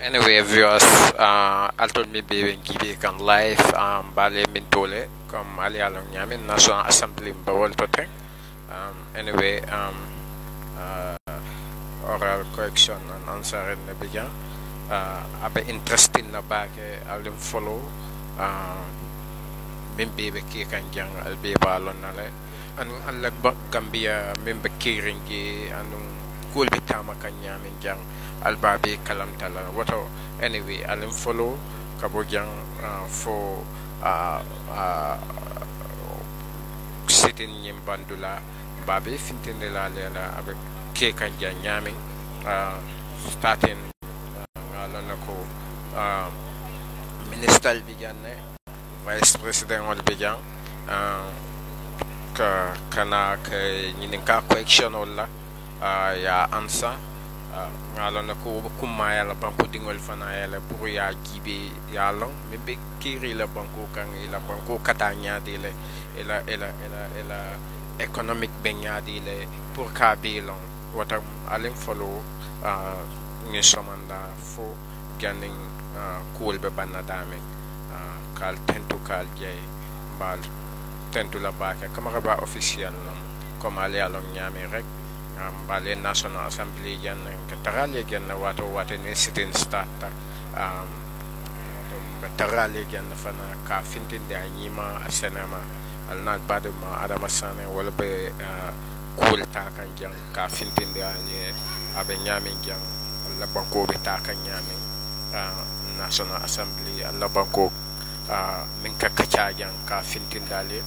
Anyway, viewers, I told me baby give can live bale mintole comme ali along yamin National Assembly bawol to thing. Anyway, oral correction and answer in the beginning. Abe interesting na bake alim follow min baby ki kan jang al be balon nale anu alag Gambia membe kiringi anu kul bitama kan yamin jang albabi kalam tala wato anyway alim follow kabo jang for sitting yim bandula babi fintinde la lela abe ke kan jang yamin starting ngalana ko minister bijanne vice president wal bijan kana ke nyininka correction wala ya answer ngalon ko kuma yala banko dingol fana yala pour ya gibe yalon me be kiri la banko kan ila banko katanya dile ela economic benya dile pour ka bilon wata alen follow ni somanda fo ganing cool be banadame kal tentu kal jey bal tentu la baka kamara ba officiel non comme ale alon nyame rek bale National Assembly jan katarale jan wato ni sitting start katarale jan fana ka fintinde anyima asenama alnat baduma adama sane wala be kul ta kan jan ka fintinde anye abe nyame jan la banko be ta kan nyame National Assembly alla banko min kakacha jan ka fintindale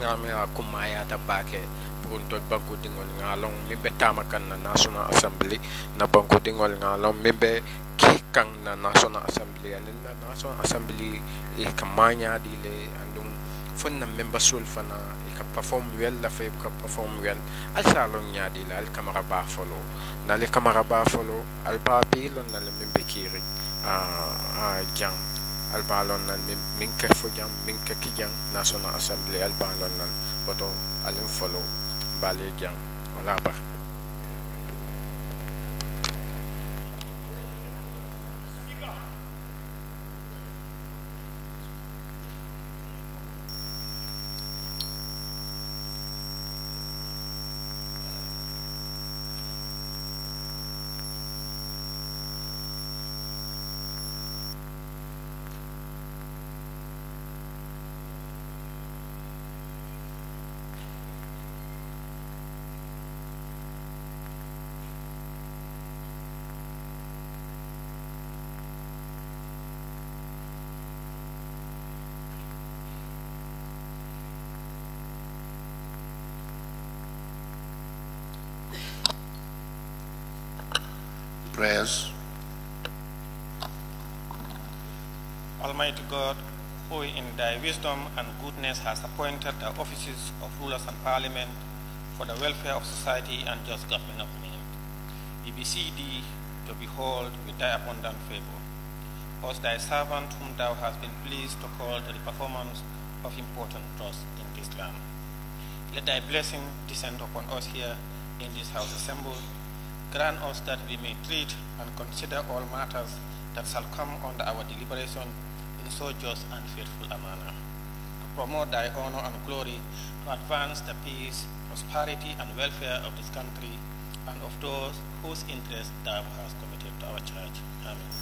ngame akuma ya tabake untuk banko dingol ngalong mimbe tamakan na National Assembly na banko dingol ngalong mimbe kikang na National Assembly and na National Assembly kamanya dile andung fun na member sul fana ka perform well la fe ka perform well al salong nya dile al kamera ba follow na le kamera ba follow al babilon na le mimbe kiri jang al balon na min ka fo jang min ka kijang National Assembly al balon na boto al follow bale jang wala ba Prayers. Almighty God, who in thy wisdom and goodness has appointed the offices of rulers and parliament for the welfare of society and just government of men, we beseech thee to behold with thy abundant favor us thy servant whom thou hast been pleased to call to the performance of important trusts in this land. Let thy blessing descend upon us here in this house assembled. Grant us that we may treat and consider all matters that shall come under our deliberation in so just and faithful a manner, to promote thy honor and glory, to advance the peace, prosperity, and welfare of this country and of those whose interests thou hast committed to our church. Amen.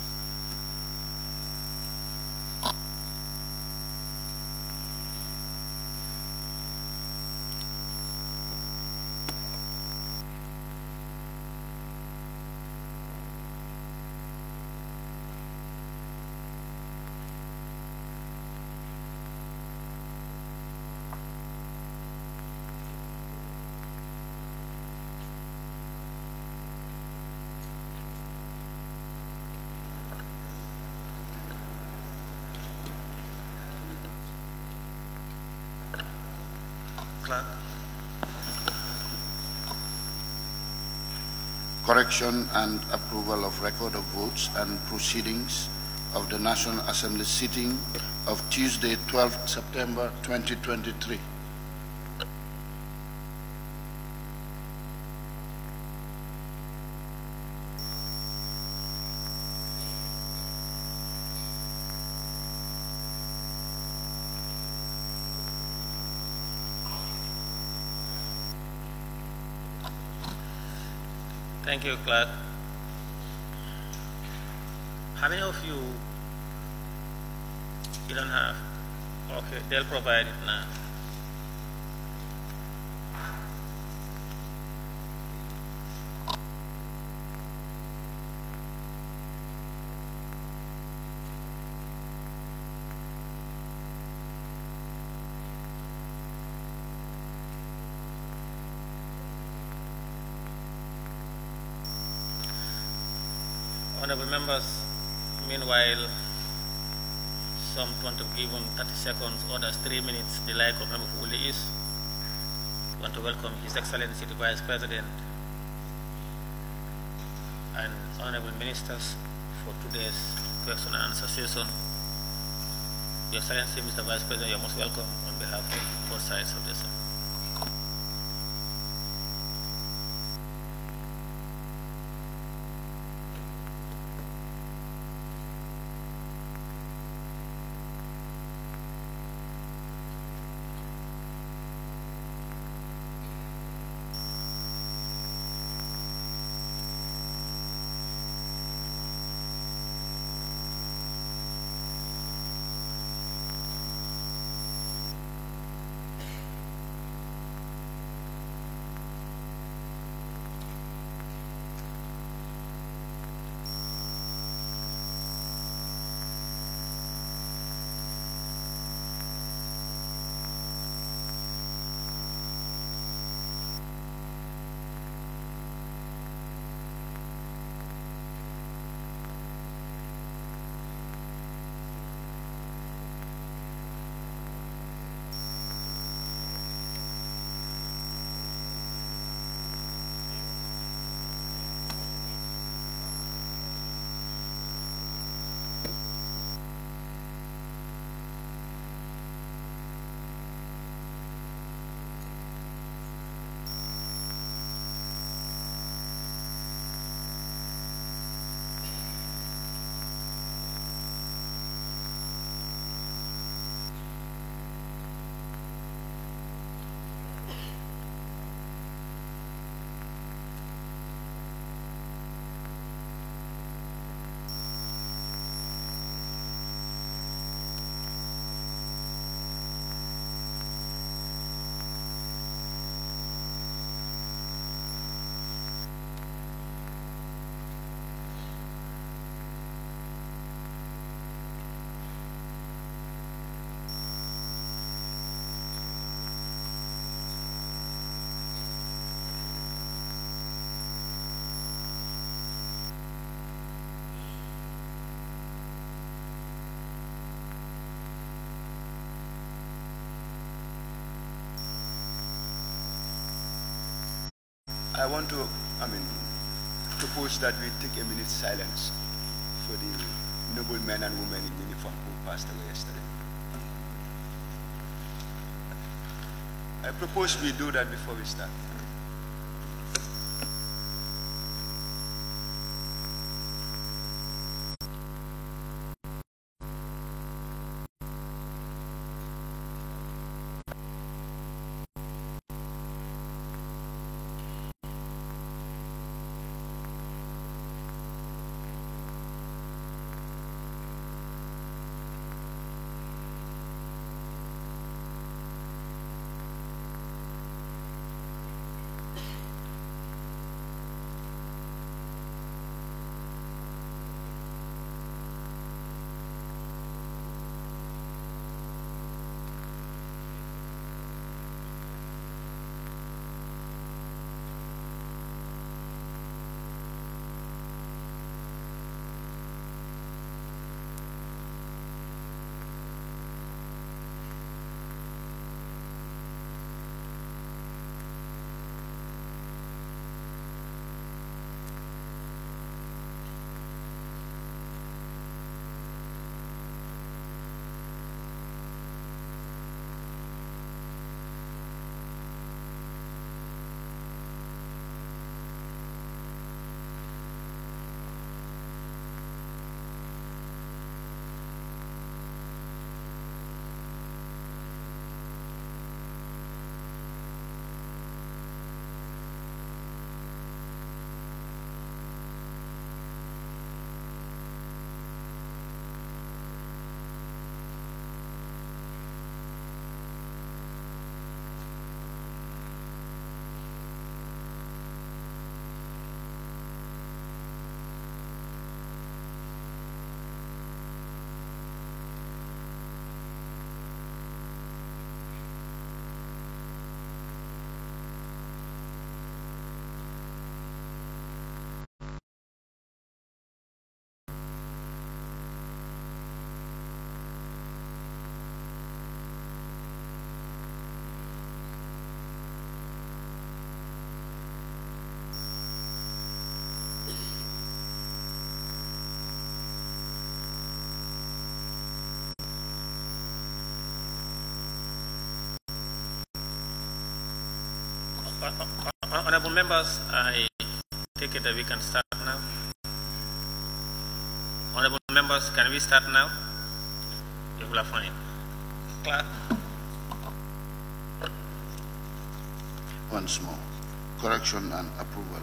Correction and approval of record of votes and proceedings of the National Assembly sitting of Tuesday, 12th September 2023. Thank you, Clerk. How many of you don't have? Okay, they'll provide it now. Honorable members, meanwhile, some want to give him 30 seconds, others 3 minutes, the like of Member Wuli is. Want to welcome His Excellency the Vice President and Honorable Ministers for today's question and answer session. Your Excellency, Mr. Vice President, you're most welcome on behalf of both sides of this. I want to, propose that we take a minute's silence for the noble men and women in uniform who passed away yesterday. I propose we do that before we start. Honorable members, I take it that we can start now. Honorable members, can we start now? If we are fine. Clerk. Once more, correction and approval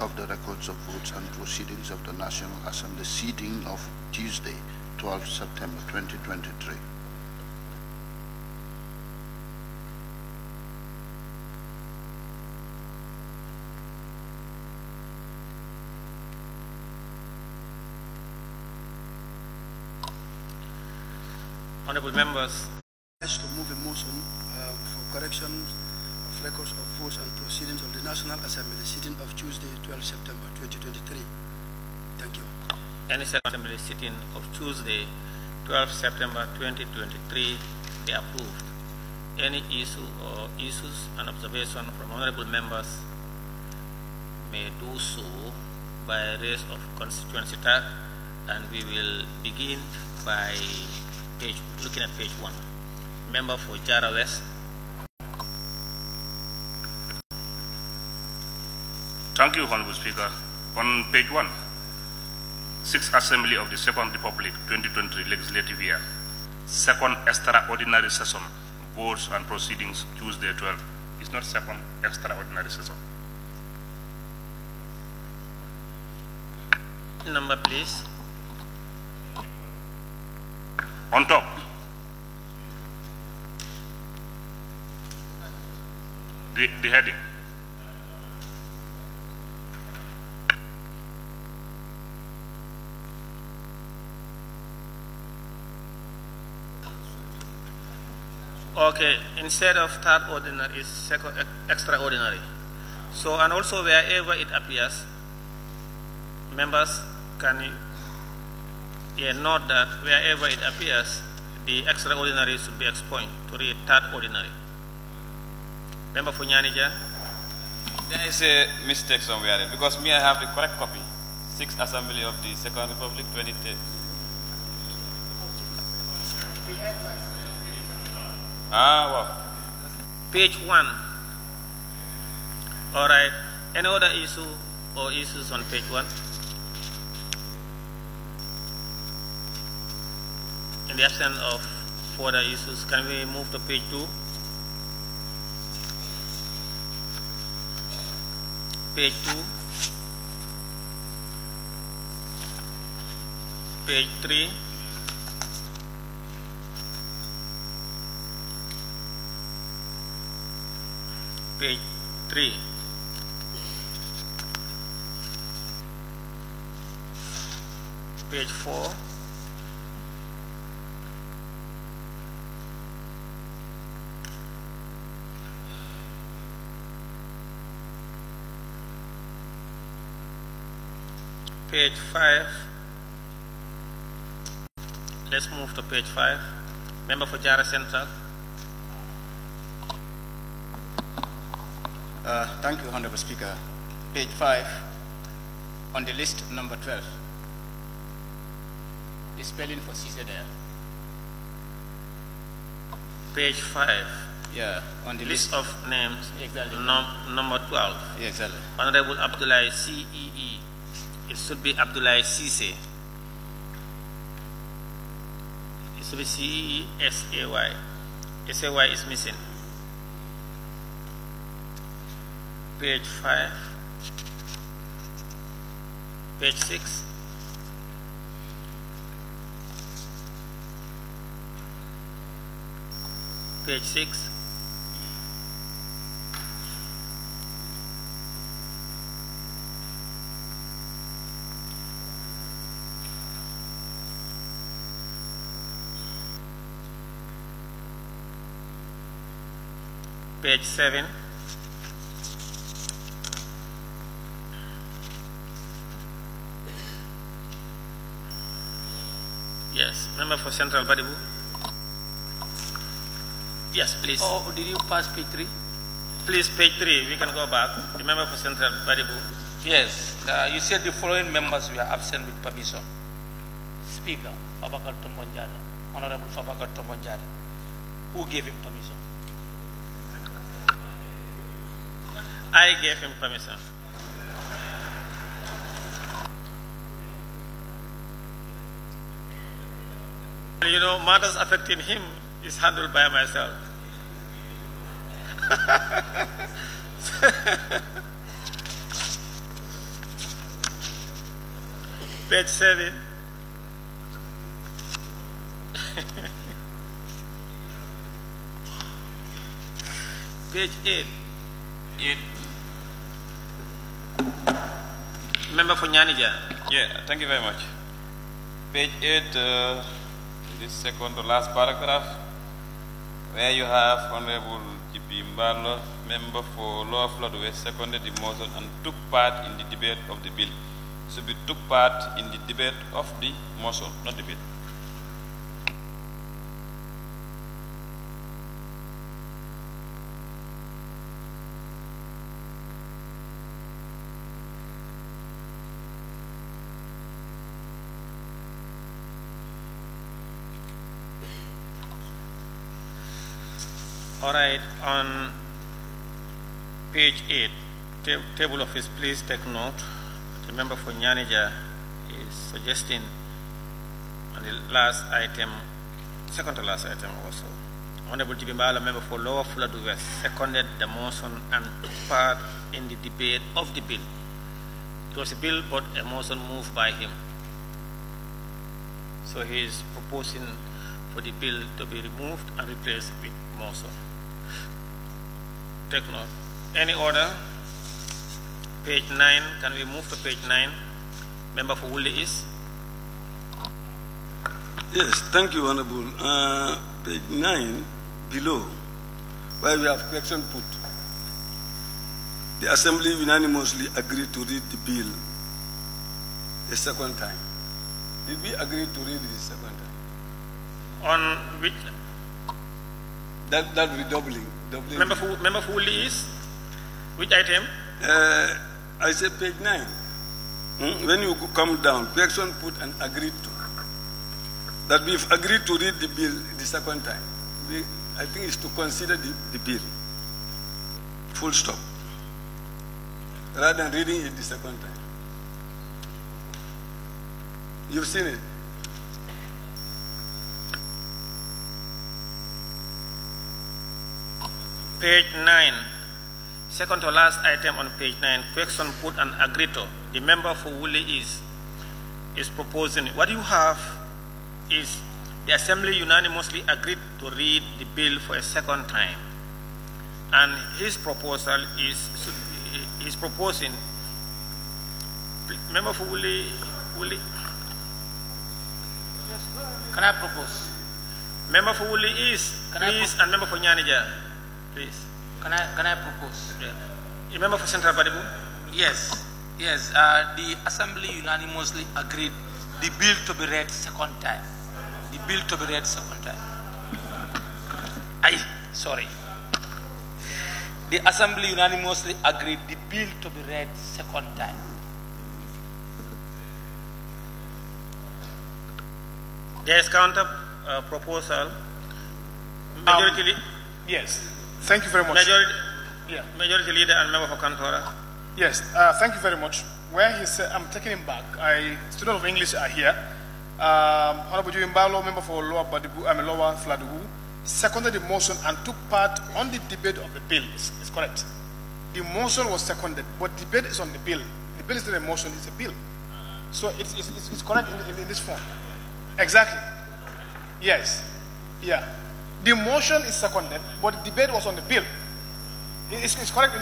of the records of votes and proceedings of the National Assembly sitting of Tuesday, 12 September 2023. Honorable members, to move a motion for correction of records of votes and proceedings of the National Assembly sitting of Tuesday, 12 September 2023. Thank you. Any second Assembly sitting of Tuesday, 12 September 2023 be approved. Any issue or issues and observation from honorable members may do so by raise of constituency tag, and we will begin by looking at page 1. Member for Jara West. Thank you, Honorable Speaker. On page 1, 6th Assembly of the Second Republic 2023 Legislative Year, second extraordinary session, votes and proceedings Tuesday 12. It's not second extraordinary session. Number, please. On top, the heading. Okay, instead of third ordinary, is second extraordinary. So, and also wherever it appears, members can note that wherever it appears, the extraordinary should be explained to read third ordinary. Member for Nyanija. There is a mistake somewhere there, because me, I have the correct copy. 6th Assembly of the Second Republic 2023. Well. Page 1. All right. Any other issue or issues on page 1? In the absence of further issues, can we move to page 2? Page 2. Page 3. Page 3. Page 4. Page 5. Let's move to page 5. Member for Jara Central. Thank you, Honorable Speaker. Page 5, on the list number 12. The spelling for Caesar there. Page 5. Yeah, on the list of names. Exactly. Number 12. Yeah, exactly. Honorable Abdullahi CEE. It should be Abdullahi Cisse. It should be CEE SAY. SAY is missing. Page 5. Page 6. Page 6. Page 7. Yes, member for Central Badibu. Yes, please. Oh, did you pass page 3? Please, page 3, we can go back. The member for Central Badibu. Yes, you said the following members were absent with permission. Speaker, Fabakar Tombonjada, Honorable Fabakar Tombonjada. Who gave him permission? I gave him permission. You know, matters affecting him is handled by myself. Page 7. Page 8. Member for Nyanija. Yeah, thank you very much. Page 8, this second to last paragraph, where you have Honorable G.P. Mbarlo, member for Lower Floodway, seconded the motion and took part in the debate of the bill. So we took part in the debate of the motion, not the bill. All right, on page 8, table of his, please take note. The member for Nyanija is suggesting on the last item, second to last item also. Honorable G.P. Mbala, member for Lower Floodway, seconded the motion and took part in the debate of the bill. It was a bill, but a motion moved by him. So he is proposing for the bill to be removed and replaced with motion. Take note. Any order? Page 9. Can we move to page 9? Member for Wuli is? Yes, thank you, Honorable. Page 9, below, where we have question put. The Assembly unanimously agreed to read the bill a second time. Did we agree to read it a second time? On which? That redoubling. Member for Wuli is? Which item? I said page 9. When you come down, question put and agreed to. That we've agreed to read the bill the second time. I think it's to consider the bill. Full stop. Rather than reading it the second time. You've seen it? Page 9. Second to last item on page 9. Question put and agreed to. The member for Wuli is proposing. What you have is the Assembly unanimously agreed to read the bill for a second time. And his proposal is proposing. Member for Wuli. Can I propose? Member for Wuli is, please, and member for Nyanija, please. Can I propose? Yeah. Member for Central Badibu? Yes. The Assembly unanimously agreed the bill to be read second time. The bill to be read second time. Sorry. The Assembly unanimously agreed the bill to be read second time. There is counter proposal. Majority yes. Thank you very much. Majority Leader and member for Kantora. Yes. Thank you very much. Where he said, I'm taking him back. Students of English are here. Honorable G.P. Mbalo, member for Lower Floodway, seconded the motion and took part on the debate of the bill. It's correct. The motion was seconded, but debate is on the bill. The bill is not a motion; it's a bill. So it's correct in this form. Exactly. Yes. Yeah. The motion is seconded, but the debate was on the bill. It's correct.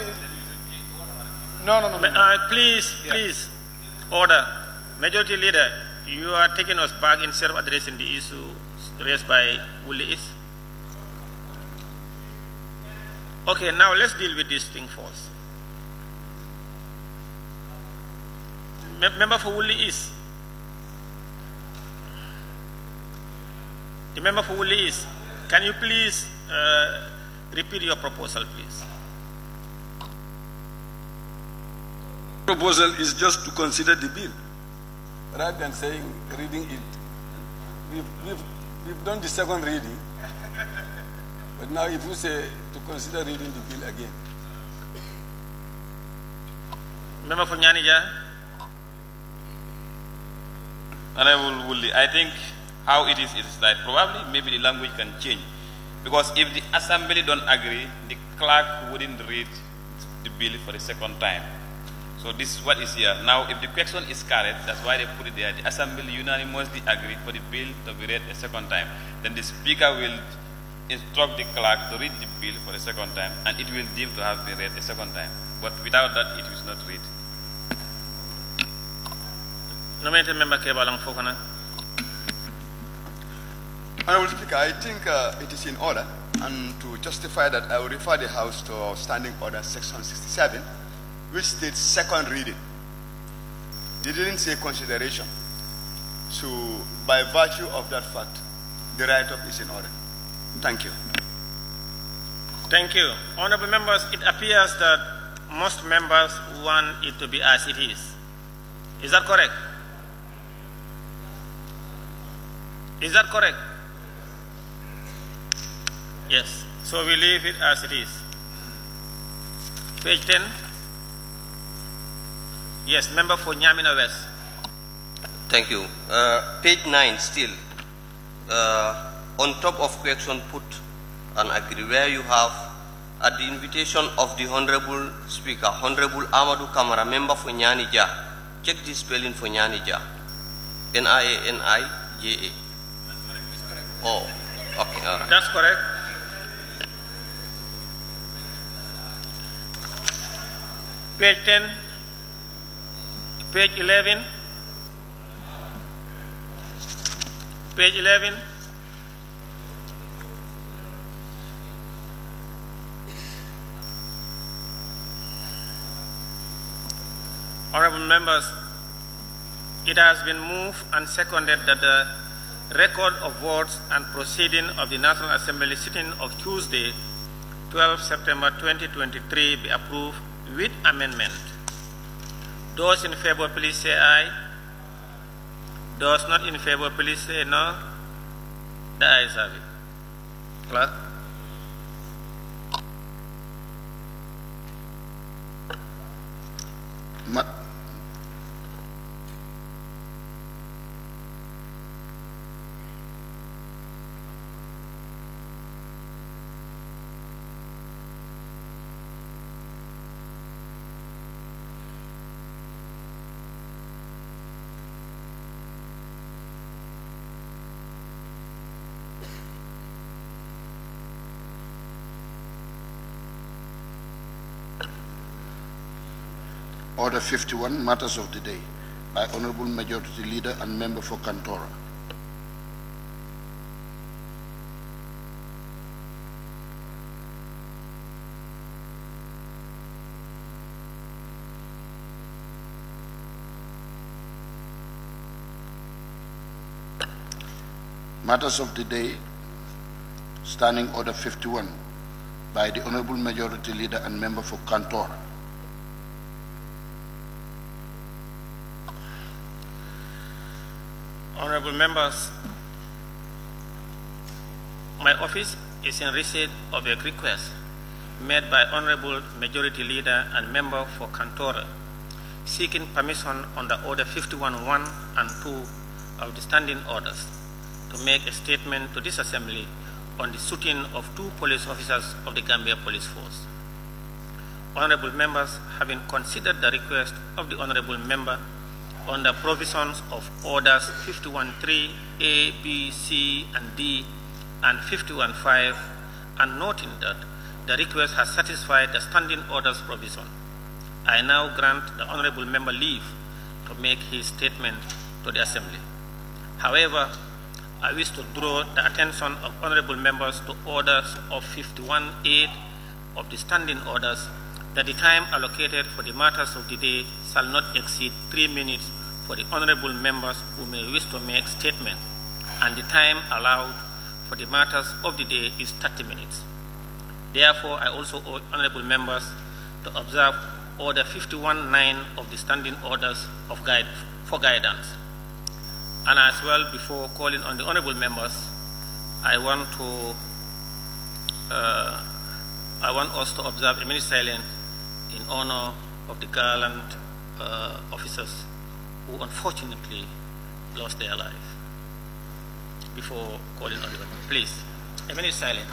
No. Please. Order. Majority Leader, you are taking us back instead of addressing the issue raised by Wuli is. Okay, now let's deal with this thing first. Member for Wuli is. The member for Wuli is. Can you please repeat your proposal, please? Proposal is just to consider the bill, rather than saying reading it. We've done the second reading, but now if you say to consider reading the bill again. Member for Nyanija. Honorable Woolley, I think how it is that probably maybe the language can change. Because if the assembly don't agree, the clerk wouldn't read the bill for the second time. So this is what is here. Now, if the question is correct, that's why they put it there. The assembly unanimously agree for the bill to be read a second time. Then the speaker will instruct the clerk to read the bill for the second time, and it will deem to have been read a second time. But without that, it will not read. Nominated member Kebalang Fokana. Honorable Speaker, I think it is in order, and to justify that, I will refer the House to Standing Order Section 67, which states second reading. They didn't say consideration. So, by virtue of that fact, the write-up is in order. Thank you. Thank you. Honorable members, it appears that most members want it to be as it is. Is that correct? Is that correct? Yes. So we leave it as it is. Page 10. Yes, member for Nyamina West. Thank you. Page 9 still. On top of question put and agree, where you have at the invitation of the Honorable Speaker, Honorable Amadou Kamara, member for Nyanija. Check the spelling for Nyanija. N-I-A-N-I-J-A. Oh, okay. That's correct. Page 10, page 11, page 11. Honorable members, it has been moved and seconded that the record of votes and proceeding of the National Assembly sitting of Tuesday, 12 September 2023 be approved with amendment. Those in favor, please say aye. Those not in favor, please say no. The ayes have it. Clerk. Order 51, Matters of the Day, by Honorable Majority Leader and Member for Kantora. Matters of the Day, Standing Order 51, by the Honorable Majority Leader and Member for Kantora. Honorable members, my office is in receipt of a request made by Honorable Majority Leader and Member for Kantora, seeking permission under Order 51.1 and 2 of the Standing Orders to make a statement to this Assembly on the shooting of 2 police officers of the Gambia Police Force. Honorable members, having considered the request of the Honorable Member on the provisions of Orders 51.3 A, B, C, and D, and 51.5, and noting that the request has satisfied the Standing Orders provision, I now grant the Honorable Member leave to make his statement to the Assembly. However, I wish to draw the attention of Honorable Members to Orders of 51.8 of the Standing Orders that the time allocated for the matters of the day shall not exceed 3 minutes for the Honorable Members who may wish to make statement, and the time allowed for the matters of the day is 30 minutes. Therefore, I also urge Honorable Members to observe Order 51.9 of the Standing Orders for guidance. And as well, before calling on the Honorable Members, I want us to observe a minute silence in honor of the gallant officers who unfortunately lost their life. Before calling on the weapon, please, a minute silent.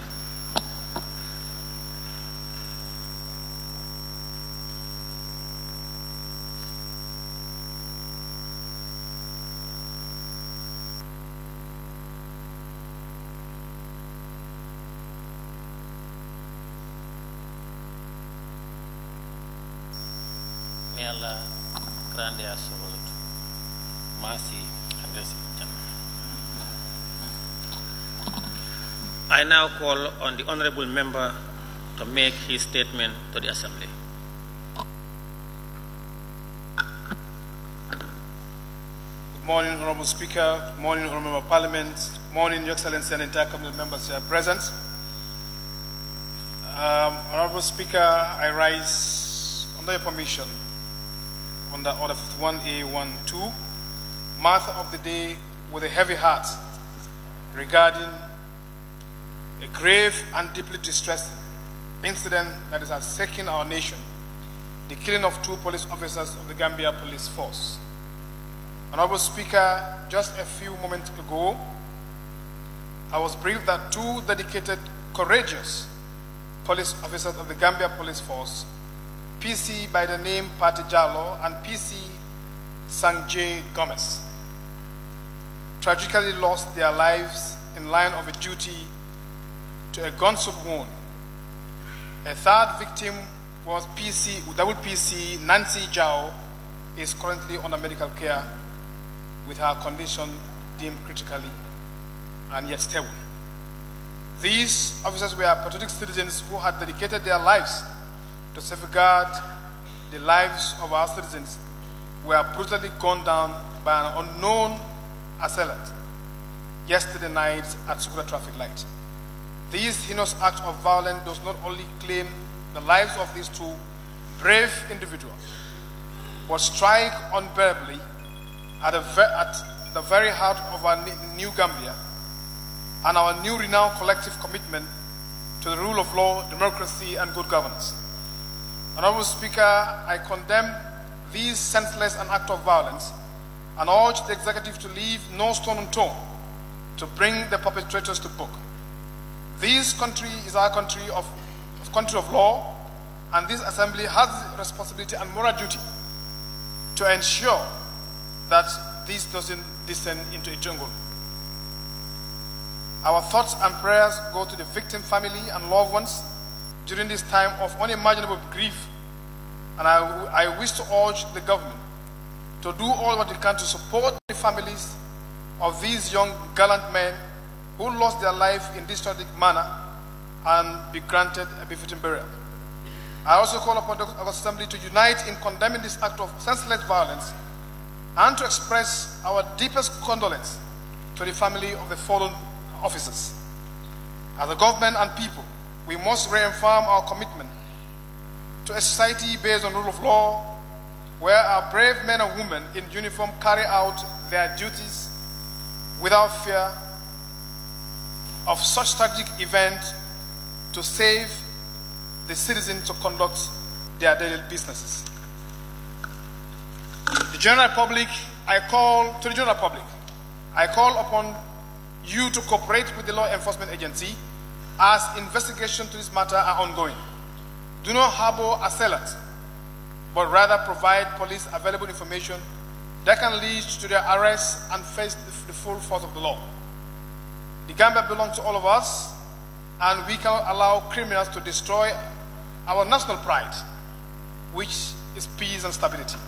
May Allah grant their soul mercy and rest in Jannah. I now call on the honorable member to make his statement to the Assembly. Good morning, Honorable Speaker. Good morning, Honorable Member of Parliament. Good morning, Your Excellency and entire cabinet members here present. Honorable Speaker, I rise, under your permission, under Order 51A12, matter of the day with a heavy heart regarding a grave and deeply distressed incident that is shaking our nation, the killing of 2 police officers of the Gambia Police Force. Honorable Speaker, just a few moments ago, I was briefed that 2 dedicated, courageous police officers of the Gambia Police Force, PC by the name 𝒕𝒉𝒊𝒔 and PC Sanjay Gomez, tragically lost their lives in line of a duty to a gunshot wound. A 3rd victim was PC Nancy Zhao, is currently under medical care with her condition deemed critically and yet stable. These officers were patriotic citizens who had dedicated their lives to safeguard the lives of our citizens, were brutally gunned down by an unknown assailant yesterday night at Sucre traffic light. This heinous act of violence does not only claim the lives of these 2 brave individuals, but strike unbearably at the very heart of our new Gambia and our new renowned collective commitment to the rule of law, democracy, and good governance. Honorable Speaker, I condemn these senseless and act of violence and urge the executive to leave no stone unturned to bring the perpetrators to book. This country is our country of law, and this Assembly has the responsibility and moral duty to ensure that this doesn't descend into a jungle. Our thoughts and prayers go to the victim family and loved ones during this time of unimaginable grief, and I wish to urge the government to do all what it can to support the families of these young gallant men who lost their life in this tragic manner and be granted a befitting burial. I also call upon the Assembly to unite in condemning this act of senseless violence and to express our deepest condolence to the family of the fallen officers. As a government and people, we must reaffirm our commitment to a society based on rule of law, where our brave men and women in uniform carry out their duties without fear of such tragic event to save the citizens to conduct their daily businesses. The general public, I call upon you to cooperate with the law enforcement agency as investigations to this matter are ongoing. Do not harbor assailants, but rather provide police available information that can lead to their arrest and face the full force of the law. The Gambia belongs to all of us, and we cannot allow criminals to destroy our national pride, which is peace and stability.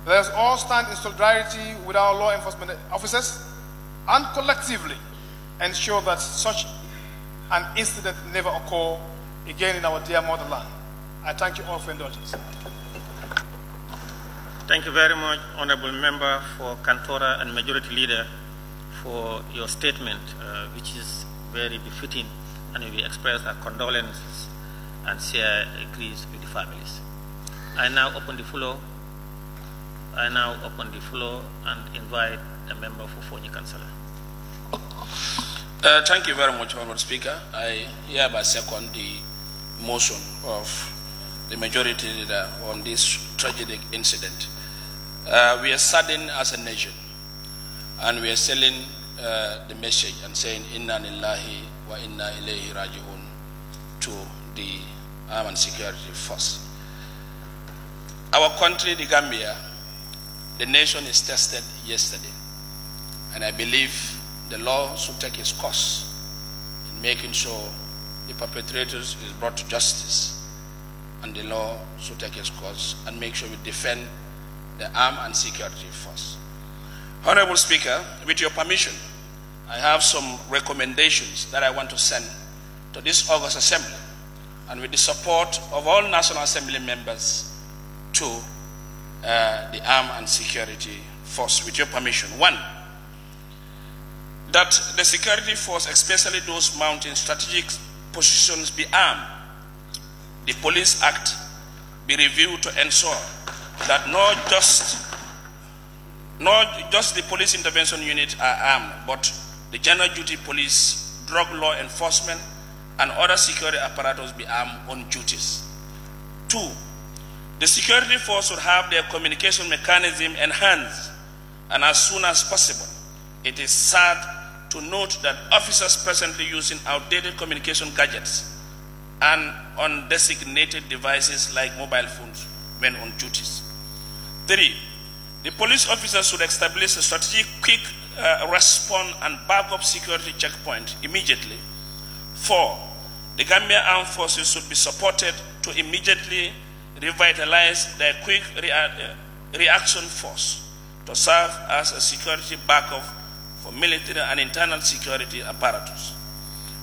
Let us all stand in solidarity with our law enforcement officers and collectively ensure that such an incident never occur again in our dear motherland. I thank you all for indulgence. Thank you very much, Honorable Member for Kantora and Majority Leader, for your statement, which is very befitting, and we express our condolences and share agrees with the families. I now open the floor. And invite a member for Fonyi Councillor. Thank you very much, Honourable Speaker. I hereby second the motion of the majority leader on this tragic incident. We are saddened as a nation, and we are sending the message and saying Inna Lillahi wa Inna Ilayhi Raji'un to the armed and security force. Our country, the Gambia, the nation is tested yesterday, and I believe the law should take its course in making sure the perpetrators is brought to justice, and the law should take its course and make sure we defend the armed and security force. Honorable Speaker, with your permission, I have some recommendations that I want to send to this August Assembly, and with the support of all National Assembly members, to the armed and security force. With your permission. One, that the security force, especially those mounting strategic positions, be armed. The Police Act be reviewed to ensure that not just the police intervention unit are armed, but the general duty police, drug law enforcement, and other security apparatus be armed on duties. Two, the security force should have their communication mechanism enhanced, and as soon as possible. It is sad to note that officers presently using outdated communication gadgets and undesignated devices like mobile phones when on duties. Three, the police officers should establish a strategic quick response and backup security checkpoint immediately. Four, the Gambia Armed Forces should be supported to immediately revitalize their quick reaction force to serve as a security backup for military and internal security apparatus.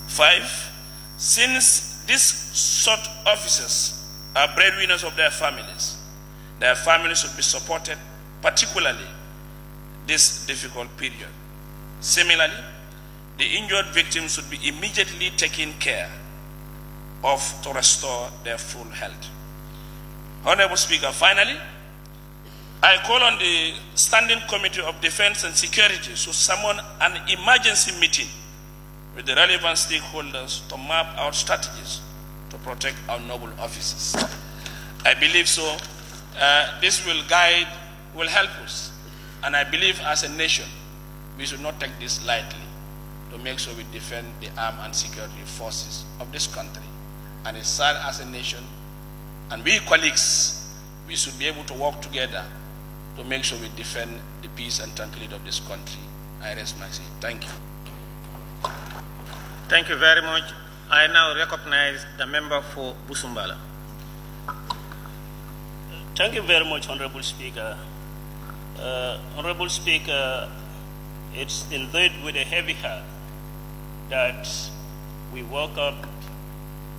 Five, since these sort officers are breadwinners of their families should be supported, particularly this difficult period. Similarly, the injured victims should be immediately taken care of to restore their full health. Honorable Speaker, finally, I call on the Standing Committee of Defense and Security to summon an emergency meeting with the relevant stakeholders to map out strategies to protect our noble officers. I believe so. This will help us. And I believe as a nation, we should not take this lightly to make sure we defend the armed and security forces of this country. And it's sad as a nation, and we colleagues, we should be able to work together to make sure we defend the peace and tranquility of this country. I rest my case. Thank you. Thank you very much. I now recognize the member for Busumbala. Thank you very much, Honorable Speaker. Honorable Speaker, it's indeed with a heavy heart that we woke up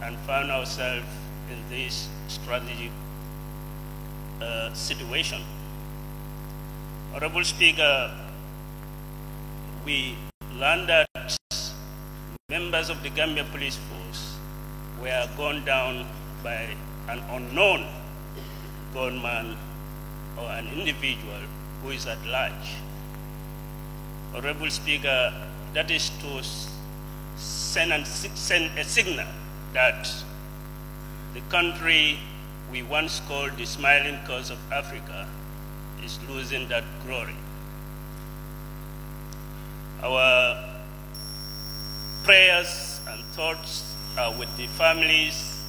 and found ourselves in this strategic situation. Honorable Speaker, we learned that members of the Gambia Police Force were gunned down by an unknown gunman or an individual who is at large. Honorable Speaker, that is to send a signal that the country we once called the smiling coast of Africa is losing that glory. Our prayers and thoughts are with the families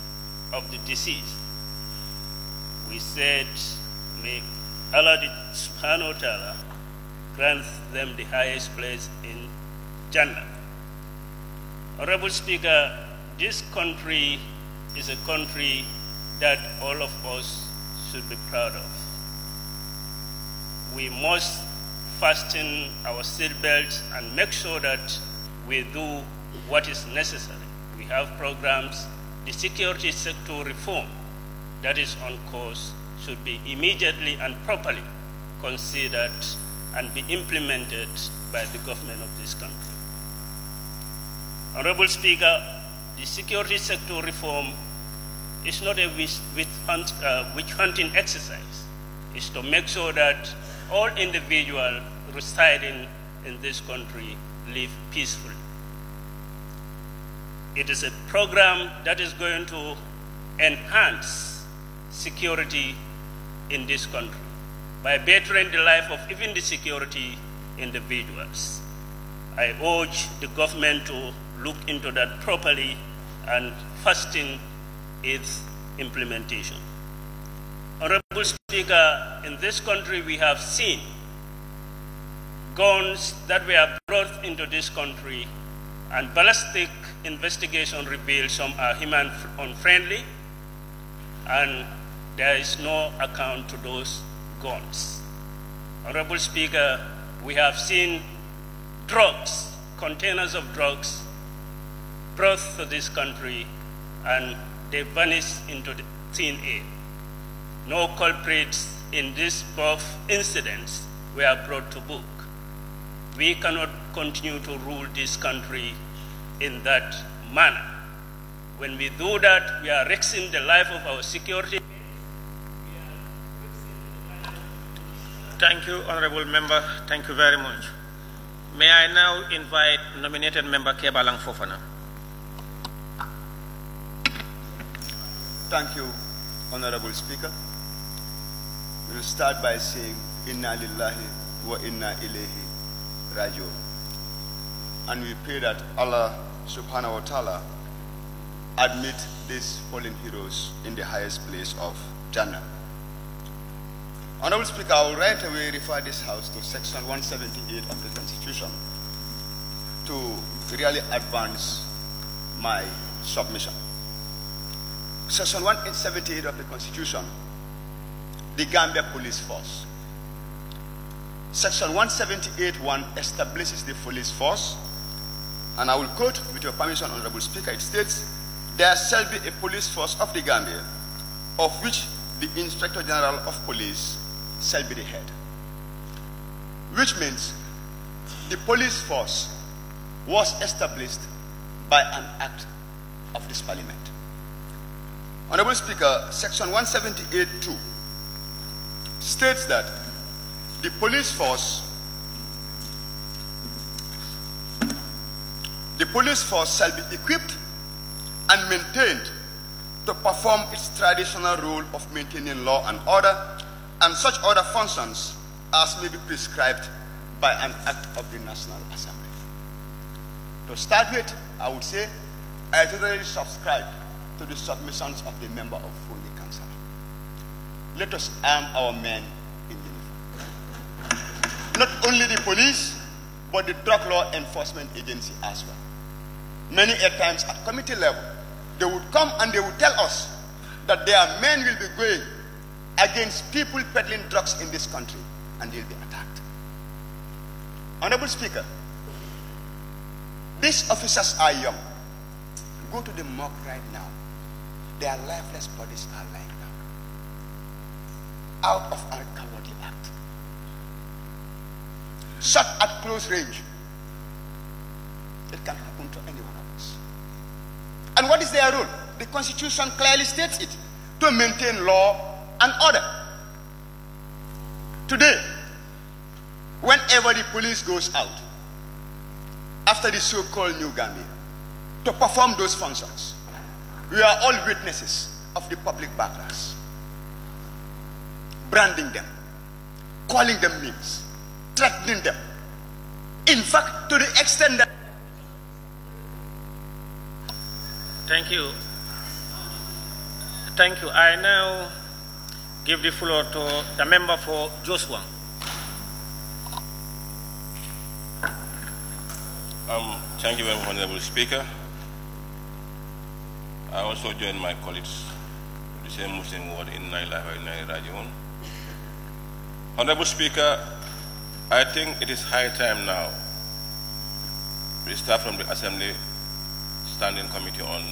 of the deceased. We said, may Allah subhanahu wa ta'ala grant them the highest place in Jannah. Honorable Speaker, this country is a country that all of us should be proud of. We must fasten our seatbelts and make sure that we do what is necessary. We have programs. The security sector reform that is on course should be immediately and properly considered and be implemented by the government of this country. Honorable Speaker, the security sector reform is not a witch hunting exercise. It's to make sure that all individuals residing in this country live peacefully. It is a program that is going to enhance security in this country by bettering the life of even the security individuals. I urge the government to look into that properly and fasten its implementation. Honorable Speaker, in this country we have seen guns that were brought into this country, and ballistic investigation revealed some are human unfriendly, and there is no account to those guns. Honorable Speaker, we have seen drugs, containers of drugs brought to this country, and they vanished into the thin air. No culprits in these both incidents were brought to book. We cannot continue to rule this country in that manner. When we do that, we are risking the life of our security. Thank you, Honorable Member. Thank you very much. May I now invite nominated Member Kebalang Fofana. Thank you, Honorable Speaker. We'll start by saying, Inna lillahi wa inna ilayhi raji'un. And we pray that Allah subhanahu wa ta'ala admit these fallen heroes in the highest place of Jannah. Honorable Speaker, I will right away refer this House to Section 178 of the Constitution to really advance my submission. Section 178 of the Constitution, the Gambia Police Force. Section 178(1) establishes the police force, and I will quote, with your permission, Honorable Speaker, it states, "There shall be a police force of the Gambia, of which the Inspector General of Police shall be the head." Which means the police force was established by an act of this Parliament. Honorable Speaker, Section 178(2) states that the police force shall be equipped and maintained to perform its traditional role of maintaining law and order and such other functions as may be prescribed by an act of the National Assembly. To start with, I would say I totally subscribe to the submissions of the member of the Council. Let us arm our men in uniform. Not only the police, but the Drug Law Enforcement Agency as well. Many a times at committee level, they would come and they would tell us that their men will be going against people peddling drugs in this country, and they'll be attacked. Honorable Speaker, these officers are young. Go to the morgue right now. Their lifeless bodies are lying down, out of a cowardly act. Shot at close range. It can happen to any one of us. And what is their role? The Constitution clearly states it, to maintain law and order. Today, whenever the police goes out, after the so-called New Gambia, to perform those functions, we are all witnesses of the public backlash. Branding them, calling them names, threatening them. In fact, to the extent that... Thank you. Thank you. I now give the floor to the member for Joswang. Thank you very much, Honorable Speaker. I also join my colleagues with the same Muslim word in Rajiun. Honorable Speaker, I think it is high time now we start from the Assembly Standing Committee on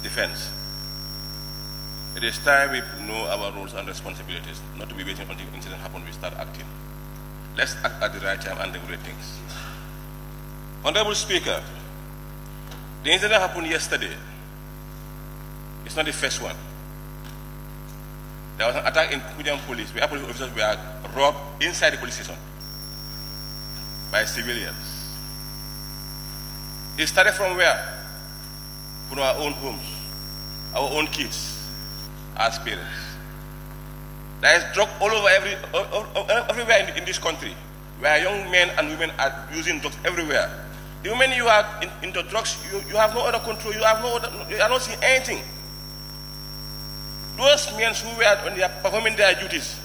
Defense. It is time we know our roles and responsibilities, not to be waiting until the incident happens, we start acting. Let's act at the right time and regulate things. Honorable Speaker, the incident happened yesterday. It's not the first one. There was an attack in Kujan Police where police officers were robbed inside the police station by civilians. It started from where? From our own homes, our own kids, as parents. There is drug all over everywhere in this country, where young men and women are using drugs everywhere. The moment you are into drugs, you have no other control. You are not seeing anything. Those men who were when they are performing their duties,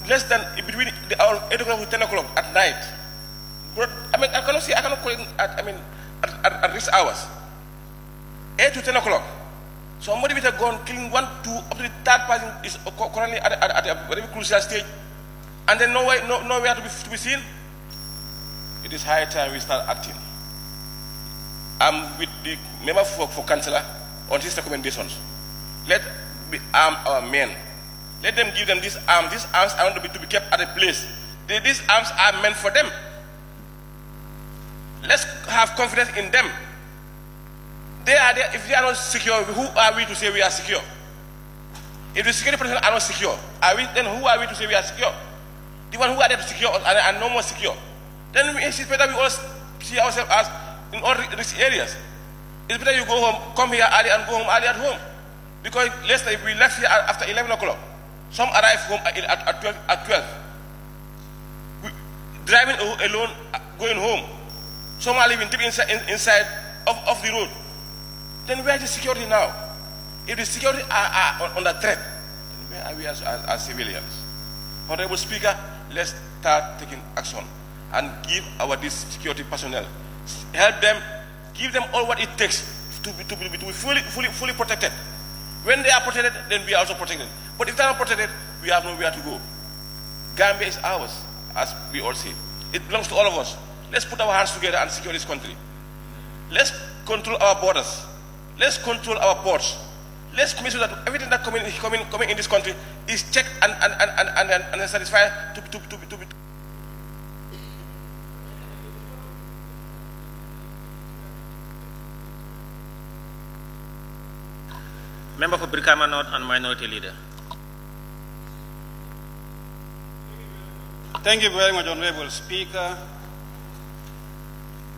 less than between 8 o'clock to 10 o'clock at night. But, I cannot call it at these hours. 8 to 10 o'clock. Somebody with a gun killing 1, 2, up to the third person is currently at a very crucial stage, and then nowhere to be seen. It is high time we start acting. I'm with the member for councillor on his recommendations. Let me arm our men. Let them give them these arms. These arms are not to be kept at a place. These arms are meant for them. Let's have confidence in them. They are there. If they are not secure, who are we to say we are secure? If the security personnel are not secure, then who are we to say we are secure? The one who are there to secure us are no more secure. Then it's better we all see ourselves as in all these areas. It's better you go home, come here early and go home early at home. Because let's say if we left here after 11 o'clock, some arrive home at 12. Driving alone, going home. Some are living deep inside of the road. Then where is the security now? If the security are under threat, then where are we as civilians? Honorable Speaker, let's start taking action and give our security personnel, help them, give them all what it takes to be fully protected. When they are protected, then we are also protected. But if they are not protected, we have nowhere to go. Gambia is ours, as we all say. It belongs to all of us. Let's put our hands together and secure this country. Let's control our borders. Let's control our ports. Let's make sure that everything that coming in this country is checked and satisfied to be. Member for Brikama North and Minority Leader. Thank you very much, Honorable Speaker.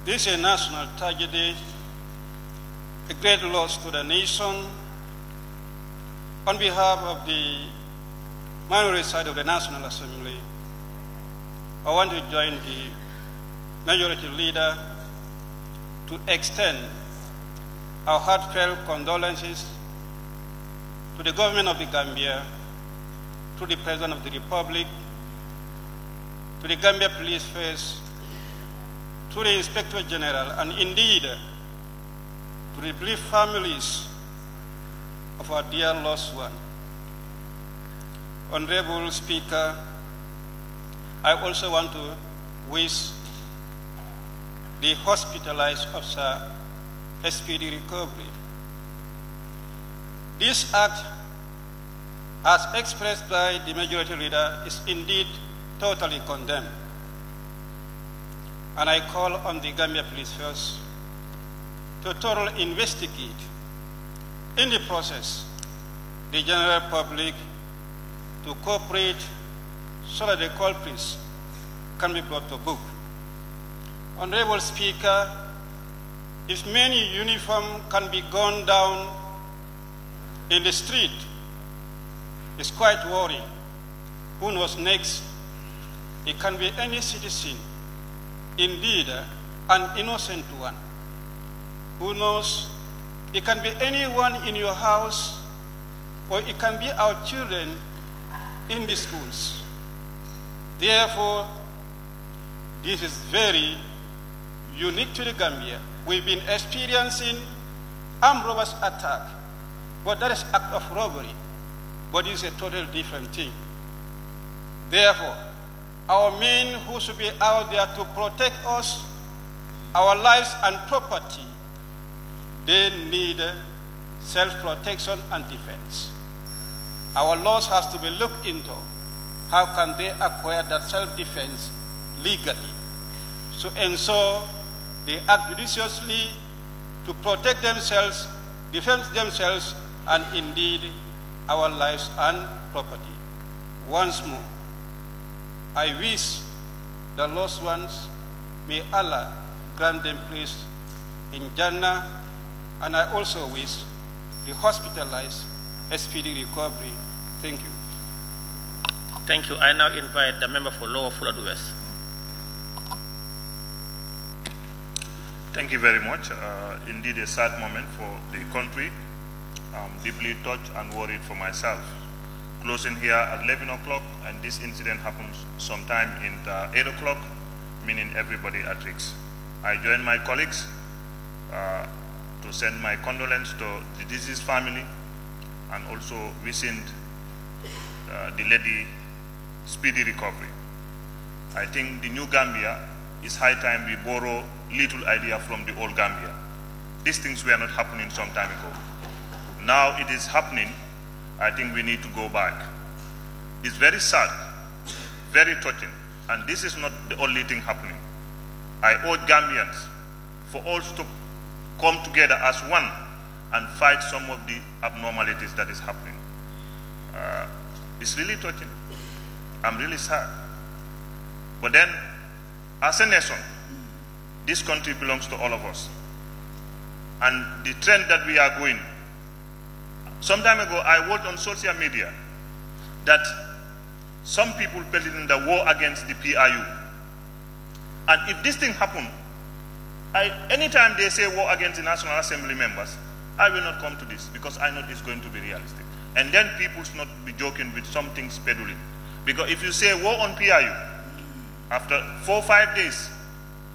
This is a national tragedy, a great loss to the nation. On behalf of the minority side of the National Assembly, I want to join the Majority Leader to extend our heartfelt condolences to the government of the Gambia, to the President of the Republic, to the Gambia Police Force, to the Inspector General, and indeed to the bereaved families of our dear lost one. Honorable Speaker, I also want to wish the hospitalized officer a speedy recovery. This act, as expressed by the Majority Leader, is indeed totally condemned. And I call on the Gambia Police Force to thoroughly investigate, in the process, the general public to cooperate so that the culprits can be brought to book. Honorable Speaker, if many uniforms can be gunned down in the street, it's quite worrying. Who knows next? It can be any citizen, indeed an innocent one. Who knows? It can be anyone in your house, or it can be our children in the schools. Therefore, this is very unique to the Gambia. We've been experiencing armed robbers attack, but that is act of robbery, but it's a totally different thing. Therefore, our men who should be out there to protect us, our lives and property, they need self-protection and defense. Our laws has to be looked into. How can they acquire that self-defense legally? So ensure they act judiciously to protect themselves, defend themselves, and indeed our lives and property. Once more, I wish the lost ones, may Allah grant them place in Jannah, and I also wish the hospitalized, a speedy recovery. Thank you. Thank you. I now invite the member for Lower Fuladu West. Thank you very much. Indeed, a sad moment for the country. I'm deeply touched and worried for myself. Closing here at 11 o'clock, and this incident happens sometime in 8 o'clock, meaning everybody at risk. I join my colleagues to send my condolence to the deceased family and also wishing the lady speedy recovery. I think the new Gambia is high time we borrow little idea from the old Gambia. These things were not happening some time ago. Now it is happening. I think we need to go back. It's very sad, very touching, and this is not the only thing happening. I urge Gambians for us to come together as one and fight some of the abnormalities that is happening. It's really touching. I'm really sad. But then, as a nation, this country belongs to all of us. And the trend that we are going, some time ago I wrote on social media that some people believe in the war against the PIU. And if this thing happens, anytime they say war against the National Assembly members, I will not come to this because I know it's going to be realistic. And then people should not be joking with some things peddling. Because if you say war on PIU, after 4 or 5 days,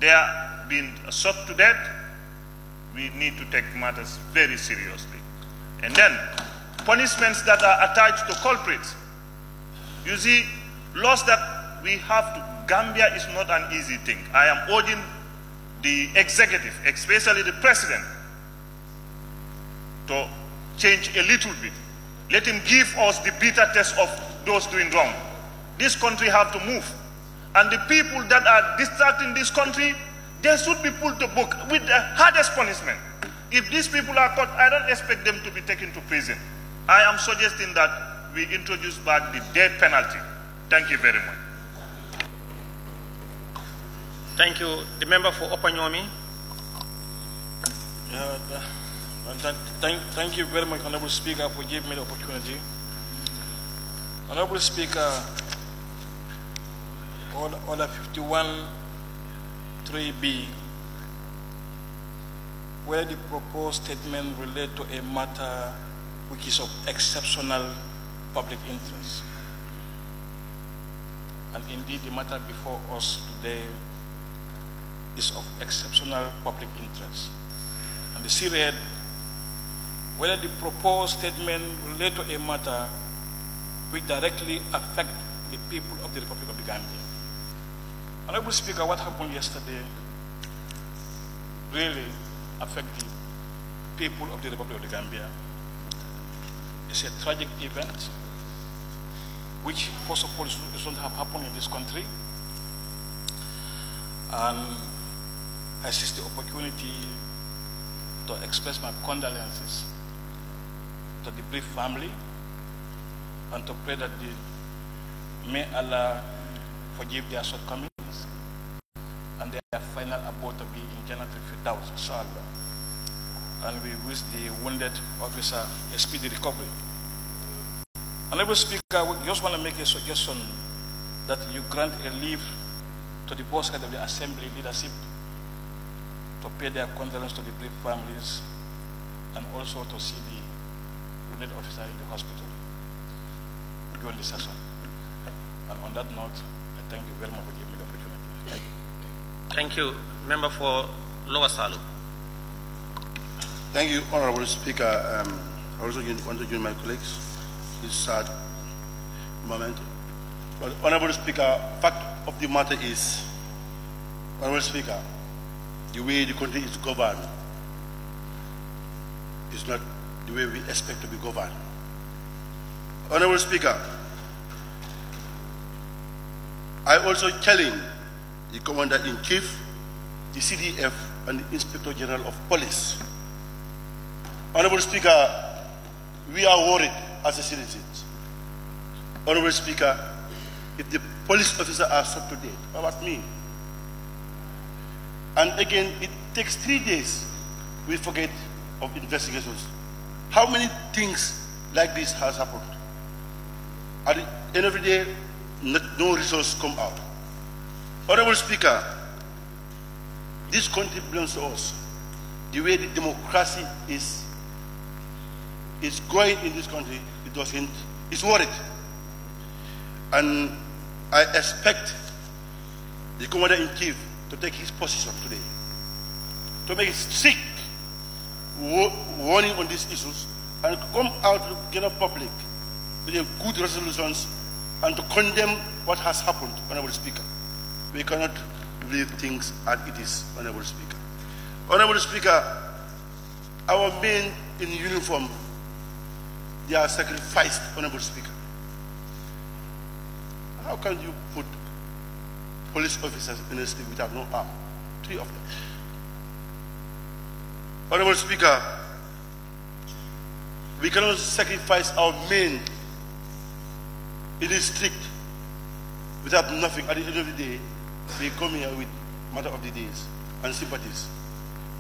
they are being shot to death, we need to take matters very seriously. And then, punishments that are attached to culprits. You see, laws that we have to, Gambia is not an easy thing. I am urging the executive, especially the president, to change a little bit. Let him give us the bitter test of those doing wrong. This country have to move. And the people that are distracting this country, they should be put to book with the hardest punishment. If these people are caught, I don't expect them to be taken to prison. I am suggesting that we introduce back the death penalty. Thank you very much. Thank you. The member for Opanyomi. Thank you very much, Honorable Speaker, for giving me the opportunity. Honorable Speaker, Order 51(3)(b), where the proposed statement relate to a matter which is of exceptional public interest. And indeed, the matter before us today is of exceptional public interest. And the C read, whether the proposed statement relate to a matter which directly affect the people of the Republic of the Gambia. Honorable Speaker, what happened yesterday really affect the people of the Republic of the Gambia. It's a tragic event which, first of all, shouldn't have happened in this country. And I seize the opportunity to express my condolences to the bereaved family and to pray that may Allah forgive their shortcomings and their final abode to be in Jannatul Firdaus, inshallah. And we wish the wounded officer a speedy recovery. Honorable Speaker, we just want to make a suggestion that you grant a leave to the boss head of the Assembly leadership to pay their condolences to the bereaved families and also to see the wounded officer in the hospital during the session. And on that note, I thank you very much for giving me the opportunity. Thank you. Member for Lower Salu. Thank you, Honorable Speaker. I also want to join my colleagues this sad moment. But Honorable Speaker, fact of the matter is, Honorable Speaker, the way the country is governed is not the way we expect to be governed. Honorable Speaker, I also challenge the Commander-in-Chief, the CDF, and the Inspector General of Police. Honorable Speaker, we are worried as a citizens. Honorable Speaker, if the police officers are shot to death, what about me? And again, it takes 3 days, we forget of investigations How many things like this has happened? At the end of the day, no results come out. Honorable Speaker, this country belongs to us. The way the democracy is going in this country, it's worried. And I expect the Commander-in-Chief to take his position today, to make a strict warning on these issues and come out to the general public with good resolutions and to condemn what has happened, Honorable Speaker. We cannot leave things as it is, Honorable Speaker. Honorable Speaker, our men in uniform, they are sacrificed, Honorable Speaker. How can you put police officers in the street without no arm? 3 of them. Honorable Speaker, we cannot sacrifice our men in the street without nothing. At the end of the day, we come here with matter of the days and sympathies.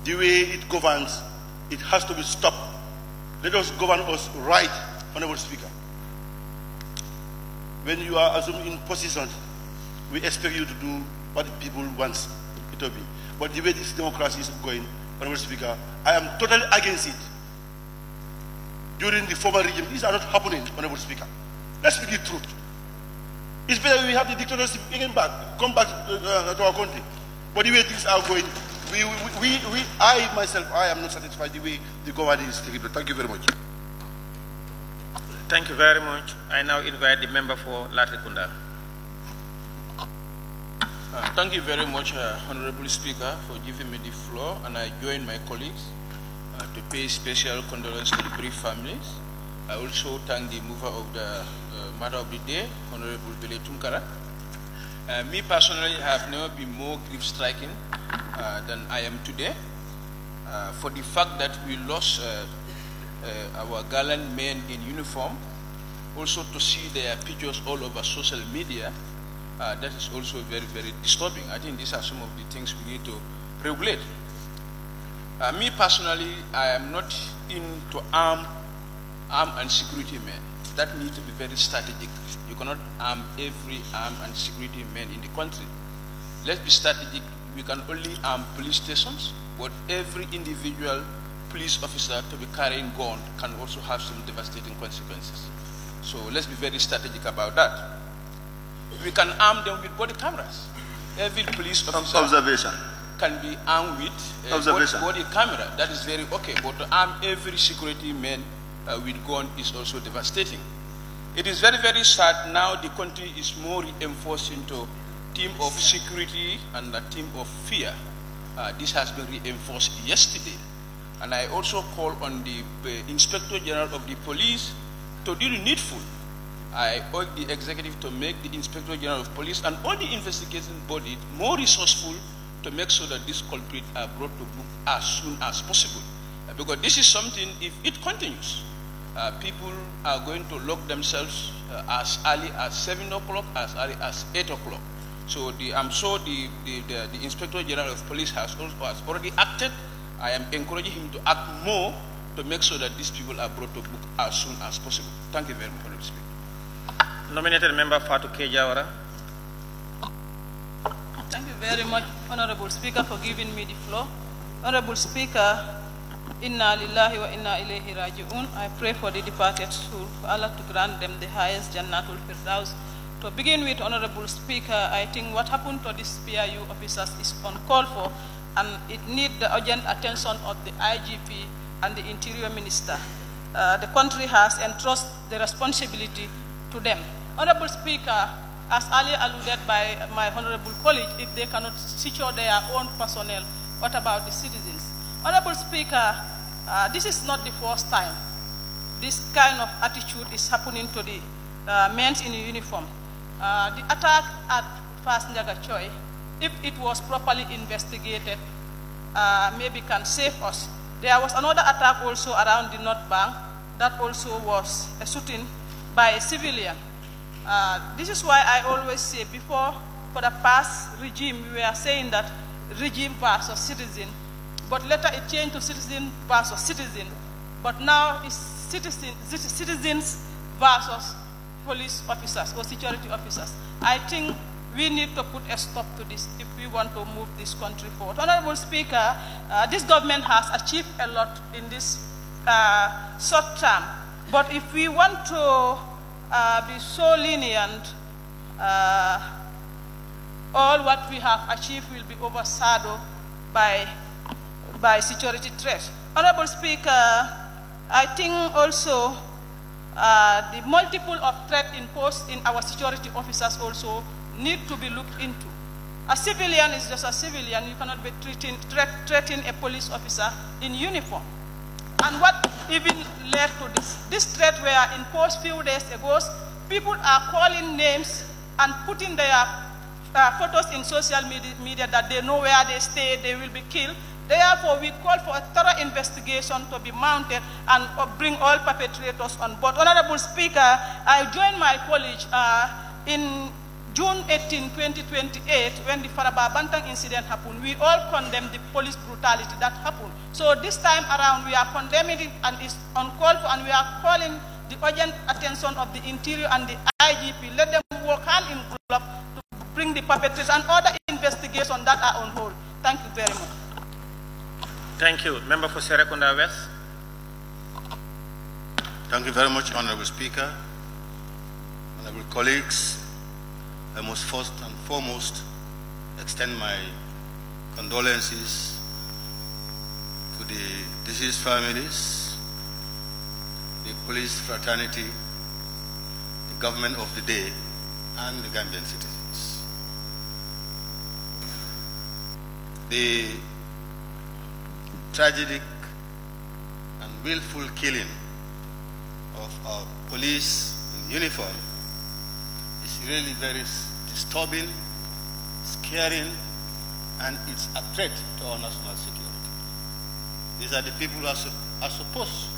The way it governs, it has to be stopped. Let us govern us right, Honorable Speaker. When you are assumed in position, we expect you to do what the people want it to be. But the way this democracy is going, Honorable Speaker, I am totally against it. During the former regime, these are not happening, Honorable Speaker. Let's speak the truth. It's better we have the dictatorship again come back to our country. But the way things are going, I myself, I am not satisfied the way the government is taking it. Thank you very much. Thank you very much. I now invite the member for Latrikunda. Thank you very much, Honorable Speaker, for giving me the floor, and I join my colleagues to pay special condolences to the bereaved families. I also thank the mover of the matter of the day, Honorable 𝒂𝒄𝒄𝒏. Me personally, I have never been more grief-striking than I am today for the fact that we lost our gallant men in uniform. Also to see their pictures all over social media, that is also very, very disturbing. I think these are some of the things we need to regulate. Me personally, I am not into arm and security men. That needs to be very strategic. You cannot arm every arm and security man in the country. Let's be strategic. We can only arm police stations, but every individual police officer to be carrying gun can also have some devastating consequences. So let's be very strategic about that. We can arm them with body cameras. Every police officer can be armed with body camera. That is very okay. But to arm every security man with gun is also devastating. It is very, very sad now the country is more reinforced into team of security and a team of fear. This has been reinforced yesterday. And I also call on the Inspector General of the Police to do the needful. I urge the executive to make the Inspector General of Police and all the investigating bodies more resourceful to make sure that these culprits are brought to book as soon as possible. Because this is something, if it continues, people are going to lock themselves as early as 7 o'clock, as early as 8 o'clock. So I'm sure the Inspector General of Police has already acted. I am encouraging him to act more to make sure that these people are brought to book as soon as possible. Thank you very much, Honorable Speaker. Nominated member Fatou Kejawara. Thank you very much, Honorable Speaker, for giving me the floor. Honorable Speaker, Inna lillahi wa inna ilayhi raji'un. I pray for the departed soul, for Allah to grant them the highest Jannatul Firdaus. To begin with, Honorable Speaker, I think what happened to these PIU officers is uncalled for, and it needs the urgent attention of the IGP and the Interior Minister. The country has entrusted the responsibility to them. Honorable Speaker, as earlier alluded by my honorable colleague, if they cannot secure their own personnel, what about the citizens? Honorable Speaker, this is not the first time this kind of attitude is happening to the men in uniform. The attack at 𝒂𝒊𝒏, if it was properly investigated, maybe can save us. There was another attack also around the North Bank that also was a shooting by a civilian. This is why I always say before, for the past regime, we were saying that regime versus citizen, but later it changed to citizen versus citizen. but now it's citizens versus police officers or security officers. I think we need to put a stop to this if we want to move this country forward. Honorable Speaker, this government has achieved a lot in this short term, but if we want to be so lenient, all what we have achieved will be overshadowed by security threats. Honorable Speaker, I think also the multiple of threats imposed in our security officers also need to be looked into. A civilian is just a civilian. You cannot be threatening a police officer in uniform. And what even led to this? This threat were imposed few days ago. People are calling names and putting their photos in social media that they know where they stay, they will be killed. Therefore, we call for a thorough investigation to be mounted and bring all perpetrators on board. Honorable Speaker, I joined my colleague in June 18, 2028, when the Faraba Bantang incident happened. We all condemned the police brutality that happened. So this time around, we are condemning it and it's uncalled for, and we are calling the urgent attention of the Interior and the IGP. Let them work hand in glove to bring the perpetrators and other investigations that are on hold. Thank you very much. Thank you. Member for Serekunda West. Thank you very much, Honorable Speaker. Honorable colleagues, I must first and foremost extend my condolences to the deceased families, the police fraternity, the government of the day, and the Gambian citizens. The tragic and willful killing of our police in uniform is really very disturbing, scaring, and it's a threat to our national security. These are the people who are supposed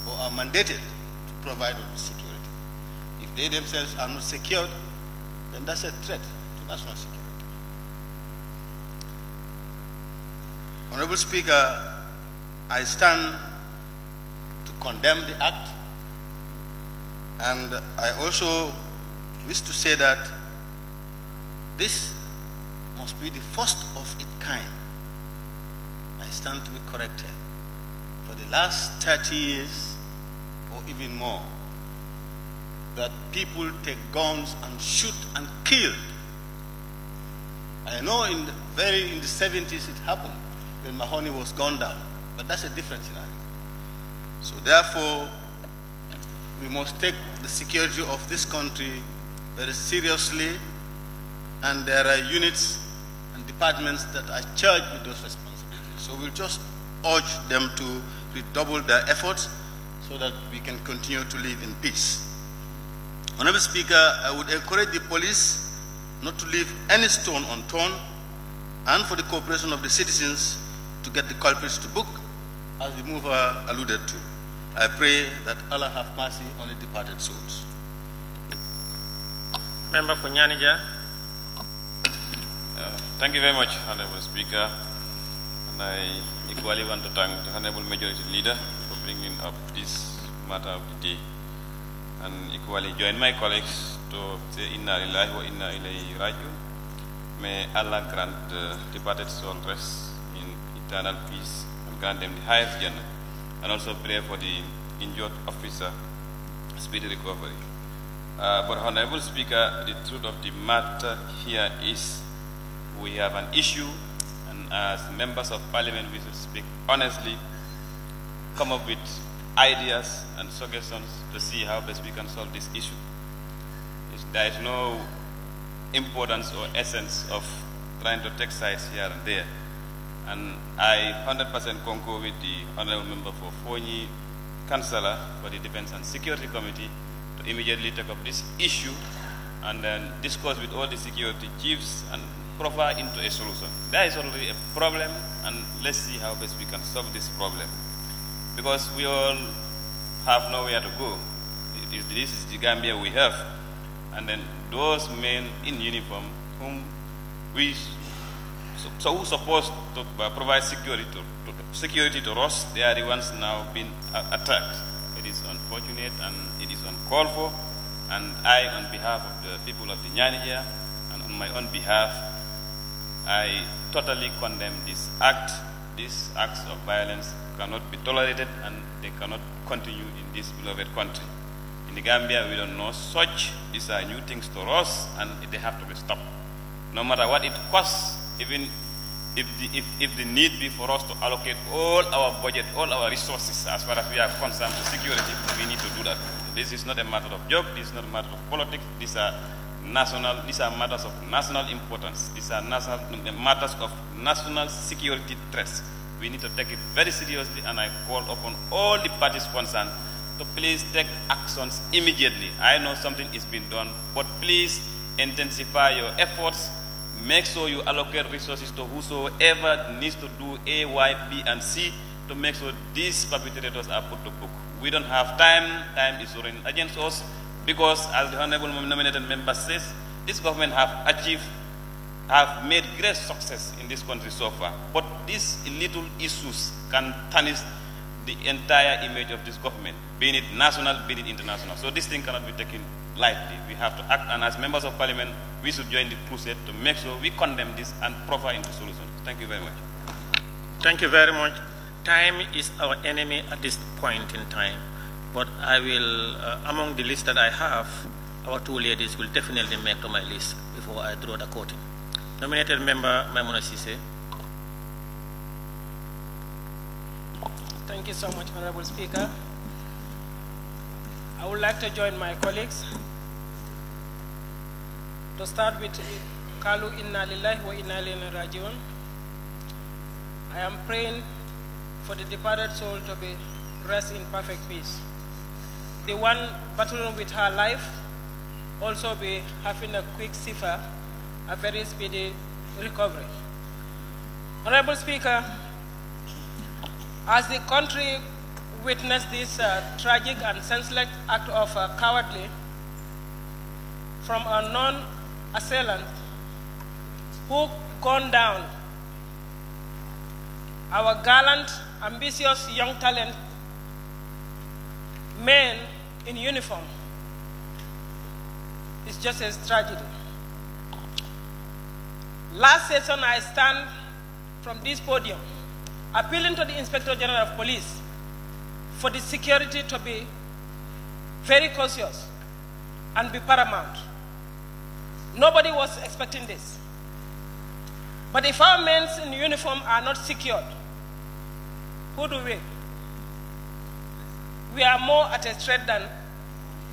or are mandated to provide us with security. If they themselves are not secured, then that's a threat to national security. Honorable Speaker, I stand to condemn the act, and I also wish to say that this must be the first of its kind. I stand to be corrected. For the last 30 years, or even more, that people take guns and shoot and kill. I know in the 70s it happened when Mahoney was gunned down, but that's a different scenario. So therefore, we must take the security of this country very seriously, and there are units and departments that are charged with those responsibilities. So we'll just urge them to redouble their efforts so that we can continue to live in peace. Honorable Speaker, I would encourage the police not to leave any stone unturned, and for the cooperation of the citizens to get the culprits to book, as the mover alluded to. I pray that Allah have mercy on the departed souls. Member for Nyanija. Thank you very much, Honorable Speaker. And I equally want to thank the Honorable Majority Leader for bringing up this matter of the day. And equally join my colleagues to say Inna Lillahi wa Inna Ilayhi Raji'un. May Allah grant the departed soul rest in eternal peace and grant them the highest Jannah. And also pray for the injured officer speedy recovery. But Honorable Speaker, the truth of the matter here is we have an issue, and as members of Parliament we should speak honestly, come up with ideas and suggestions to see how best we can solve this issue. There is no importance or essence of trying to take sides here and there. And I 100% concur with the Honorable Member for Fonyi, Councillor for the Defense and Security Committee, to immediately take up this issue and then discuss with all the security chiefs and provide into a solution. There is already a problem, and let's see how best we can solve this problem. Because we all have nowhere to go. This is the Gambia we have. And then those men in uniform whom we So who's supposed to provide security to us? They are the ones now being attacked. It is unfortunate and it is uncalled for. And I, on behalf of the people of the Nyani here, and on my own behalf, I totally condemn this act. These acts of violence cannot be tolerated and they cannot continue in this beloved country. In the Gambia, we don't know such. These are new things to us and they have to be stopped. No matter what it costs, even if the need be for us to allocate all our budget, all our resources as far as we are concerned to security, we need to do that. This is not a matter of joke, this is not a matter of politics, these are matters of national importance. These are matters of national security threats. We need to take it very seriously, and I call upon all the parties concerned to please take actions immediately. I know something is being done, but please intensify your efforts. Make sure you allocate resources to whosoever needs to do A, Y, B, and C to make sure these perpetrators are put to book. We don't have time. Time is running against us because, as the Honorable nominated member says, this government have made great success in this country so far. But these little issues can tarnish the entire image of this government, being it national, being it international. So this thing cannot be taken lightly. We have to act, and as members of parliament, we should join the crusade to make sure we condemn this and proffer into solutions. Thank you very much. Thank you very much. Time is our enemy at this point in time. But I will, among the list that I have, our two ladies will definitely make to my list before I draw the curtain. Nominated member Maimuna Sise. Thank you so much, Honorable Speaker. I would like to join my colleagues to start with Kalu Inna Lillahi wa Inna Ilayhi Rajiun. I am praying for the departed soul to be rest in perfect peace. The one battling with her life also be having a quick cipher, a very speedy recovery. Honorable Speaker, as the country witnessed this tragic and senseless act of cowardly from a non-assailant who gunned down our gallant, ambitious young talent, men in uniform, it's just a tragedy. Last session, I stand from this podium appealing to the Inspector General of Police for the security to be very cautious and be paramount. Nobody was expecting this. But if our men in uniform are not secured, who do we? We are more at a threat than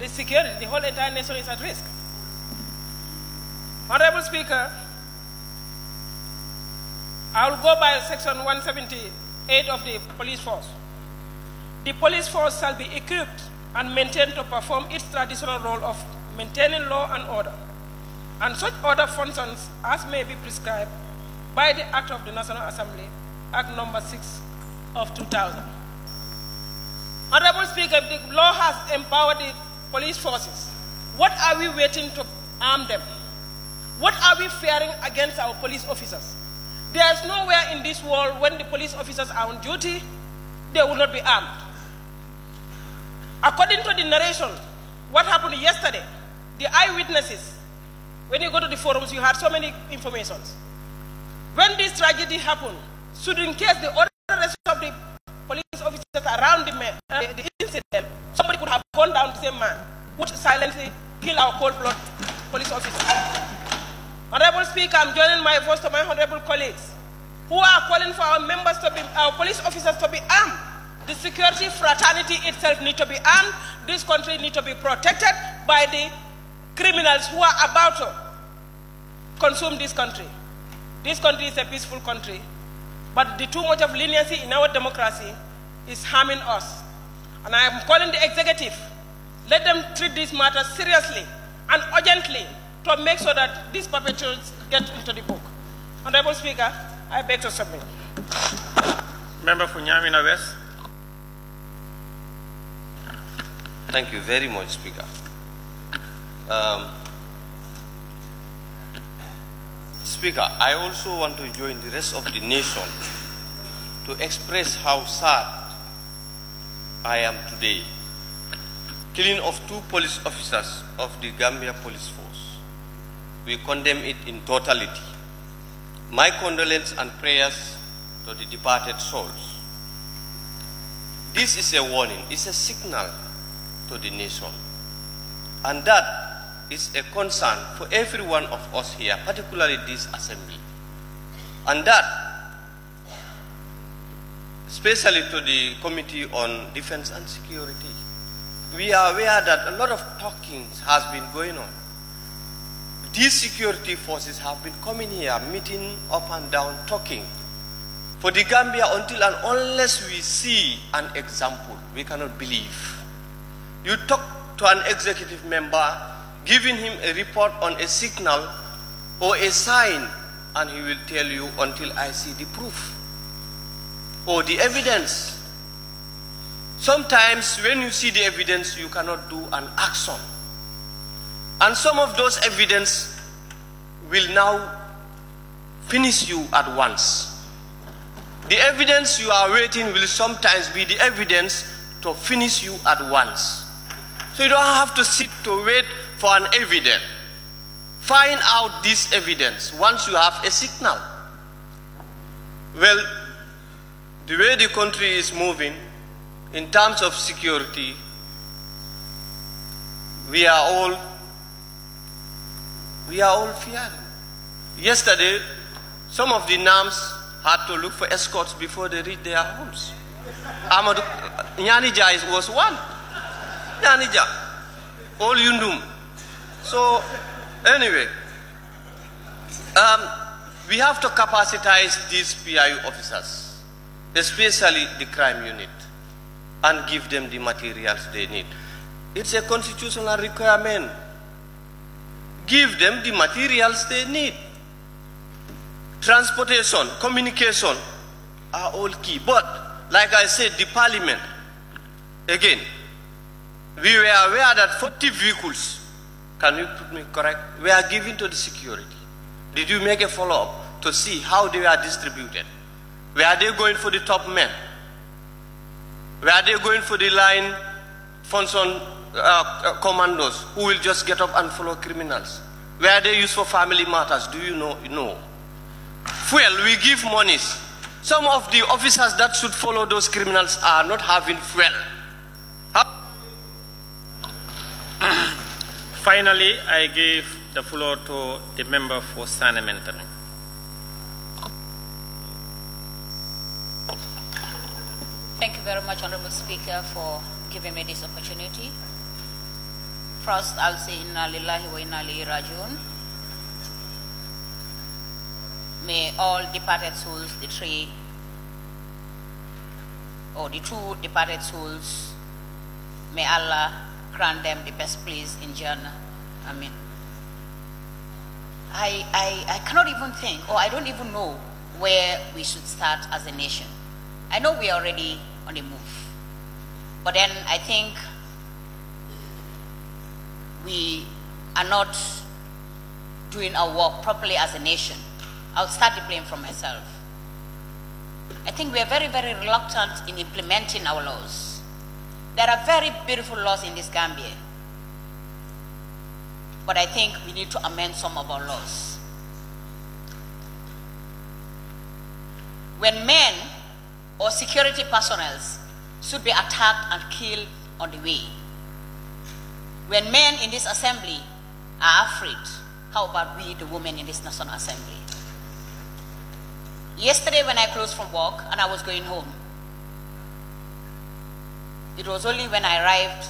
the security. The whole entire nation is at risk. Honorable Speaker, I will go by Section 178 of the police force. The police force shall be equipped and maintained to perform its traditional role of maintaining law and order, and such other functions as may be prescribed by the Act of the National Assembly, Act number 6 of 2000. Honorable Speaker, if the law has empowered the police forces, what are we waiting to arm them? What are we fearing against our police officers? There is nowhere in this world when the police officers are on duty, they will not be armed. According to the narration, what happened yesterday, the eyewitnesses, when you go to the forums, you had so many informations. When this tragedy happened, should in case the other rest of the police officers around the incident, somebody could have gone down to the same man, would silently kill our cold-blooded police officers. Honorable Speaker, I'm joining my voice to my honorable colleagues who are calling for our members to be, our police officers to be armed. The security fraternity itself needs to be armed. This country needs to be protected by the criminals who are about to consume this country. This country is a peaceful country, but the too much of leniency in our democracy is harming us. And I am calling the executive, let them treat this matter seriously and urgently to make sure that these perpetrators get into the book. Honorable Speaker, I beg to submit. Member for Nyamina West. Thank you very much, Speaker. Speaker, I also want to join the rest of the nation to express how sad I am today. Killing of 2 police officers of the Gambia Police Force. We condemn it in totality. My condolences and prayers to the departed souls. This is a warning, it's a signal to the nation. And that is a concern for every one of us here, particularly this assembly. And that, especially to the Committee on Defense and Security. We are aware that a lot of talking has been going on. These security forces have been coming here, meeting up and down, talking. For the Gambia, until and unless we see an example, we cannot believe. You talk to an executive member, giving him a report on a signal or a sign, and he will tell you until I see the proof or the evidence. Sometimes when you see the evidence, you cannot do an action. And some of those evidence will now finish you at once. The evidence you are waiting will sometimes be the evidence to finish you at once. So you don't have to sit to wait for an evidence. Find out this evidence once you have a signal. Well, the way the country is moving, in terms of security, we are all fearing. Yesterday, some of the NAMs had to look for escorts before they reach their homes. Nyanija was one. Nyanija, all Yundum. So, anyway, we have to capacitize these PIU officers, especially the crime unit, and give them the materials they need. It's a constitutional requirement. Give them the materials they need. Transportation, communication are all key. But, like I said, the parliament, again, we were aware that 40 vehicles, can you put me correct, were given to the security. Did you make a follow-up to see how they were distributed? Were they going for the top men? Were they going for the line function commandos who will just get up and follow criminals? Were they used for family matters? Do you know? No. Fuel, we give monies. Some of the officers that should follow those criminals are not having fuel. Finally, I give the floor to the member for Sanementary. Thank you very much, Honorable Speaker, for giving me this opportunity. First, I'll say Inna Lillahi wa Inna Ilaihi Raji'un. May all departed souls, the two departed souls, may Allah grant them the best place in Jannah. Amen. I cannot even think, or I don't even know where we should start as a nation. I know we are already on the move, but then I think we are not doing our work properly as a nation. I'll start the blame from myself. I think we are very, very reluctant in implementing our laws. There are very beautiful laws in this Gambia, but I think we need to amend some of our laws. When men or security personnel should be attacked and killed on the way, when men in this assembly are afraid, how about we, the women in this National Assembly? Yesterday when I closed from work and I was going home, it was only when I arrived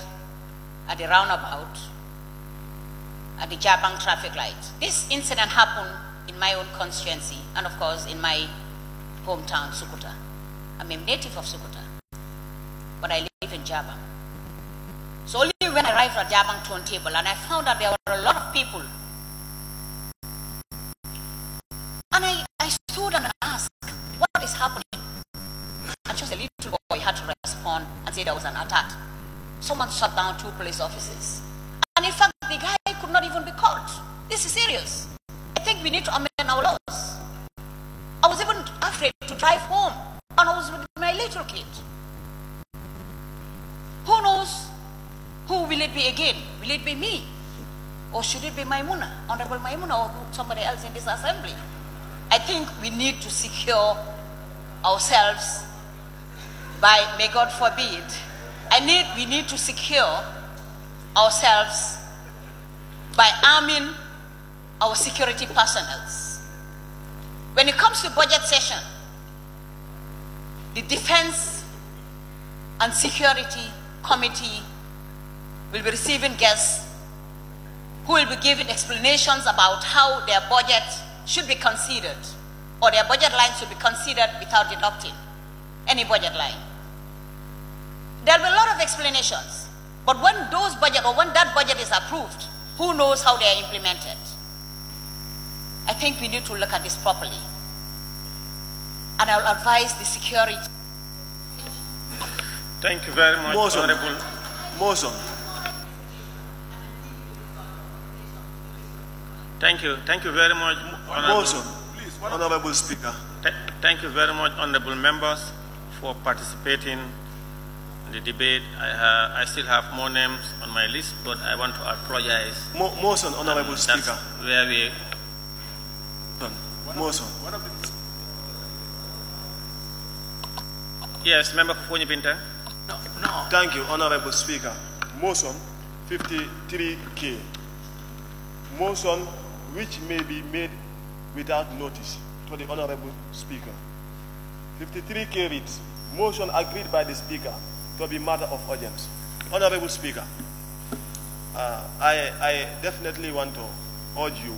at the roundabout, at the Jabang traffic light. This incident happened in my own constituency and of course in my hometown, Sukuta. I'm a native of Sukuta, but I live in Jabang. So only when I arrived at Jabang turntable and I found that there were a lot of people, and I stood and asked, what is happening? And just a little boy had to respond and say there was an attack. Someone shot down 2 police officers. And in fact, the guy could not even be caught. This is serious. I think we need to amend our laws. afraid to drive home. And I was with my little kid. Who knows? Who will it be again? Will it be me? Or should it be Maimuna, Honorable Maimuna, or somebody else in this assembly? I think we need to secure ourselves by, may God forbid, we need to secure ourselves by arming our security personnel. When it comes to budget session, the Defense and Security Committee will be receiving guests who will be giving explanations about how their budget should be considered, or their budget line should be considered without deducting any budget line. There will be a lot of explanations, but when that budget is approved, who knows how they are implemented? I think we need to look at this properly. And I will advise the security. Thank you very much, Honorable. Motion. Thank you very much, Honorable. Motion, please, Honorable Speaker. Thank you very much, Honorable members, for participating in the debate. I still have more names on my list, but I want to apologize. Motion, Honorable Speaker. Where we... Motion. Yes, Member for Pinta. No. Thank you, Honorable Speaker. Motion 53K. Motion which may be made without notice to the Honorable Speaker. 53K reads, motion agreed by the Speaker to be matter of urgency. Honorable Speaker, I definitely want to urge you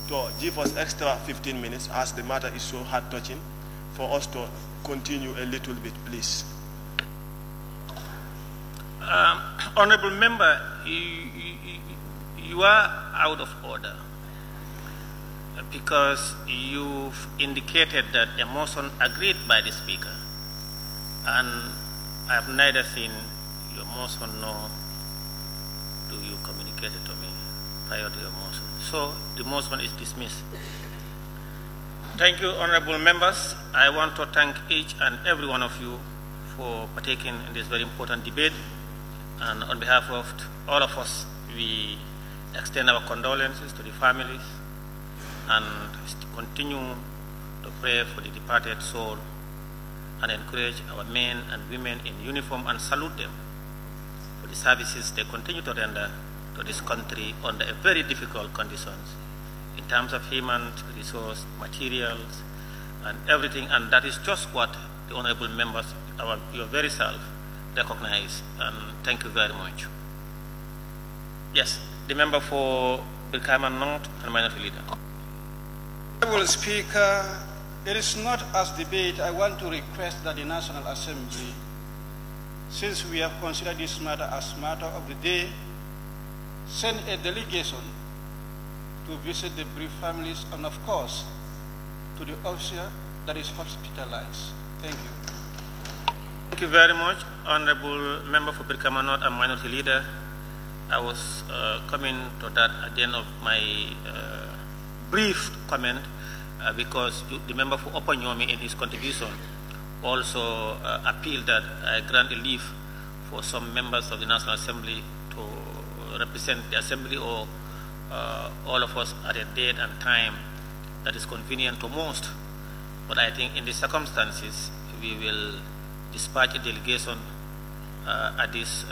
to give us extra 15 minutes as the matter is so heart-touching for us to continue a little bit, please. Honorable Member, you are out of order because you've indicated that a motion agreed by the Speaker, and I have neither seen your motion nor do you communicate it to me prior to your motion. So the motion is dismissed. Thank you, honorable members. I want to thank each and every one of you for partaking in this very important debate. And on behalf of all of us, we extend our condolences to the families and continue to pray for the departed soul and encourage our men and women in uniform and salute them for the services they continue to render to this country under very difficult conditions in terms of human resource, materials, and everything. And that is just what the honorable members, your very self, recognize. And thank you very much. Yes, the member for Brikama North and Minority Leader. Honorable Speaker, it is not as debate. I want to request that the National Assembly, since we have considered this matter as matter of the day, send a delegation to visit the bereaved families and, of course, to the officer that is hospitalized. Thank you. Thank you very much, Honorable Member for Brikama North and Minority Leader. I was coming to that at the end of my brief comment because the member for Upper Nyomi in his contribution also appealed that I grant a leave for some members of the National Assembly to represent the Assembly or all of us at a date and time that is convenient to most. But I think in the circumstances, we will dispatch a delegation at this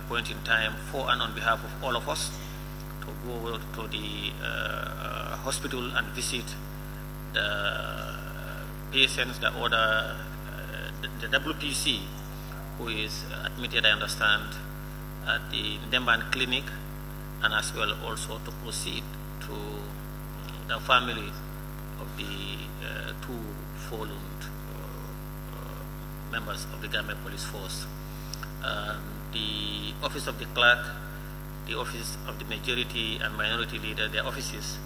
point in time for and on behalf of all of us to go to the hospital and visit the patients, the WPC, who is admitted, I understand, at the Demban Clinic, and as well also to proceed to the families of the two fallen members of the Gambia Police Force. The Office of the Clerk, the Office of the Majority and Minority Leader, their offices,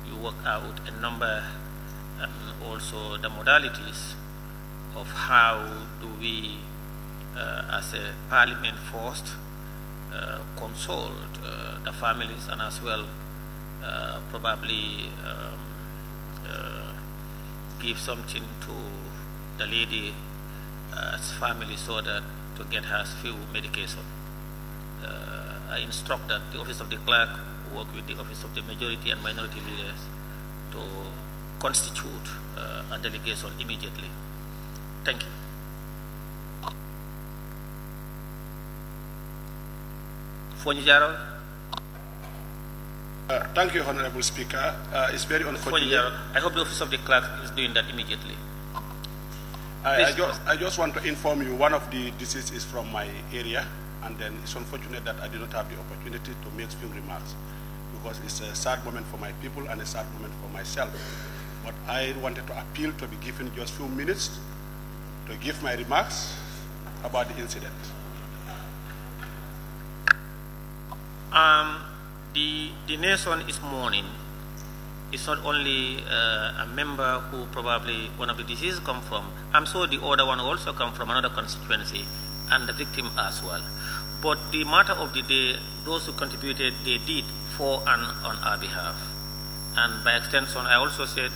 you work out a number and also the modalities of how do we, as a parliament force, consult the families and as well probably give something to the lady's family so that to get her few medication. I instruct that the Office of the Clerk work with the Office of the Majority and Minority Leaders to constitute a delegation immediately. Thank you. Thank you, Honorable Speaker. It's very unfortunate. I hope the Office of the Clerk is doing that immediately. I just want to inform you, one of the diseases is from my area, and then it's unfortunate that I did not have the opportunity to make few remarks, because it's a sad moment for my people and a sad moment for myself. But I wanted to appeal to be given just few minutes to give my remarks about the incident. The nation is mourning. It's not only a member who probably one of the diseases come from. I'm sure the other one also come from another constituency and the victim as well. But the matter of the day, those who contributed, they did for and on our behalf. And by extension, I also said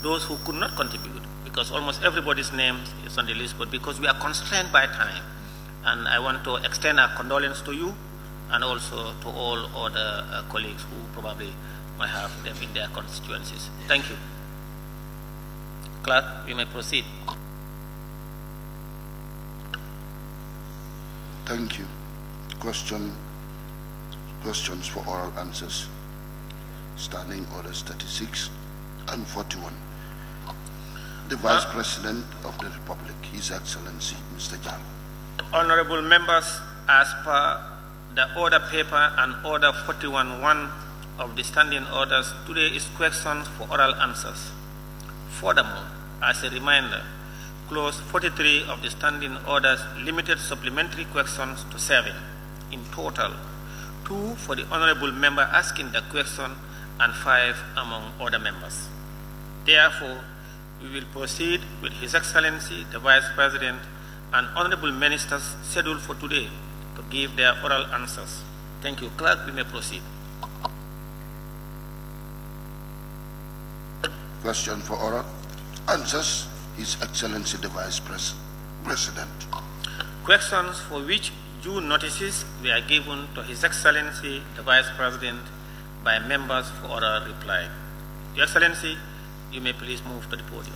those who could not contribute, because almost everybody's name is on the list, but because we are constrained by time. And I want to extend our condolence to you and also to all other colleagues who probably might have them in their constituencies. Thank you. Clerk, we may proceed. Thank you. Questions for oral answers. Standing orders 36 and 41. The Vice President of the Republic, His Excellency, Mr. Jam. Honorable members, as per the order paper and order 41.1 of the standing orders, today is questions for oral answers. Furthermore, as a reminder, clause 43 of the standing orders limited supplementary questions to 7. In total, 2 for the honorable member asking the question and 5 among other members. Therefore, we will proceed with His Excellency, the Vice President, and honorable ministers scheduled for today to give their oral answers. Thank you. Clerk, we may proceed. Question for oral answers, His Excellency the Vice President. Questions for which due notices were given to His Excellency the Vice President by members for oral reply. Your Excellency, you may please move to the podium.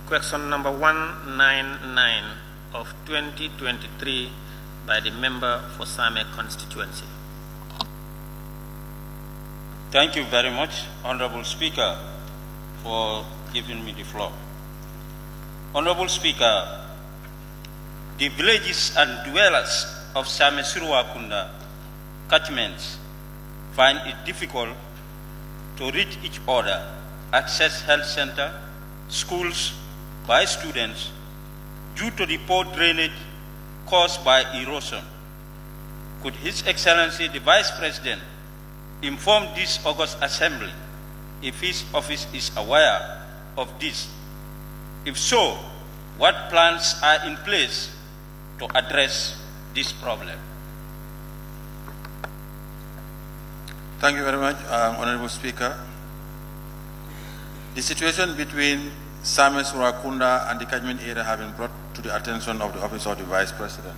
Question number 199 of 2023 by the member for Same constituency. Thank you very much, Honorable Speaker, for giving me the floor. Honorable Speaker, the villages and dwellers of Same Suruakunda catchments find it difficult to reach each other, access health center, schools, by students due to the poor drainage caused by erosion. Could His Excellency the Vice President inform this August Assembly if his office is aware of this? If so, what plans are in place to address this problem? Thank you very much, Honorable Speaker. The situation between Same Suruakunda and the catchment area have been brought to the attention of the Office of the Vice President.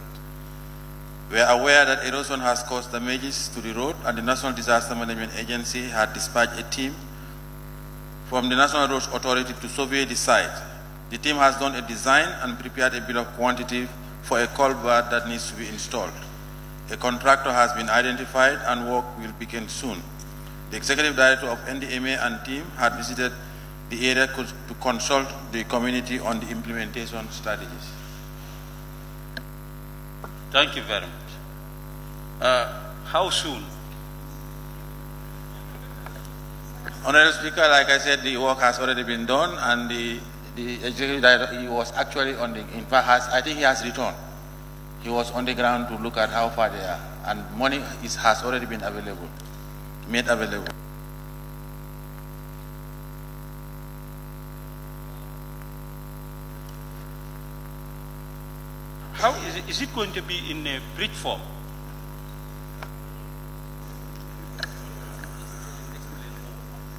We are aware that erosion has caused damages to the road, and the National Disaster Management Agency had dispatched a team from the National Roads Authority to survey the site. The team has done a design and prepared a bill of quantity for a culvert that needs to be installed. A contractor has been identified and work will begin soon. The Executive Director of NDMA and team had visited the area to consult the community on the implementation strategies. Thank you very much. How soon? Honorable Speaker, like I said, the work has already been done, and the Executive Director, he was actually on the, in fact, I think he has returned. He was on the ground to look at how far they are, and money has already been available, made available. how is it going to be in a bridge form?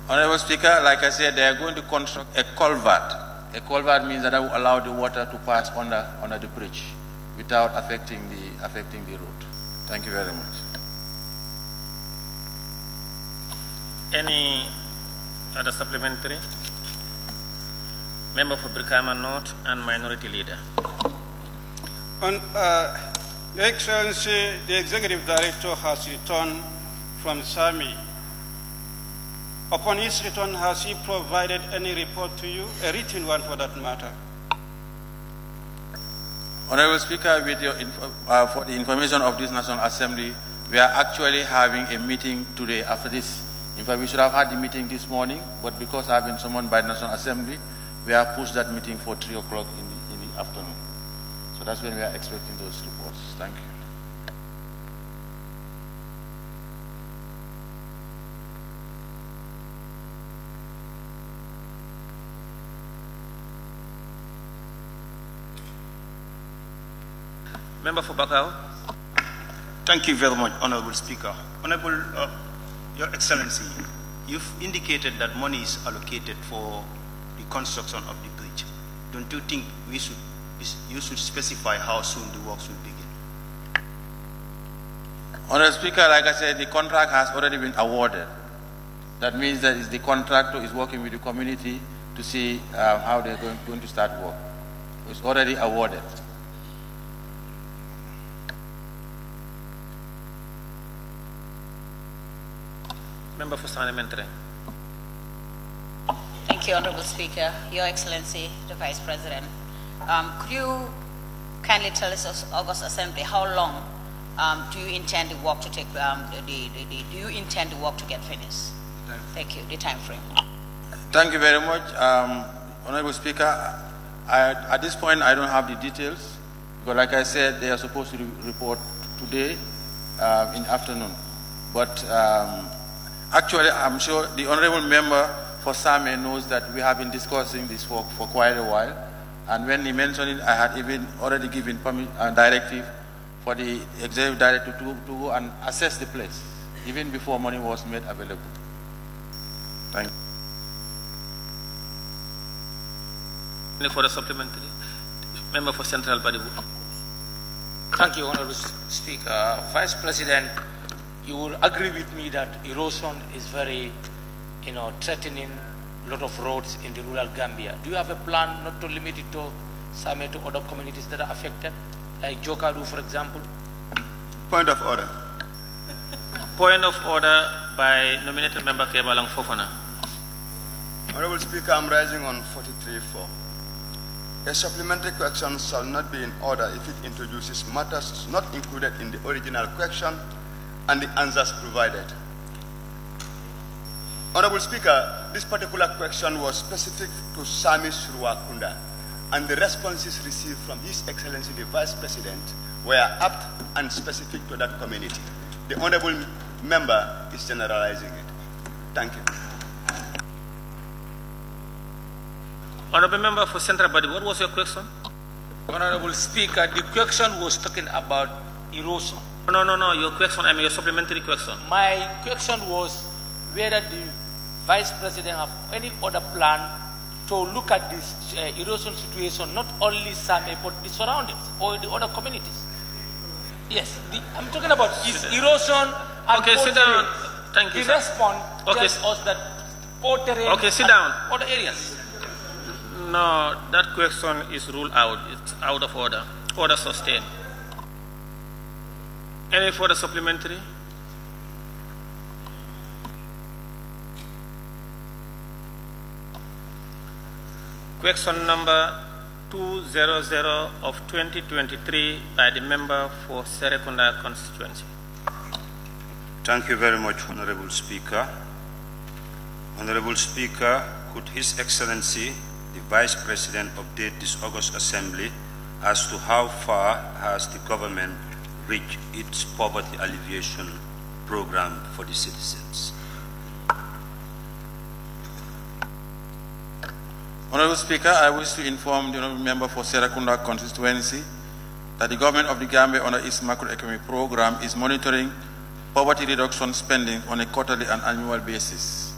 Honorable Speaker, like I said, they are going to construct a culvert. A culvert means that I will allow the water to pass under the bridge without affecting the road. Thank you very much. Any other supplementary? Member for Brikama North and Minority Leader. Your Excellency, the Executive Director has returned from SAMI. Upon his return, has he provided any report to you, a written one for that matter? Honorable Speaker, with your for the information of this National Assembly, we are actually having a meeting today after this. In fact, we should have had the meeting this morning, but because I've been summoned by the National Assembly, we have pushed that meeting for 3 o'clock in the afternoon. So that's when we are expecting those reports. Thank you. Member for Bakau. Thank you very much, Honorable Speaker. Honorable, Your Excellency, you've indicated that money is allocated for the construction of the bridge. Don't you think you should specify how soon the works will begin? Honorable Speaker, like I said, the contract has already been awarded. That means that the contractor is working with the community to see how they're going to start work. It's already awarded. Member for Parliamentary. Thank you, Honorable Speaker. Your Excellency, the Vice President. Could you kindly tell us, August Assembly, how long do you intend the work to take? Do you intend the work to get finished? Thank you. The time frame. Thank you very much, Honorable Speaker. At this point, I don't have the details because, like I said, they are supposed to report today in the afternoon. But actually, I'm sure the honorable member for SAME knows that we have been discussing this for quite a while. And when he mentioned it, I had even already given directive for the executive director to go and assess the place, even before money was made available. Thank you. For the supplementary, member for Central Body. Thank you, Honorable Speaker. Vice President, you will agree with me that erosion is very, threatening a lot of roads in the rural Gambia. Do you have a plan not to limit it to Same, to other communities that are affected, like Jokadu, for example? Point of order. Point of order by nominated member Kebalang Fofana. Honorable Speaker, I'm rising on 43.4. A supplementary question shall not be in order if it introduces matters not included in the original question and the answers provided. Honorable Speaker, this particular question was specific to Sami Surwakunda, and the responses received from His Excellency the Vice President were apt and specific to that community. The Honorable Member is generalizing it. Thank you. Honorable Member for Central Body, what was your question? Honorable Speaker, the question was talking about erosion. No, your question, your supplementary question. My question was whether the Vice President have any other plan to look at this erosion situation, not only Same, but the surroundings or the other communities. Yes, I'm talking about erosion and okay, sit down. Thank you, the sir. response tells us that poor terrain okay, sit down. Other areas. No, that question is ruled out. It's out of order. Order sustained. Any further supplementary? Question number 200 of 2023 by the member for Serekunda constituency. Thank you very much, Honorable Speaker. Honorable Speaker, could His Excellency, the Vice President, update this August Assembly as to how far has the government reached its poverty alleviation program for the citizens? Honorable Speaker, I wish to inform the honorable member for Serekunda constituency that the government of the Gambia under its macroeconomic program is monitoring poverty reduction spending on a quarterly and annual basis.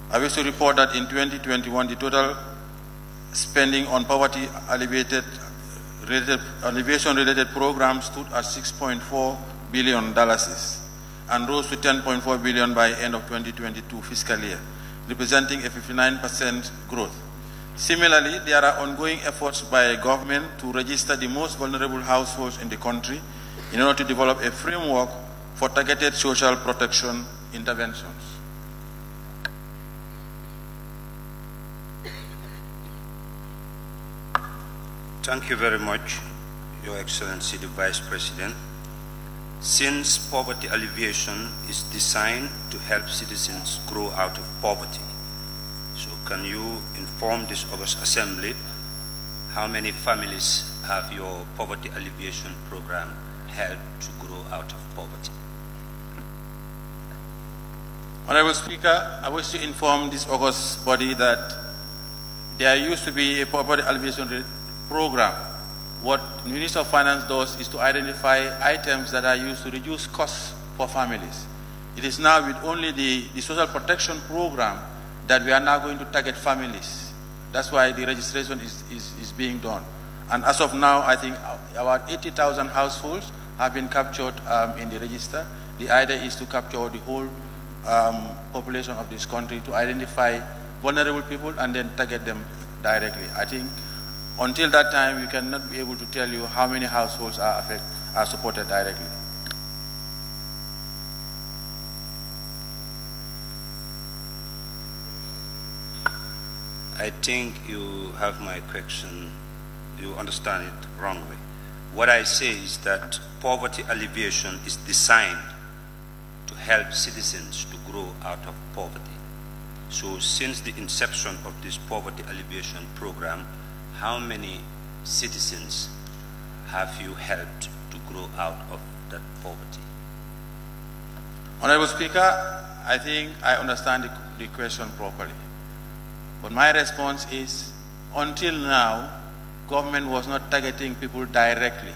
I wish to report that in 2021, the total spending on poverty alleviation-related programs stood at $6.4 billion and rose to $10.4 billion by end of 2022 fiscal year, representing a 59% growth. Similarly, there are ongoing efforts by government to register the most vulnerable households in the country in order to develop a framework for targeted social protection interventions. Thank you very much, Your Excellency the Vice President. Since poverty alleviation is designed to help citizens grow out of poverty, so can you inform this August Assembly how many families have your poverty alleviation program helped to grow out of poverty? Honorable Speaker, I wish to inform this August body that there used to be a poverty alleviation program. What the Minister of Finance does is to identify items that are used to reduce costs for families. It is now with only the social protection program that we are now going to target families. That's why the registration is being done. And as of now, I think about 80,000 households have been captured in the register. The idea is to capture the whole population of this country to identify vulnerable people and then target them directly. I think until that time, we cannot be able to tell you how many households are supported directly. I think you have my question, you understand it wrongly. What I say is that poverty alleviation is designed to help citizens to grow out of poverty. So since the inception of this poverty alleviation program, how many citizens have you helped to grow out of that poverty? Honorable Speaker, I think I understand the question properly. But my response is, until now, government was not targeting people directly.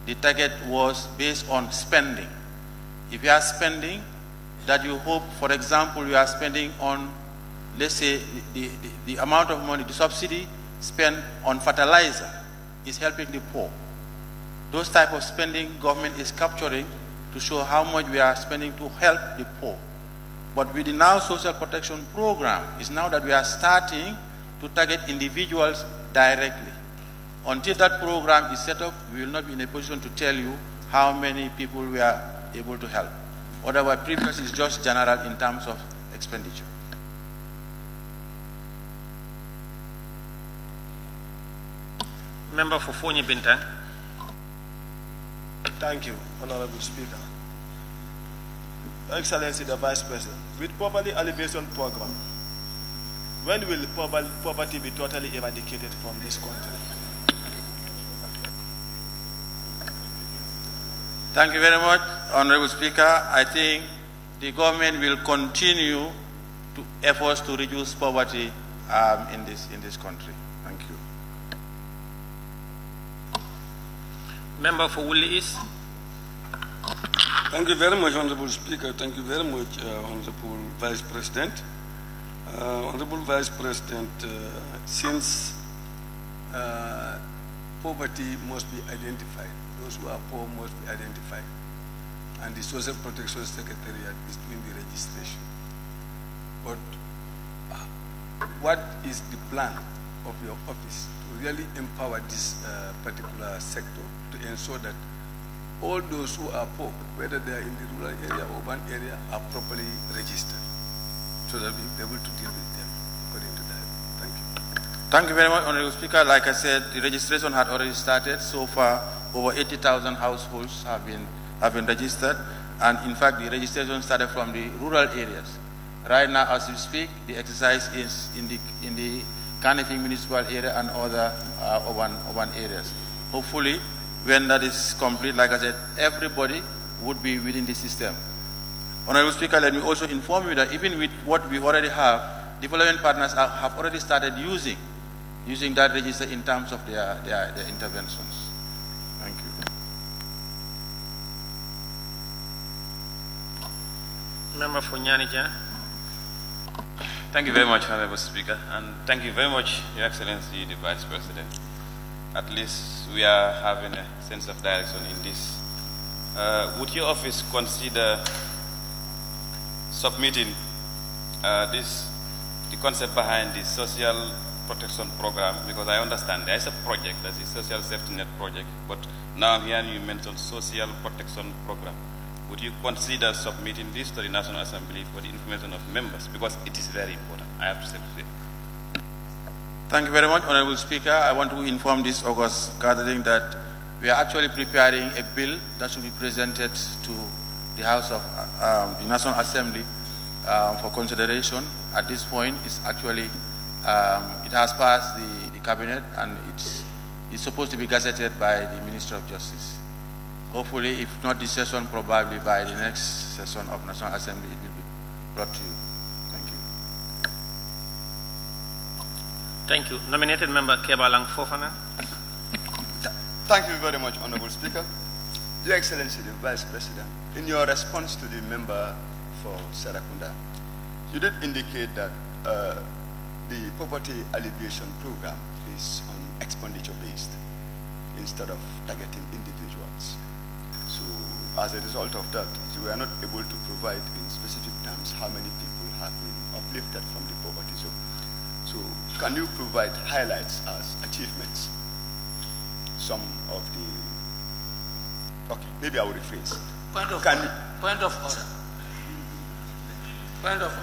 The target was based on spending. If you are spending that you hope, for example, you are spending on, let's say, the amount of money, the subsidy spent on fertilizer is helping the poor. Those type of spending government is capturing to show how much we are spending to help the poor. But with the now social protection program, is now that we are starting to target individuals directly. Until that program is set up, we will not be in a position to tell you how many people we are able to help. Otherwise, previous is just general in terms of expenditure. Member for Fonyi Bintang. Thank you, Honorable Speaker. Excellency the Vice President, with poverty alleviation program, when will poverty be totally eradicated from this country? Thank you very much, Honorable Speaker. I think the government will continue to efforts to reduce poverty in this country. Thank you. Member for Woolly East. Thank you very much, Honorable Speaker. Thank you very much, Honorable Vice President. Honorable Vice President, since poverty must be identified, those who are poor must be identified, and the Social Protection Secretariat is doing the registration. But what is the plan of your office to really empower this particular sector to ensure that all those who are poor, whether they are in the rural area or urban area, are properly registered so that we'll be able to deal with them according to that? Thank you. Thank you very much, Honorable Speaker. Like I said, the registration had already started. So far, over 80,000 households have been registered. And in fact, the registration started from the rural areas. Right now, as we speak, the exercise is in the Kanifing municipal area and other urban areas. Hopefully, when that is complete, like I said, everybody would be within the system. Honorable Speaker, let me also inform you that even with what we already have, development partners have already started using that register in terms of their interventions. Thank you. Member for Nyanija. Thank you very much, Honorable Speaker, and thank you very much, Your Excellency, the Vice President. At least we are having a sense of direction in this. Would your office consider submitting the concept behind the social protection program? Because I understand there is a project, that's a social safety net project, but now I'm hearing you mention social protection program. Would you consider submitting this to the National Assembly for the information of members? Because it is very important, I have to say. Thank you very much, Honorable Speaker. I want to inform this August gathering that we are actually preparing a bill that should be presented to the House of the National Assembly for consideration. At this point, it's actually, it has passed the cabinet and it's supposed to be gazetted by the Minister of Justice. Hopefully, if not this session, probably by the next session of National Assembly, it will be brought to you. Thank you. Thank you. Nominated Member Kebalang Fofana. Thank you very much, Honorable Speaker. Your Excellency, the Vice President, in your response to the member for Serekunda, you did indicate that the poverty alleviation program is on expenditure-based instead of targeting individuals. So, as a result of that, you were not able to provide in specific terms how many people have been uplifted from the poverty zone. So, can you provide highlights as achievements? Some of the... Okay, maybe I will rephrase. Point of order. Point of order.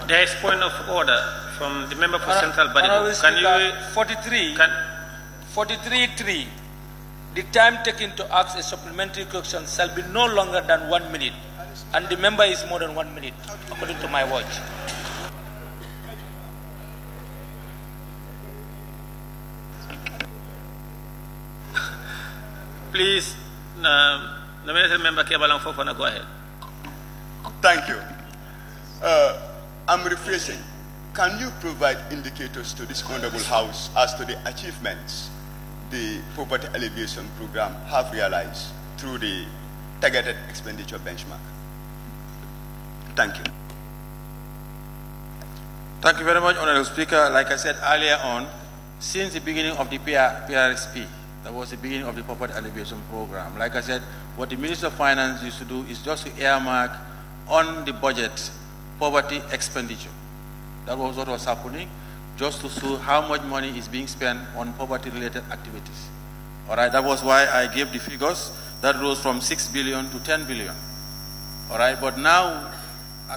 There is point of order from the member for Central Badibu. Can you... 43.3. The time taken to ask a supplementary question shall be no longer than 1 minute, and the member is more than 1 minute, according to my watch. Please, nominated member Kebalang Fofana, go ahead. Thank you. I'm rephrasing. Can you provide indicators to this Honorable House as to the achievements the poverty alleviation program have realized through the targeted expenditure benchmark? Thank you. Thank you very much, Honorable Speaker. Like I said earlier on, since the beginning of the PRSP, that was the beginning of the poverty alleviation program. Like I said, what the Minister of Finance used to do is just to earmark on the budget poverty expenditure. That was what was happening, just to show how much money is being spent on poverty-related activities. All right, that was why I gave the figures. That rose from 6 billion to 10 billion. All right, but now,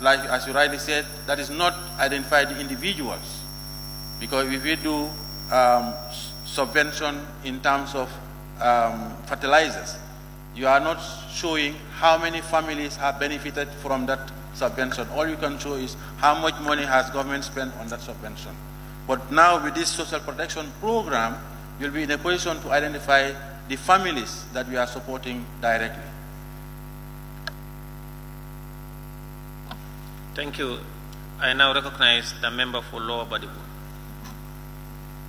like as you rightly said, that is not identified the individuals. Because if we do subvention in terms of fertilizers, you are not showing how many families have benefited from that subvention. All you can show is how much money has government spent on that subvention. But now with this social protection program, you'll be in a position to identify the families that we are supporting directly. Thank you. I now recognize the member for Lower Badibu.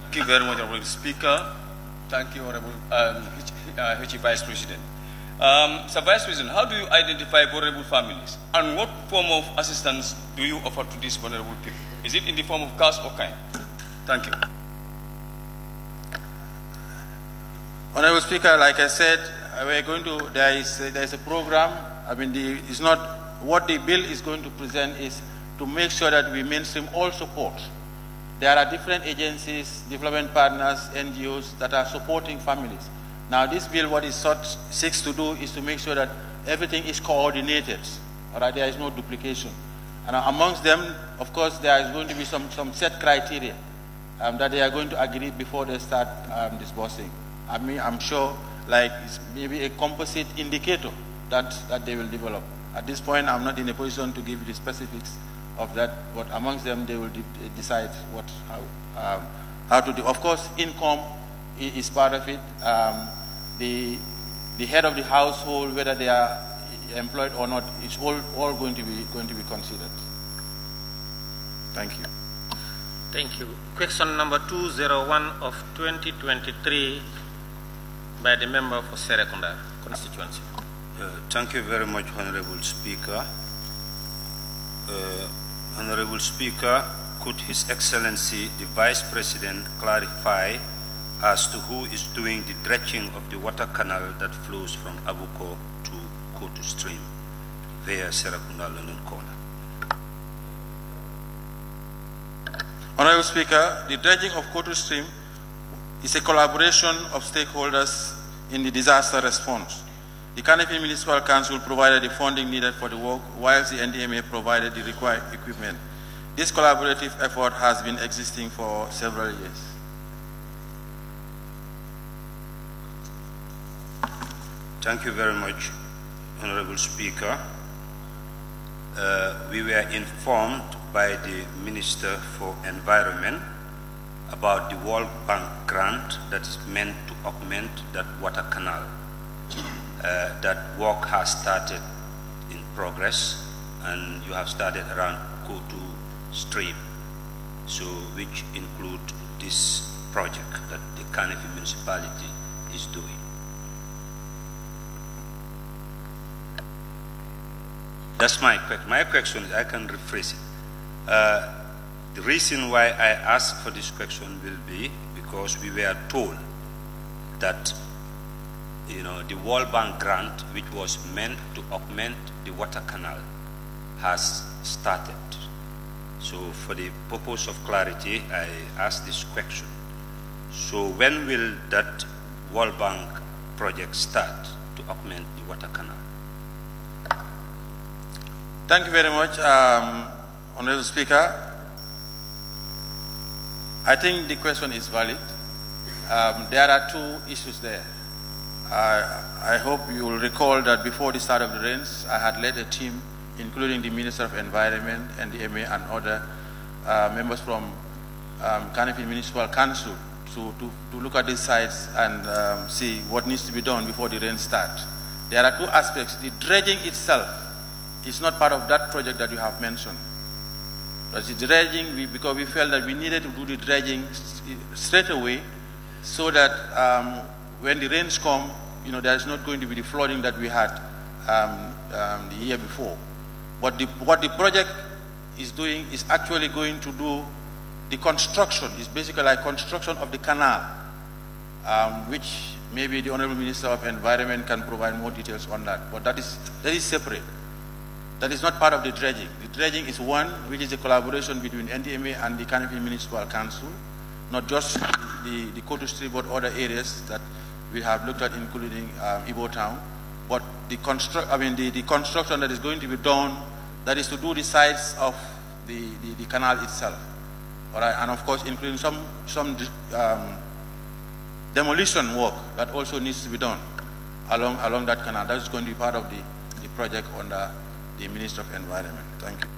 Thank you very much, Honorable Speaker. Thank you, Honorable Vice President. Sir Vice President, how do you identify vulnerable families? And what form of assistance do you offer to these vulnerable people? Is it in the form of cash or kind? Thank you. Honorable Speaker, like I said, we're going to, there is a program. I mean, it's not, what the bill is going to present is to make sure that we mainstream all support. There are different agencies, development partners, NGOs that are supporting families. Now, this bill, what it seeks to do is to make sure that everything is coordinated. All right, there is no duplication. And amongst them, of course, there is going to be some set criteria that they are going to agree before they start disbursing. I mean, I'm sure, like, it's maybe a composite indicator that they will develop. At this point, I'm not in a position to give you the specifics of that, but amongst them, they will decide how to do. Of course, income is part of it. The head of the household, whether they are employed or not, it's all going to be considered. Thank you. Thank you. Question number 201 of 2023 by the member for Serekunda constituency. Thank you very much, Honorable Speaker. Honorable Speaker, could His Excellency the Vice President clarify as to who is doing the dredging of the water canal that flows from Abuko to Kotu Stream via Serakunda London Corner? Honorable Speaker, the dredging of Kotu Stream is a collaboration of stakeholders in the disaster response. The Kanifing Municipal Council provided the funding needed for the work, whilst the NDMA provided the required equipment. This collaborative effort has been existing for several years. Thank you very much, Honorable Speaker. We were informed by the Minister for Environment about the World Bank grant that is meant to augment that water canal. That work has started in progress, and you have started around Kotu Stream, so which include this project that the Kanifing municipality is doing. That's my question. My question is, I can rephrase it. The reason why I asked for this question will be because we were told that the World Bank grant, which was meant to augment the water canal, has started. So for the purpose of clarity, I asked this question. So when will that World Bank project start to augment the water canal? Thank you very much, Honorable Speaker. I think the question is valid. There are two issues there. I hope you will recall that before the start of the rains, I had led a team, including the Minister of Environment and the MA and other members from Kanifing Municipal Council to look at these sites and see what needs to be done before the rains start. There are two aspects. The dredging itself is not part of that project that you have mentioned. But the dredging, because we felt that we needed to do the dredging straight away so that when the rains come, there is not going to be the flooding that we had the year before. But what the project is doing is actually going to do the construction. It's basically like construction of the canal, which maybe the Honorable Minister of Environment can provide more details on that. But that is separate. That is not part of the dredging. The dredging is one, which is a collaboration between NDMA and the Kanifing Municipal Council, not just the Kotu Street, but other areas that we have looked at, including Ibo Town. But the construction that is going to be done, that is to do the sides of the canal itself. All right, and of course, including some demolition work that also needs to be done along that canal. That is going to be part of the project under the Minister of Environment. Thank you.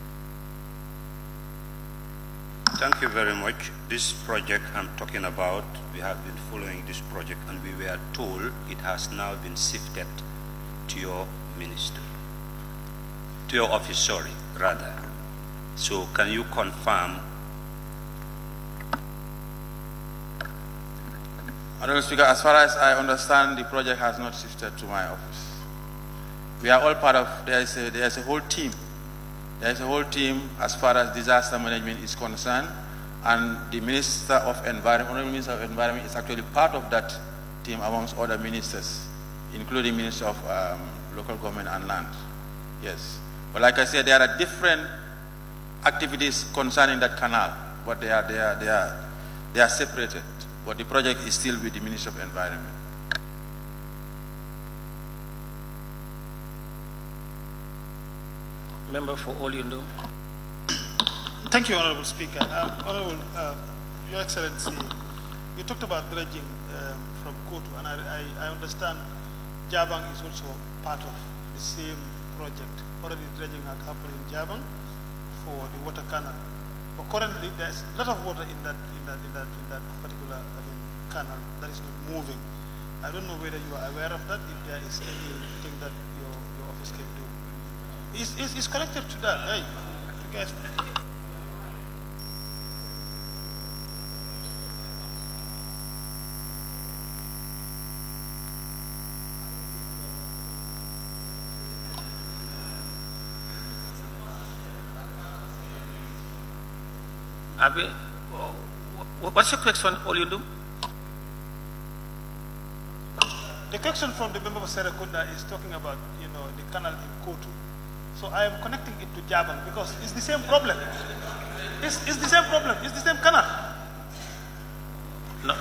Thank you very much. This project I'm talking about, we have been following this project, and we were told it has now been shifted to your minister, to your office, sorry, rather. So can you confirm? Honorable Speaker, as far as I understand, the project has not shifted to my office. We are all part of, there's a whole team. There's a whole team as far as disaster management is concerned, and the Minister of Environment, Honorable Minister of Environment is actually part of that team amongst other ministers, including Minister of Local Government and Land. Yes. But like I said, there are different activities concerning that canal, but they are separated. But the project is still with the Minister of Environment. Member for all you know. Thank you, Honorable Speaker. Honorable, Your Excellency, you talked about dredging from Kotu, and I understand Jabang is also part of the same project. Already dredging had happened in Jabang for the water canal. But currently, there's a lot of water in that particular canal that is not moving. I don't know whether you are aware of that, if there is anything that your office can do. It's connected to that. Hey, you guys. What's your question, Oludum? The question from the member of Serekunda is talking about, the canal in Kotu. So I am connecting it to Jabang because it's the same problem. It's the same problem. It's the same canal. No.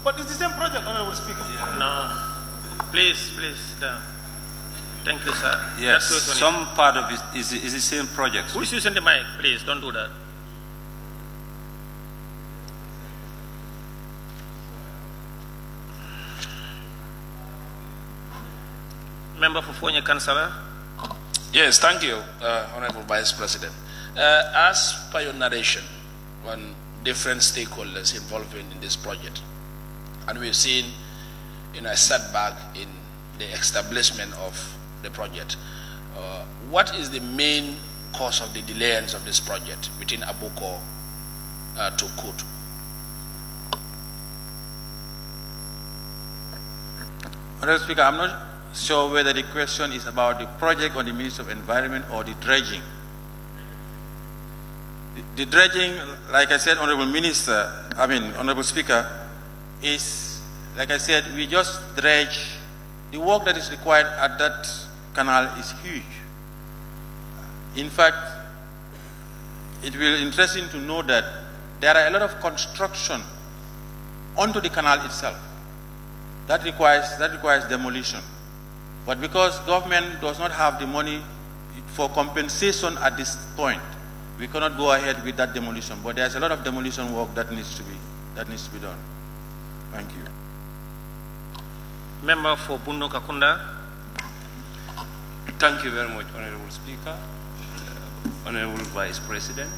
But it's the same project, Honorable Speaker. No. Please. Thank you, sir. Yes, some part of it is the same project. Who is using the mic? Please, don't do that. Member for Fonye Councillor. Yes, thank you, Honorable Vice President. As per your narration on different stakeholders involved in this project, and we've seen a setback in the establishment of the project, what is the main cause of the delays of this project between Abuko to Kotu? Honorable Speaker, I'm not sure whether the question is about the project or the Ministry of Environment or the dredging. The dredging, like I said, Honorable Speaker, is, like I said, we just dredge. The work that is required at that canal is huge. In fact, it will be interesting to know that there are a lot of construction onto the canal itself. That requires demolition. But because government does not have the money for compensation at this point, we cannot go ahead with that demolition. But there's a lot of demolition work that needs to be done. Thank you. Member for Bundo Kakunda. Thank you very much, Honorable Speaker, Honorable Vice President.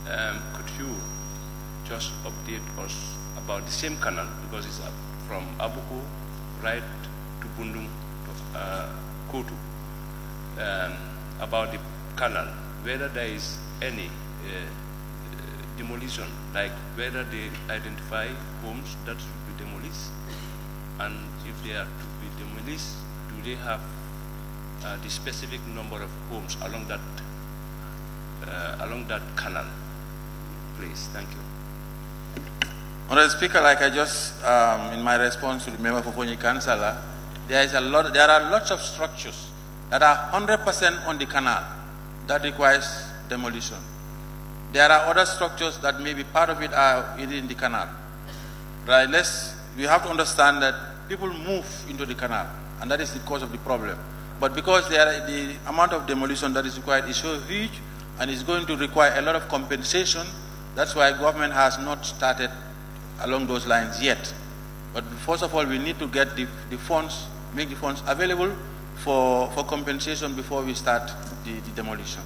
Could you just update us about the same canal, because it's from Abuko right to Bundung to Kotu, about the canal, whether there is any demolition, like whether they identify homes that should be demolished, and if they are to be demolished, do they have the specific number of homes along that canal? Please, thank you. Honorable Speaker, like I just in my response to the member for Fonye Councillor, there are lots of structures that are 100% on the canal that requires demolition. There are other structures that maybe part of it are within the canal. Right? We have to understand that people move into the canal, and that is the cause of the problem. But because the amount of demolition that is required is so huge and is going to require a lot of compensation, that's why government has not started along those lines yet. But first of all, we need to get the funds, make the funds available for compensation before we start the demolition.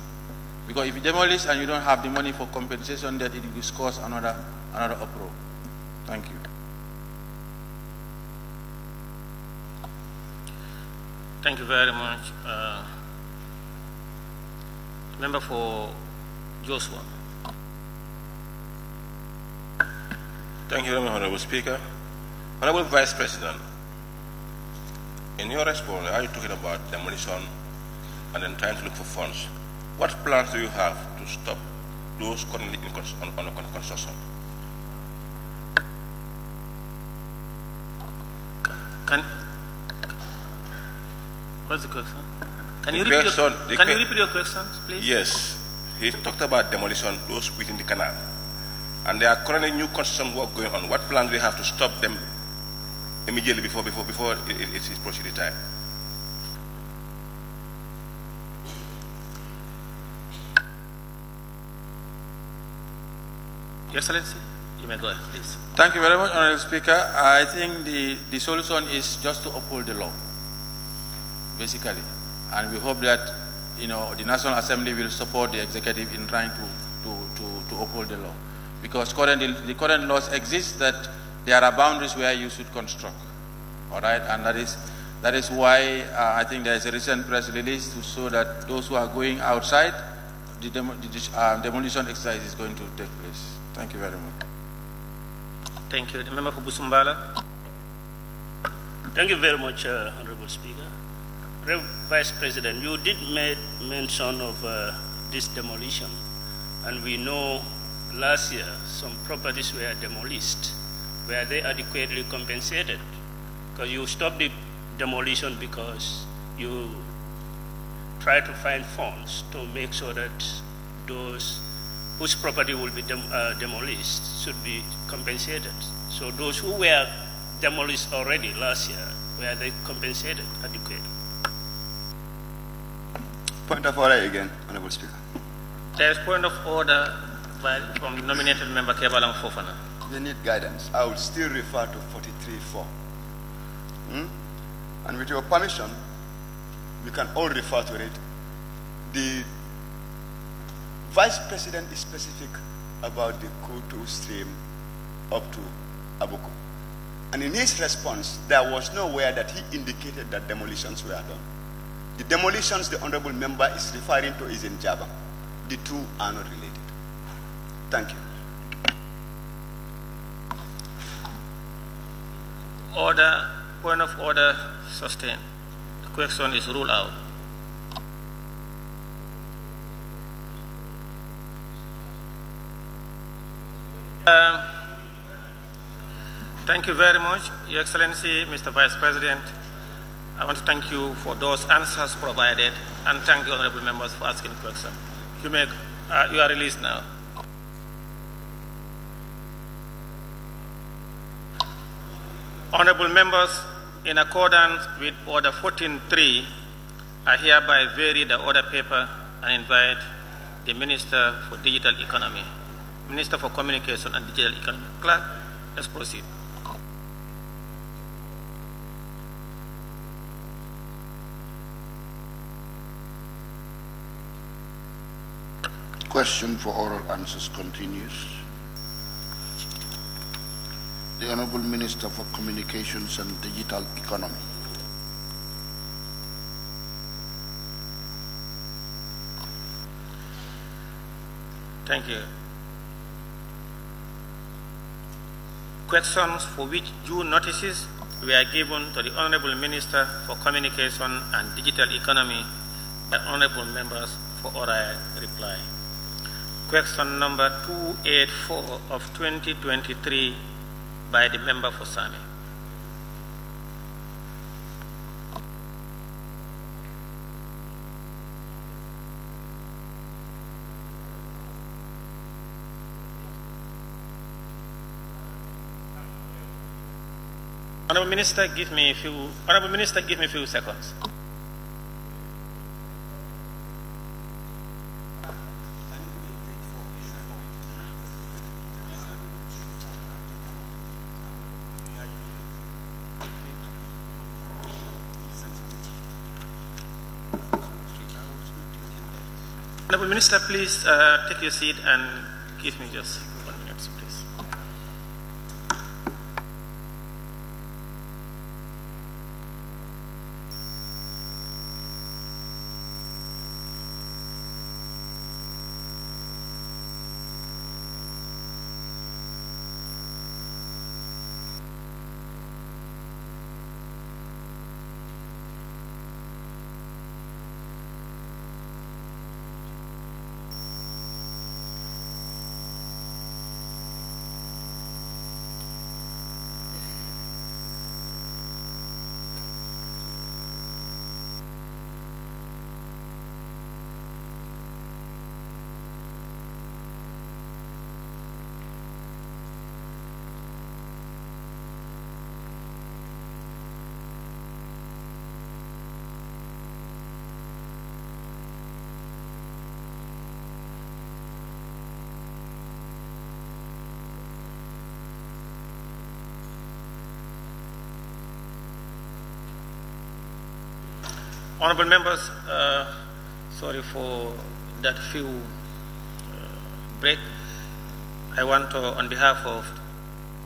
Because if you demolish and you don't have the money for compensation, then it will cause another uproar. Thank you. Thank you very much. Member for Joshua. Thank you very much, Honorable Speaker. Honorable Vice President, in your response, are you talking about demolition and then trying to look for funds? What plans do you have to stop those currently on construction? What's the question? Can you repeat your questions, please? Yes. He talked about demolition, those within the canal. And there are currently new construction work going on. What plans do we have to stop them immediately before it is proceeded time? Your Excellency, you may go ahead, please. Thank you very much, Honorable Speaker. I think the solution is just to uphold the law, basically. And we hope that the National Assembly will support the executive in trying to uphold the law. Because the current laws exist that there are boundaries where you should construct. All right, and that is why I think there is a recent press release to show that those who are going outside, the demolition exercise is going to take place. Thank you very much. Thank you. The member for Busumbala. Thank you very much, Honorable Speaker. Vice President, you did make mention of this demolition, And we know last year some properties were demolished. Were they adequately compensated? Because you stopped the demolition because you try to find funds to make sure that those whose property will be demolished should be compensated. So those who were demolished already last year, were they compensated adequately? Point of order again, Honorable Speaker. There is point of order from nominated member Kebalang Fofana. You need guidance. I will still refer to 43.4. And with your permission, we can all refer to it. The Vice President is specific about the Kutu stream up to Abuko. And in his response, there was nowhere that he indicated that demolitions were done. The demolitions the Honorable Member is referring to is in Java. The two are not related. Thank you. Order, point of order sustained. The question is ruled out. Thank you very much, Your Excellency, Mr. Vice President. I want to thank you for those answers provided and thank the honorable members for asking questions. You are released now. Honorable members, in accordance with Order 14.3, I hereby vary the order paper and invite the Minister for Digital Economy, Minister for Communication and Digital Economy. Clerk, let's proceed. Question for oral answers continues. The Honorable Minister for Communications and Digital Economy. Thank you. Questions for which due notices were given to the Honorable Minister for Communication and Digital Economy by honorable members for oral reply. Question number 284 of 2023 by the member for Sami. Honorable Minister, give me a few seconds. Honorable Minister, please take your seat and give me just 1 minute, please. Honorable members, sorry for that few break. I want to, on behalf of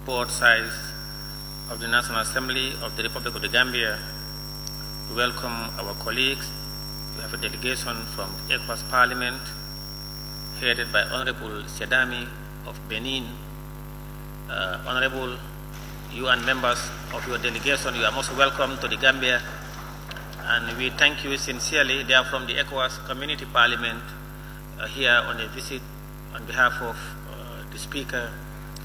both sides of the National Assembly of the Republic of the Gambia, to welcome our colleagues. We have a delegation from the ECOWAS Parliament, headed by Honorable Sedami of Benin. Honorable, you and members of your delegation, you are most welcome to the Gambia. And we thank you sincerely. They are from the ECOWAS Community Parliament here on a visit on behalf of the Speaker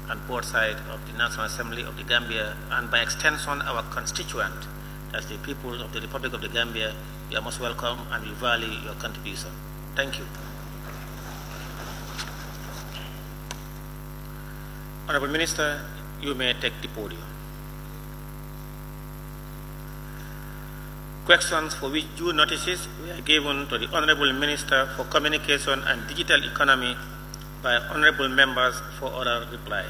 and board side of the National Assembly of the Gambia, and by extension our constituent, as the people of the Republic of the Gambia, you are most welcome and we value your contribution. Thank you. Honorable Minister, you may take the podium. Questions for which due notices were given to the Honorable Minister for Communication and Digital Economy by Honorable Members for oral reply.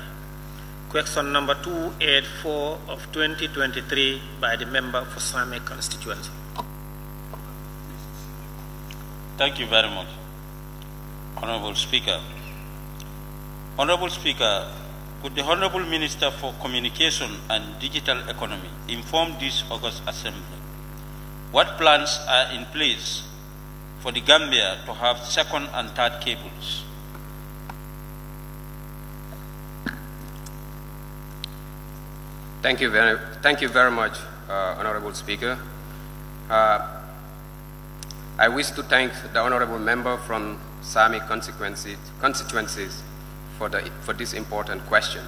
Question number 284 of 2023 by the member for Same constituency. Thank you very much, Honorable Speaker. Honorable Speaker, could the Honorable Minister for Communication and Digital Economy inform this August Assembly what plans are in place for the Gambia to have second and third cables? Thank you very much, Honorable Speaker. I wish to thank the Honorable Member from Sami constituencies for this important question.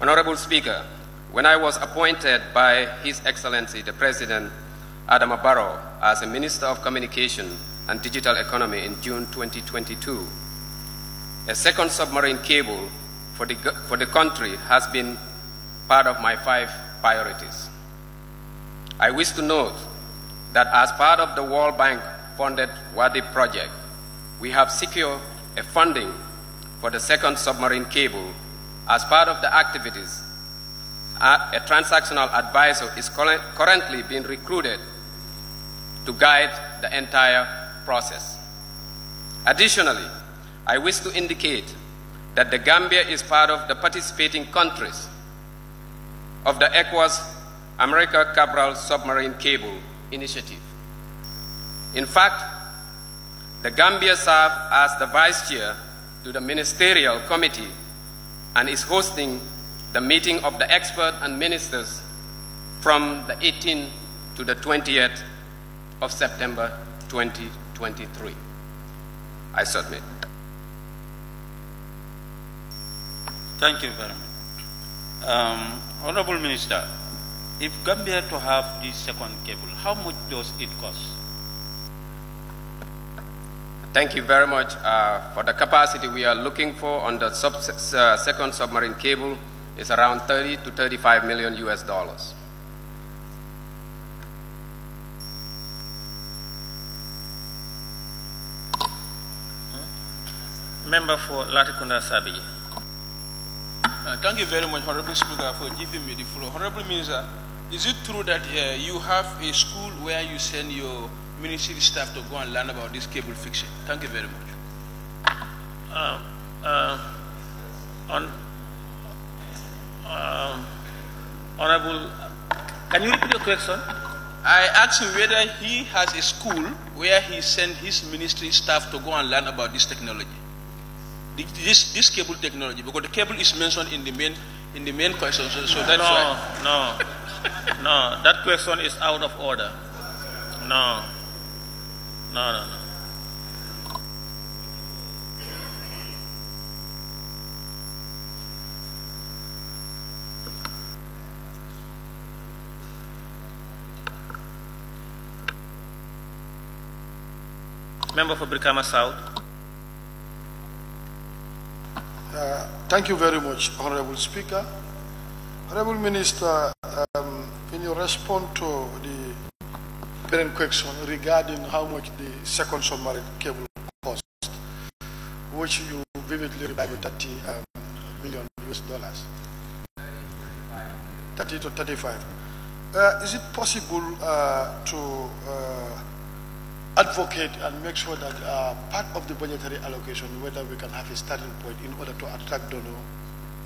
Honorable Speaker, when I was appointed by His Excellency the President Adama Barrow as a Minister of Communication and Digital Economy in June 2022, a second submarine cable for the country has been part of my 5 priorities. I wish to note that as part of the World Bank funded 𝒂𝒏 project, we have secured a funding for the second submarine cable. As part of the activities, a transactional advisor is currently being recruited to guide the entire process. Additionally, I wish to indicate that the Gambia is part of the participating countries of the ECOWAS America Cabral Submarine Cable Initiative. In fact, the Gambia serves as the Vice Chair to the Ministerial Committee and is hosting the meeting of the experts and ministers from the 18th to the 20th of September 2023. I submit. Thank you very much. Honorable Minister, if Gambia to have this second cable, how much does it cost? Thank you very much. For the capacity we are looking for on the second submarine cable is around 30 to 35 million US dollars. Member for Latrikunda Sabiji. Thank you very much, Honorable Speaker, for giving me the floor. Honorable Minister, is it true that you have a school where you send your ministry staff to go and learn about this cable fixing? Thank you very much. Honorable, can you repeat your question? I asked him whether he has a school where he sent his ministry staff to go and learn about this technology. This cable technology, because the cable is mentioned in the main question, so that's why. No, that question is out of order. No. Member for Brikama South. Thank you very much, Honorable Speaker. Honorable Minister, in your response to the parent question regarding how much the second submarine cable cost, which you vividly replied with 30 million US dollars, 30 to 35. Is it possible to advocate and make sure that part of the budgetary allocation, whether we can have a starting point in order to attract donor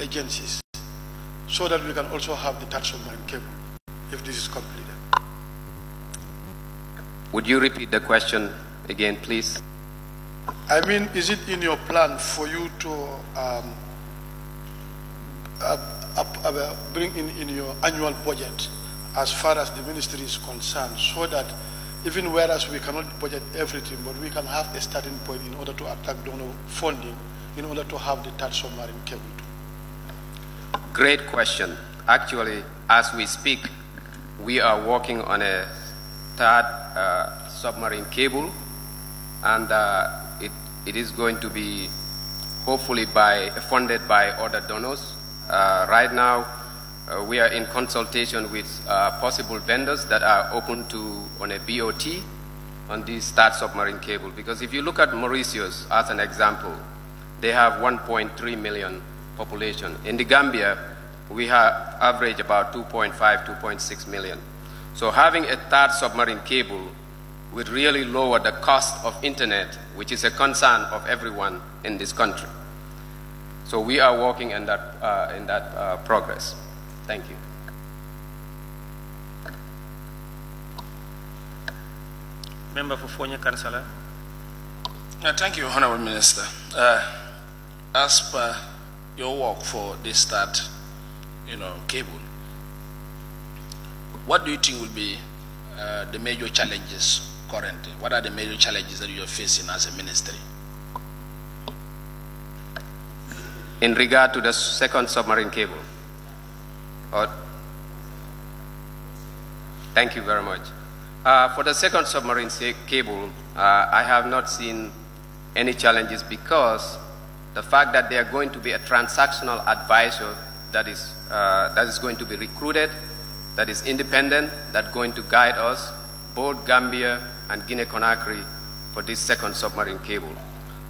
agencies, so that we can also have the third submarine cable, if this is completed? Would you repeat the question again, please? I mean, is it in your plan for you to bring in your annual budget as far as the ministry is concerned, so that even whereas we cannot budget everything, but we can have a starting point in order to attract donor funding, in order to have the third submarine cable too? Great question. Actually, as we speak, we are working on a third submarine cable, and it is going to be hopefully funded by other donors. Right now, we are in consultation with possible vendors that are open to on a BOT on this third submarine cable. Because if you look at Mauritius as an example, they have 1.3 million population. In the Gambia, we have average about 2.5, 2.6 million. So having a third submarine cable would really lower the cost of internet, which is a concern of everyone in this country. So we are working in that progress. Thank you. Member for Fonya Councillor. Thank you, Honorable Minister. As per your work for this third, cable, what do you think will be the major challenges currently? What are the major challenges that you are facing as a ministry? In regard to the second submarine cable? Thank you very much. For the second submarine cable, I have not seen any challenges because the fact that there are going to be a transactional advisor that is going to be recruited, that is independent, that's going to guide us, both Gambia and Guinea-Conakry, for this second submarine cable.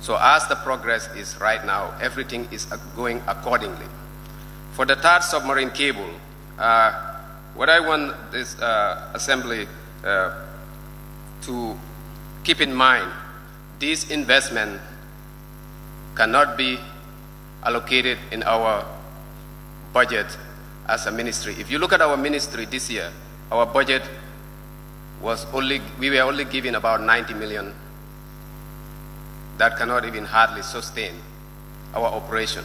So as the progress is right now, everything is going accordingly. For the third submarine cable, what I want this assembly to keep in mind, this investment cannot be allocated in our budget as a ministry. If you look at our ministry this year, our budget was we were only given about 90 million. That cannot even hardly sustain our operation.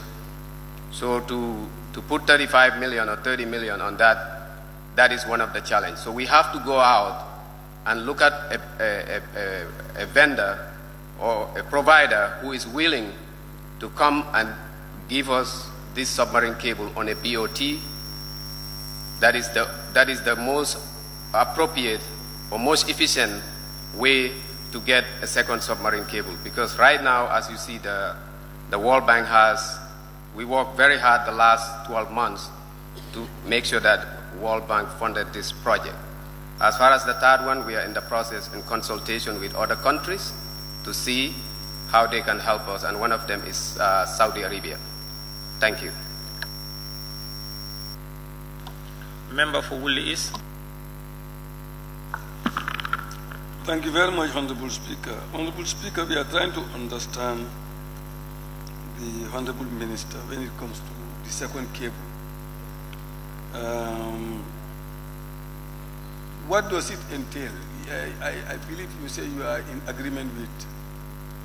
So to put 35 million or 30 million on that is one of the challenges. So we have to go out and look at a vendor or a provider who is willing to come and give us this submarine cable on a BOT. That is the most appropriate or most efficient way to get a second submarine cable. Because right now, as you see, the World Bank we worked very hard the last 12 months to make sure that World Bank funded this project. As far as the third one, we are in the process in consultation with other countries to see how they can help us, and one of them is Saudi Arabia. Thank you. Member for Woolly East. Thank you very much, Honorable Speaker. Honorable Speaker, we are trying to understand the Honorable Minister when it comes to the second cable. What does it entail? I believe you say you are in agreement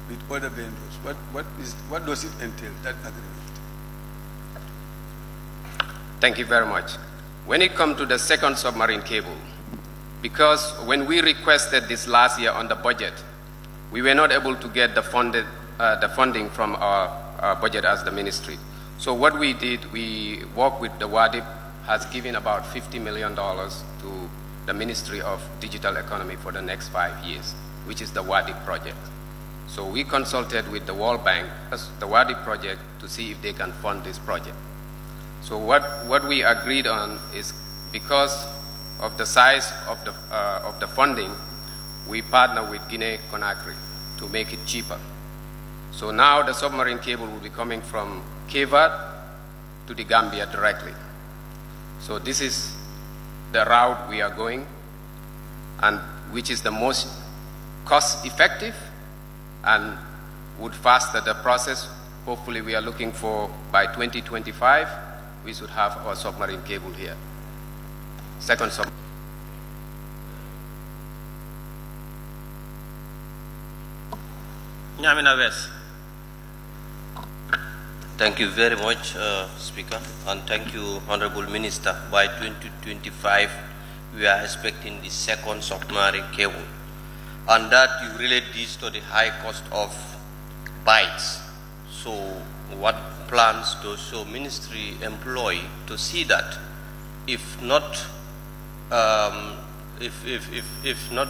with other vendors. What does it entail, that agreement? Thank you very much. When it comes to the second submarine cable, because when we requested this last year on the budget, we were not able to get the funding from our budget as the ministry. So what we did, we worked with the WADIP, has given about $50 million to the Ministry of Digital Economy for the next 5 years, which is the WADIP project. So we consulted with the World Bank, the WADIP project, to see if they can fund this project. So what we agreed on is, because of the size of the funding, we partner with Guinea-Conakry to make it cheaper. So now the submarine cable will be coming from Cape Verde to the Gambia directly. So this is the route we are going, and which is the most cost-effective and would faster the process. Hopefully we are looking for, by 2025, we should have our submarine cable here. Second submarine. Nyamina West. Thank you very much, Speaker, and thank you, Honorable Minister. By 2025, we are expecting the second submarine cable. and that you relate this to the high cost of bikes. So what plans does your ministry employ to see that if not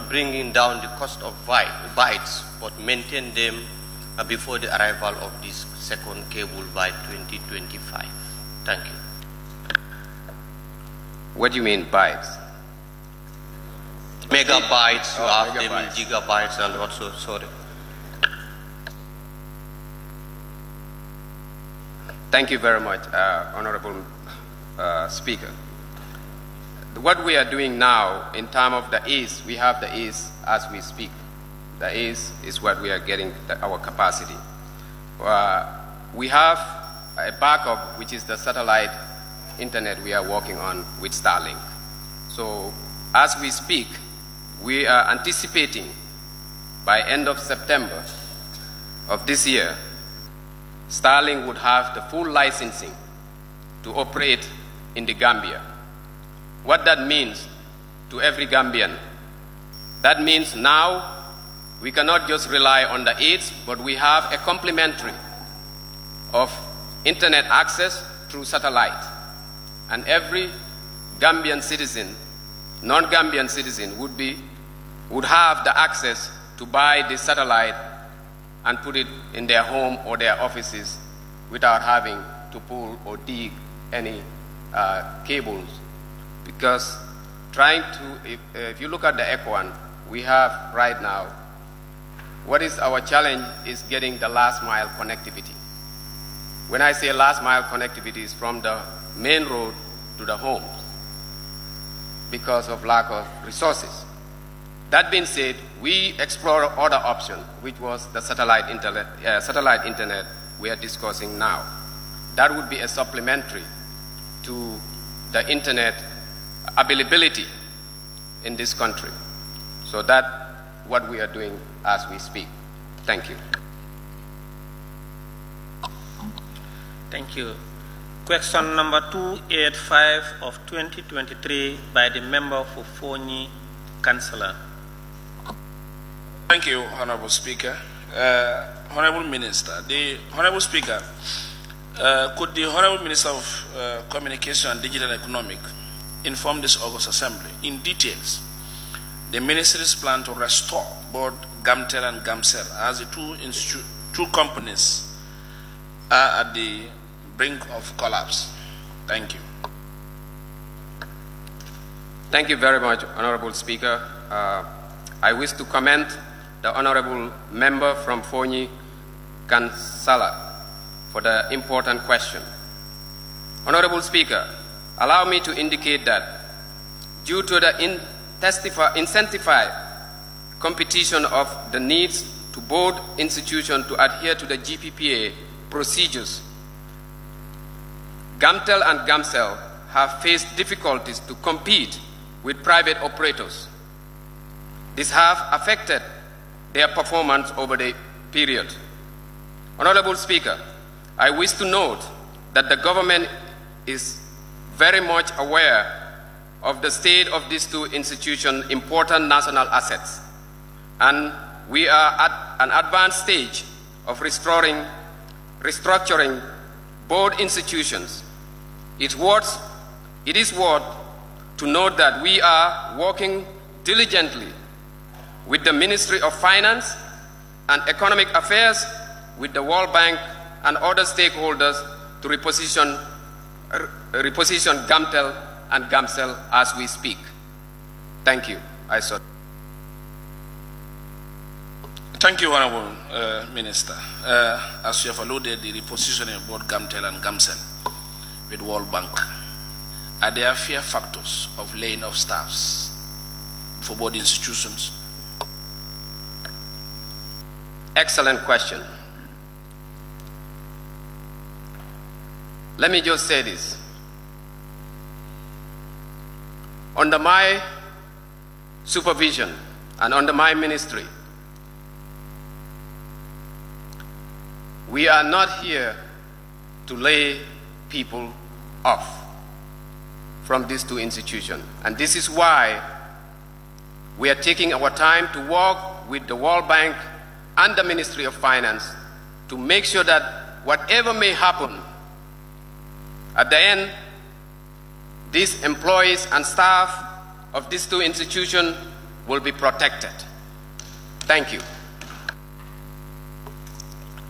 bringing down the cost of bikes, but maintain them before the arrival of this second cable by 2025? Thank you. What do you mean bytes? Megabytes, you have them in gigabytes and also, sorry. Thank you very much, Honorable Speaker. What we are doing now in terms of the east, we have the east as we speak. The east is what we are getting our capacity. We have a backup, which is the satellite internet we are working on with Starlink. So as we speak, we are anticipating by end of September of this year, Starlink would have the full licensing to operate in the Gambia. What that means to every Gambian, that means now we cannot just rely on the aids, but we have a complementary of internet access through satellite. And every Gambian citizen, non-Gambian citizen would have the access to buy the satellite and put it in their home or their offices without having to pull or dig any cables. Because if you look at the Equan we have right now, what is our challenge is getting the last mile connectivity. When I say last mile connectivity, is from the main road to the homes because of lack of resources. That being said, we explore other option, which was the satellite internet we are discussing now. That would be a supplementary to the internet availability in this country. So that's what we are doing as we speak. Thank you. Thank you. Question number 285 of 2023 by the member for Fonyi, Councillor. Thank you, Honorable Speaker. Honorable Minister, the Honorable Speaker, could the Honorable Minister of Communication and Digital Economic inform this August Assembly in details the Ministry's plan to restore both GAMTEL and GAMCEL as the two companies are at the brink of collapse? Thank you. Thank you very much, Honorable Speaker. I wish to commend the Honorable Member from Fonyi, Councillor, for the important question. Honorable Speaker, allow me to indicate that due to the incentivized competition of the needs to both institutions to adhere to the GPPA procedures, GAMTEL and GAMCEL have faced difficulties to compete with private operators. This has affected their performance over the period. Honorable Speaker, I wish to note that the government is very much aware of the state of these two institutions' important national assets, and we are at an advanced stage of restructuring both institutions. It is worth to note that we are working diligently with the Ministry of Finance and Economic Affairs, with the World Bank and other stakeholders to reposition GAMTEL and GAMCEL as we speak. Thank you. Thank you, Honorable Minister. As you have alluded, the repositioning of both GAMTEL and GAMCEL with World Bank, are there fear factors of laying off staffs for both institutions? Excellent question. Let me just say this. Under my supervision and under my ministry, we are not here to lay people off from these two institutions. And this is why we are taking our time to work with the World Bank and the Ministry of Finance to make sure that whatever may happen, at the end, these employees and staff of these two institutions will be protected. Thank you.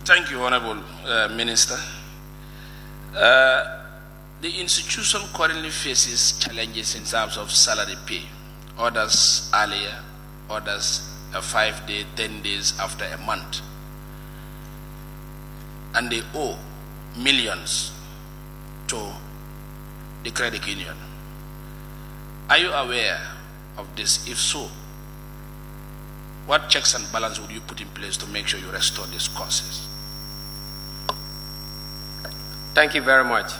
Thank you, Honorable Minister. The institution currently faces challenges in terms of salary pay. Others earlier, others 5 days, 10 days after a month. And they owe millions to the credit union. Are you aware of this? If so, what checks and balance would you put in place to make sure you restore these courses? Thank you very much.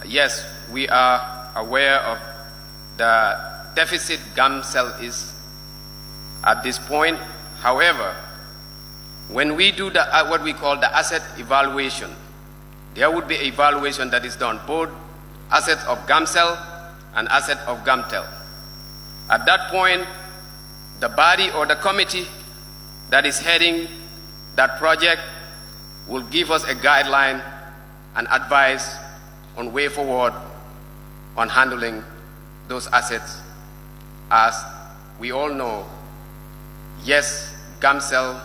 Yes, we are aware of the deficit GAMCEL is at this point. However, when we do the, what we call the asset evaluation, there would be evaluation that is done, both assets of GAMCEL and assets of GAMTEL. At that point, the body or the committee that is heading that project will give us a guideline and advice on way forward on handling those assets. As we all know, yes, GAMCEL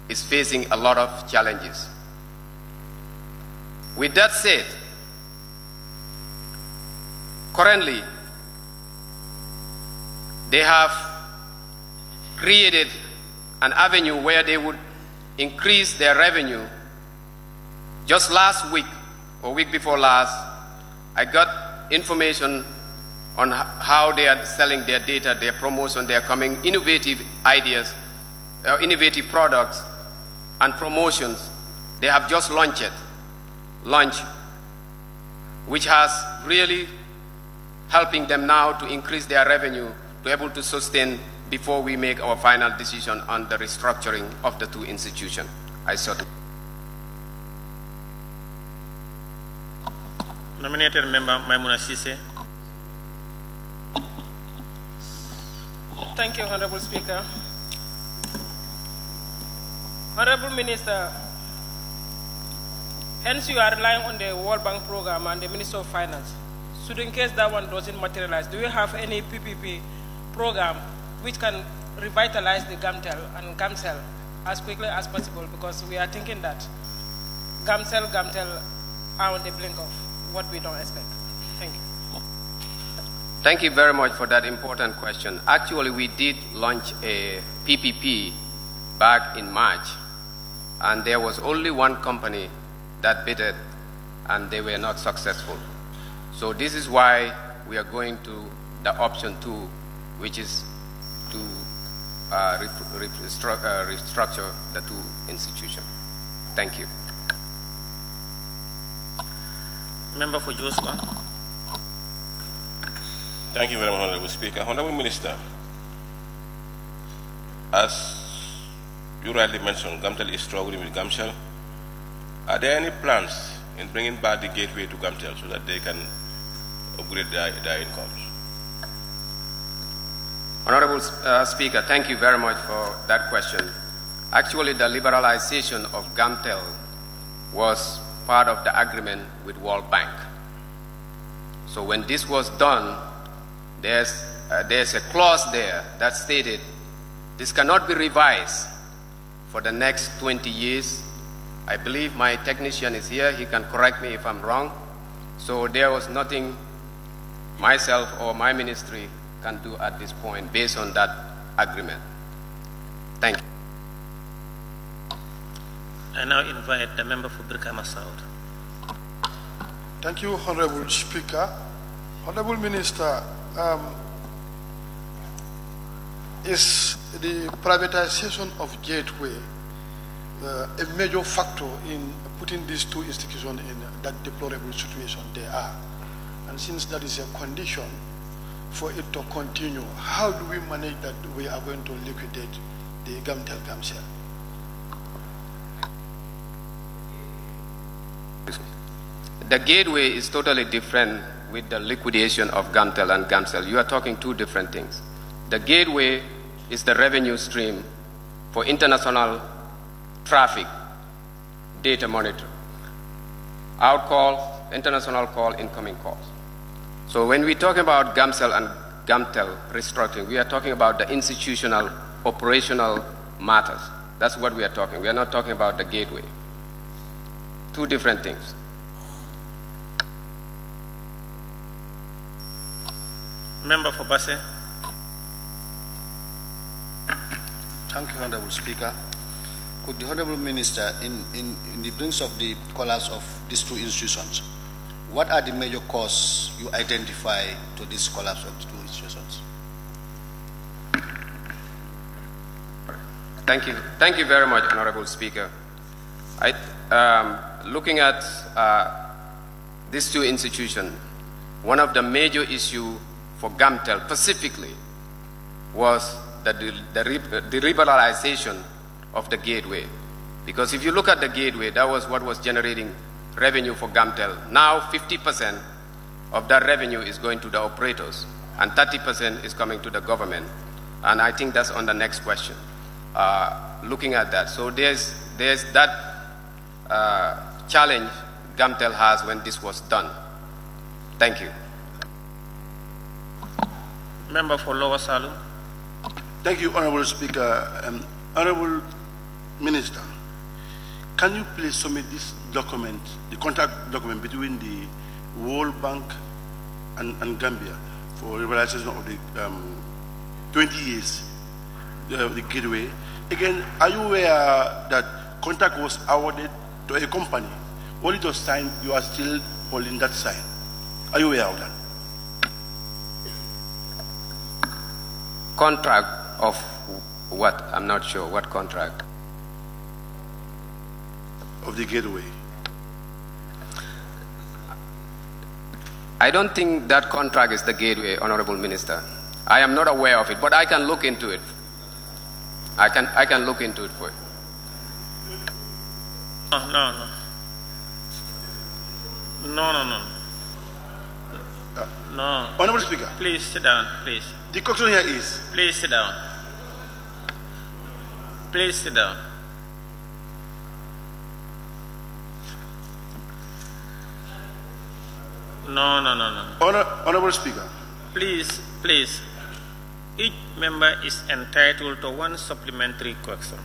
is facing a lot of challenges. With that said, currently, they have created an avenue where they would increase their revenue. Just last week, or week before last, I got information on how they are selling their data, their promotion, they are coming innovative ideas, innovative products and promotions. They have just launched, which has really helping them now to increase their revenue to be able to sustain before we make our final decision on the restructuring of the two institutions. I certainly. Nominated member Maimuna Sise. Thank you, Honorable Speaker. Honorable Minister, hence you are relying on the World Bank program and the Minister of Finance. So in case that one doesn't materialize, do you have any PPP program which can revitalize the GAMTEL and GAMCEL as quickly as possible? Because we are thinking that GAMTEL are on the blink of what we don't expect. Thank you. Thank you very much for that important question. Actually, we did launch a PPP back in March, and there was only one company that bidded, and they were not successful. So this is why we are going to the option 2, which is to restructure the two institutions. Thank you. Member for Joshua. Thank you very much, Honorable Speaker. Honorable Minister, as you rightly mentioned, GAMTEL is struggling with GAMCEL. Are there any plans in bringing back the gateway to GAMTEL so that they can upgrade their incomes? Honorable Speaker, thank you very much for that question. Actually, the liberalization of GAMTEL was part of the agreement with World Bank. So when this was done, there's a clause there that stated this cannot be revised for the next 20 years. I believe my technician is here. He can correct me if I'm wrong. So there was nothing myself or my ministry can do at this point based on that agreement. Thank you. I now invite the member for Brikama South. Thank you, Honorable Speaker. Honorable Minister, is the privatization of Gateway a major factor in putting these two institutions in that deplorable situation they are? And since that is a condition for it to continue, how do we manage that we are going to liquidate the GAMTEL-GAMCEL? The gateway is totally different with the liquidation of GAMTEL and GAMCEL. You are talking two different things. The gateway is the revenue stream for international traffic data monitoring. Out call, international call, incoming calls. So when we talk about GAMCEL and GAMTEL restructuring, we are talking about the institutional, operational matters. That's what we are talking. We are not talking about the gateway. Two different things. Member for Basse. Thank you, Honorable Speaker. Could the Honorable Minister, in the brings of the collapse of these two institutions, what are the major causes you identify to this collapse of the two institutions? Thank you. Thank you very much, Honorable Speaker. Looking at these two institutions, one of the major issues for GAMTEL specifically was the liberalization of the gateway. Because if you look at the gateway, that was what was generating revenue for GAMTEL. Now 50% of that revenue is going to the operators and 30% is coming to the government. And I think that's on the next question. Looking at that. So there's that challenge GAMTEL has when this was done. Thank you. Member for Lower Salum. Thank you, Honorable Speaker. Honorable Minister, can you please submit this document, the contract document between the World Bank and Gambia for liberalization of the 20 years, the gateway? Again, are you aware that contract was awarded to a company? When it was signed, you are still holding that sign. Are you aware of that? Contract of what? I'm not sure. What contract? Of the gateway. I don't think that contract is the gateway, Honorable Minister. I am not aware of it, but I can look into it. I can look into it for you. No. Honorable Speaker. Please sit down, please. The question here is. Please sit down. Please sit down. No. Honorable Speaker. Please. Each member is entitled to one supplementary question.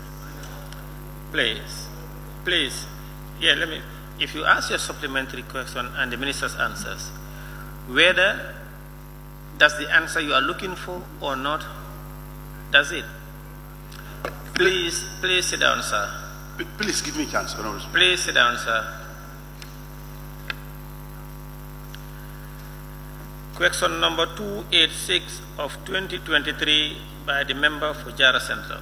Please. Yeah, if you ask your supplementary question and the minister's answers, whether that's the answer you are looking for or not, that's it. Please sit down, sir. Please give me a chance, Honorable Speaker. Please sit down, sir. Question number 286 of 2023 by the member for Jara Central.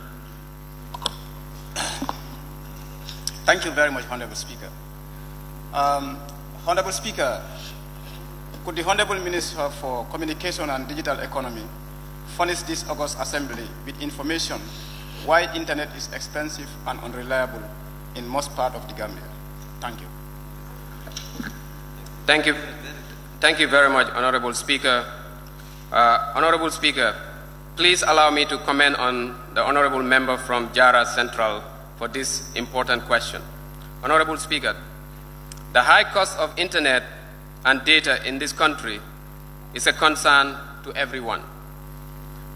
Thank you very much, Honorable Speaker. Honorable Speaker, could the Honorable Minister for Communication and Digital Economy furnish this August Assembly with information why internet is expensive and unreliable in most parts of the Gambia? Thank you. Thank you. Thank you very much, Honorable Speaker. Honorable Speaker, please allow me to comment on the Honorable Member from Jara Central for this important question. Honorable Speaker, the high cost of internet and data in this country is a concern to everyone.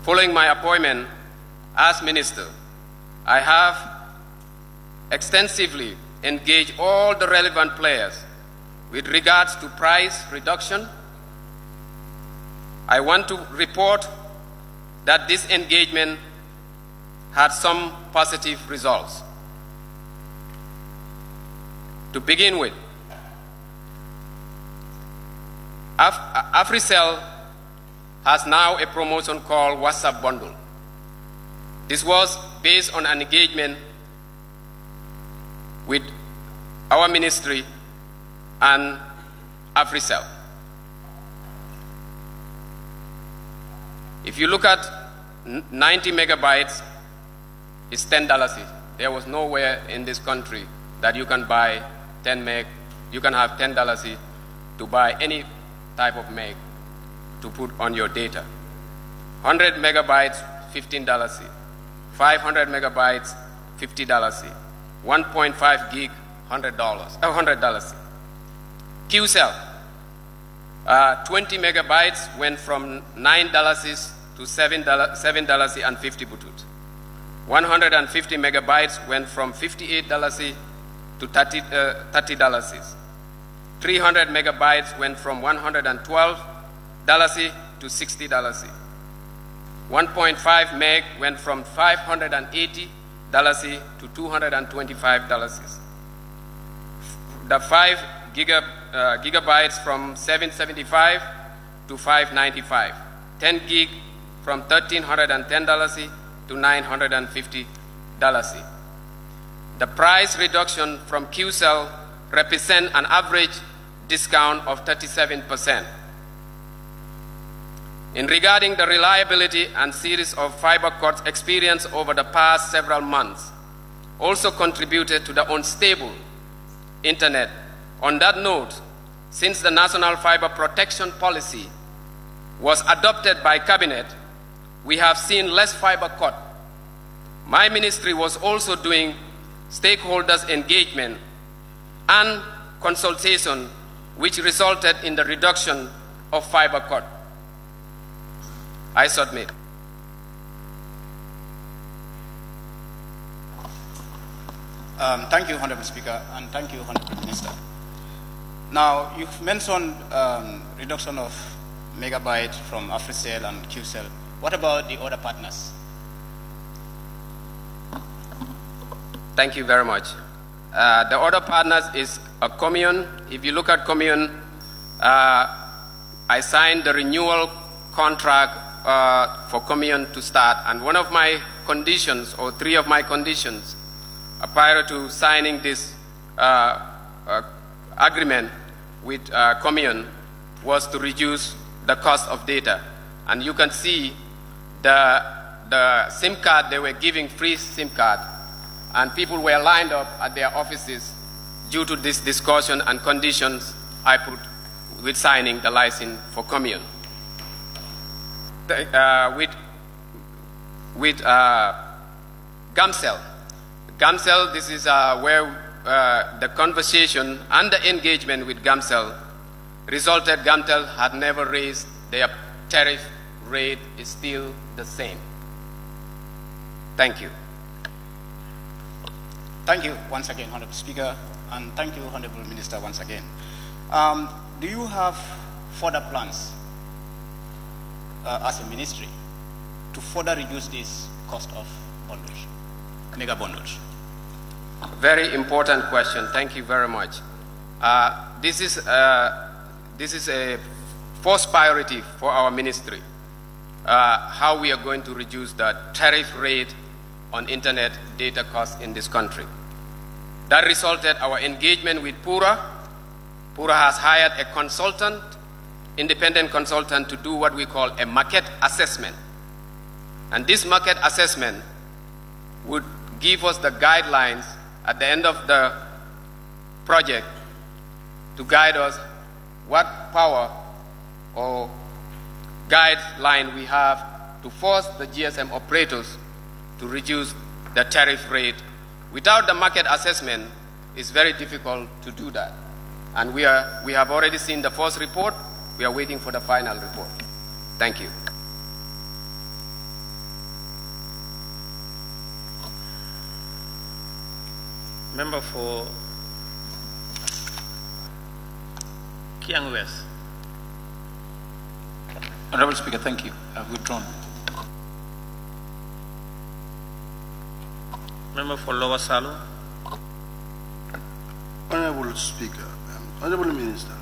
Following my appointment as Minister, I have extensively engaged all the relevant players with regards to price reduction. I want to report that this engagement had some positive results. To begin with, 𝒂𝒄𝒄𝒏 has now a promotion called WhatsApp Bundle. This was based on an engagement with our ministry and 𝒂𝒄𝒄𝒏. If you look at 90 megabytes, it's $10. There was nowhere in this country that you can buy 10 meg, you can have $10 to buy any type of meg to put on your data. 100 megabytes, $15. 500 megabytes, $50. 1.5 gig, $100. QCell, 20 megabytes went from $9 to $7.50. 150 megabytes went from $58 to $30. 300 megabytes went from $112 to $60. 1.5 meg went from $580 to $225. The 5 gigabytes from $775 to $595. 10 gig from $1,310 to $950. The price reduction from QCell represent an average discount of 37%. In regarding the reliability and series of fiber cuts experienced over the past several months, also contributed to the unstable internet. On that note, since the National Fiber Protection Policy was adopted by Cabinet, we have seen less fiber cut. My ministry was also doing stakeholders engagement and consultation, which resulted in the reduction of fiber cut. I submit. Thank you, Honorable Speaker, and thank you, Honorable Minister. Now, you've mentioned reduction of megabyte from AfriCell and QCell. What about the other partners? Thank you very much. The other partners is a commune. If you look at commune, I signed the renewal contract for commune to start, and one of my conditions, or 3 of my conditions, prior to signing this agreement with commune, was to reduce the cost of data. And you can see the SIM card, they were giving free SIM card, and people were lined up at their offices due to this discussion and conditions I put with signing the license for commune. With GAMCEL. GAMCEL, this is where the conversation and the engagement with GAMCEL resulted. GAMCEL had never raised their tariff rate, is still the same. Thank you. Thank you once again, Honorable Speaker, and thank you, Honorable Minister, once again. Do you have further plans as a ministry to further reduce this cost of bundles, mega bundles? Very important question. Thank you very much. This is a first priority for our ministry, how we are going to reduce the tariff rate on internet data costs in this country. That resulted our engagement with PURA. PURA has hired a consultant, independent consultant, to do what we call a market assessment. And this market assessment would give us the guidelines at the end of the project to guide us what power or guideline we have to force the GSM operators to reduce the tariff rate. Without the market assessment, it's very difficult to do that. And we have already seen the first report. We are waiting for the final report. Thank you. Member for Kiang West. Honorable Speaker, thank you. I've withdrawn. Member for Lower Salo. Honorable Speaker, Honorable Minister,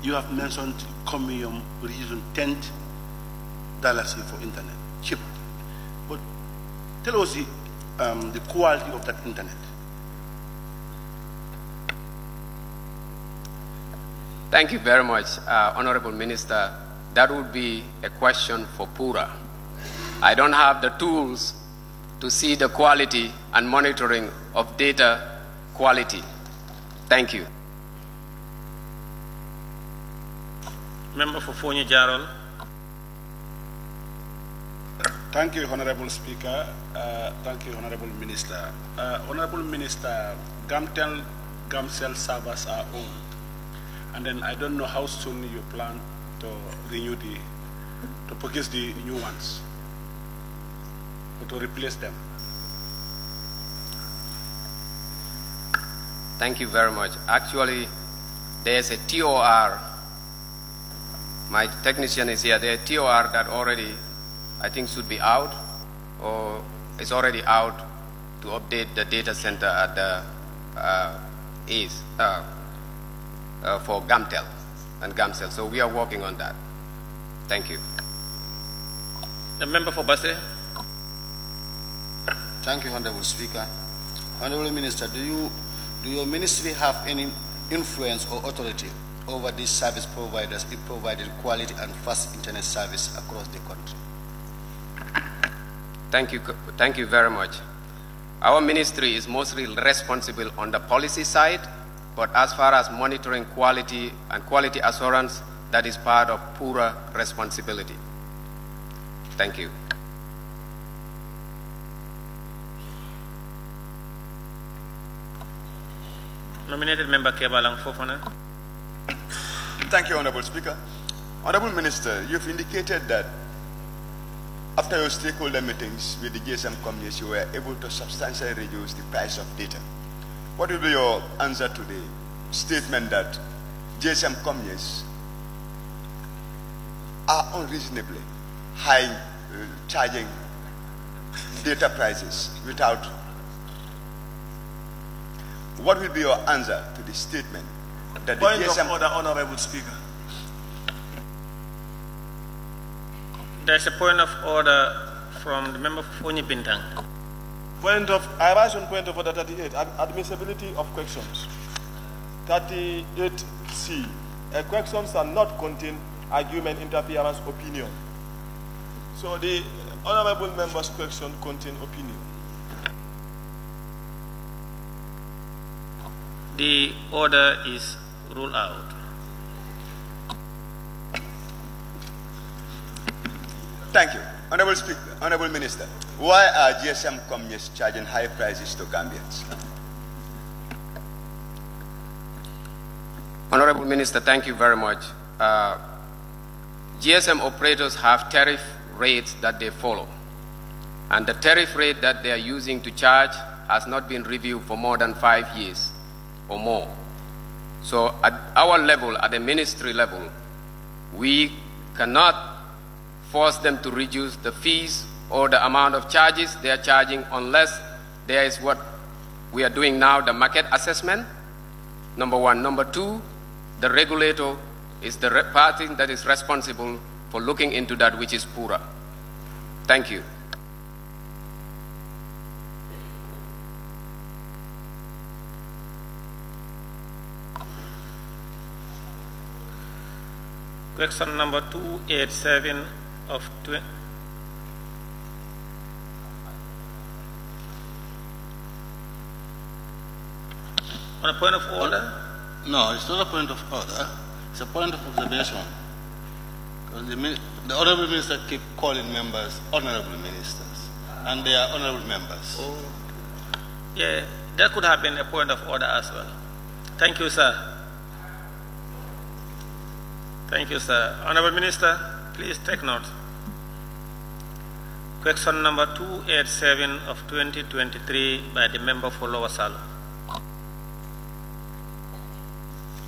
you have mentioned Comium reason $10 for internet, cheap. But tell us the quality of that internet. Thank you very much, Honorable Minister. That would be a question for PURA. I don't have the tools to see the quality and monitoring of data quality. Thank you. Member for Fonyi Jarol. Thank you, Honorable Speaker. Thank you, Honorable Minister. Honorable Minister, GAMTEL, GAMCEL servers are old. And then I don't know how soon you plan to renew to purchase the new ones, or to replace them. Thank you very much. Actually, there's a TOR. My technician is here. There's a TOR that already, I think, should be out, or is already out to update the data center at the for GAMTEL and GAMCEL. So we are working on that. Thank you. The member for Basse. Thank you, Honorable Speaker. Honorable Minister, do your ministry have any influence or authority over these service providers in providing quality and fast internet service across the country? Thank you very much. Our ministry is mostly responsible on the policy side, but as far as monitoring quality and quality assurance, that is part of PURA responsibility. Thank you. Nominated Member Kebalang Fofana. Thank you, Honorable Speaker. Honorable Minister, you've indicated that after your stakeholder meetings with the GSM companies, you were able to substantially reduce the price of data. What will be your answer to the statement that GSM companies are unreasonably high charging data prices without? What will be your answer to the statement that the Point GSM... of order, Honorable Speaker. There's a point of order from the member for Fonyi Bintang. I rise on point of order 38, admissibility of questions. 38C, questions are not contain argument, interference, opinion. So the honorable member's question contain opinion. The order is ruled out. Thank you. Honorable Speaker, Honorable Minister, why are GSM companies charging high prices to Gambians? Honorable Minister, thank you very much. GSM operators have tariff rates that they follow. And the tariff rate that they are using to charge has not been reviewed for more than 5 years or more. So at our level, at the ministry level, we cannot force them to reduce the fees or the amount of charges they are charging unless there is what we are doing now, the market assessment, number one. Number two, the regulator is the party that is responsible for looking into that, which is PURA. Thank you. Question number 287 of on a point of order? No, it's not a point of order. It's a point of observation. Because the honorable minister keep calling members honorable ministers, and they are honorable members. Oh. Yeah, there could have been a point of order as well. Thank you, sir. Thank you, sir. Honorable Minister, please take note. Question number 287 of 2023 by the member for Lower Salo.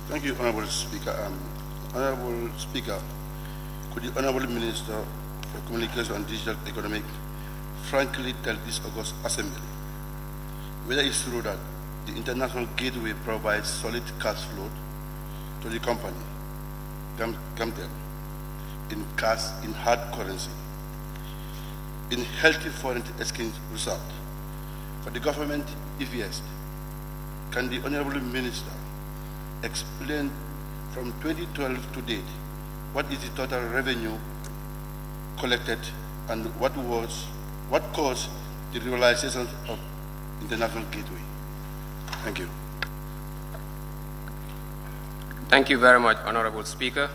Thank you, Honorable Speaker. Honorable Speaker, could the Honorable Minister for Communication and Digital Economy frankly tell this August Assembly whether it's true that the International Gateway provides solid cash flow to the company, GAMTEL, in cash, in hard currency, in healthy foreign exchange result. For the government, if yes, can the Honorable Minister explain from 2012 to date what is the total revenue collected and what caused the realization of International Gateway? Thank you. Thank you very much, Honorable Speaker.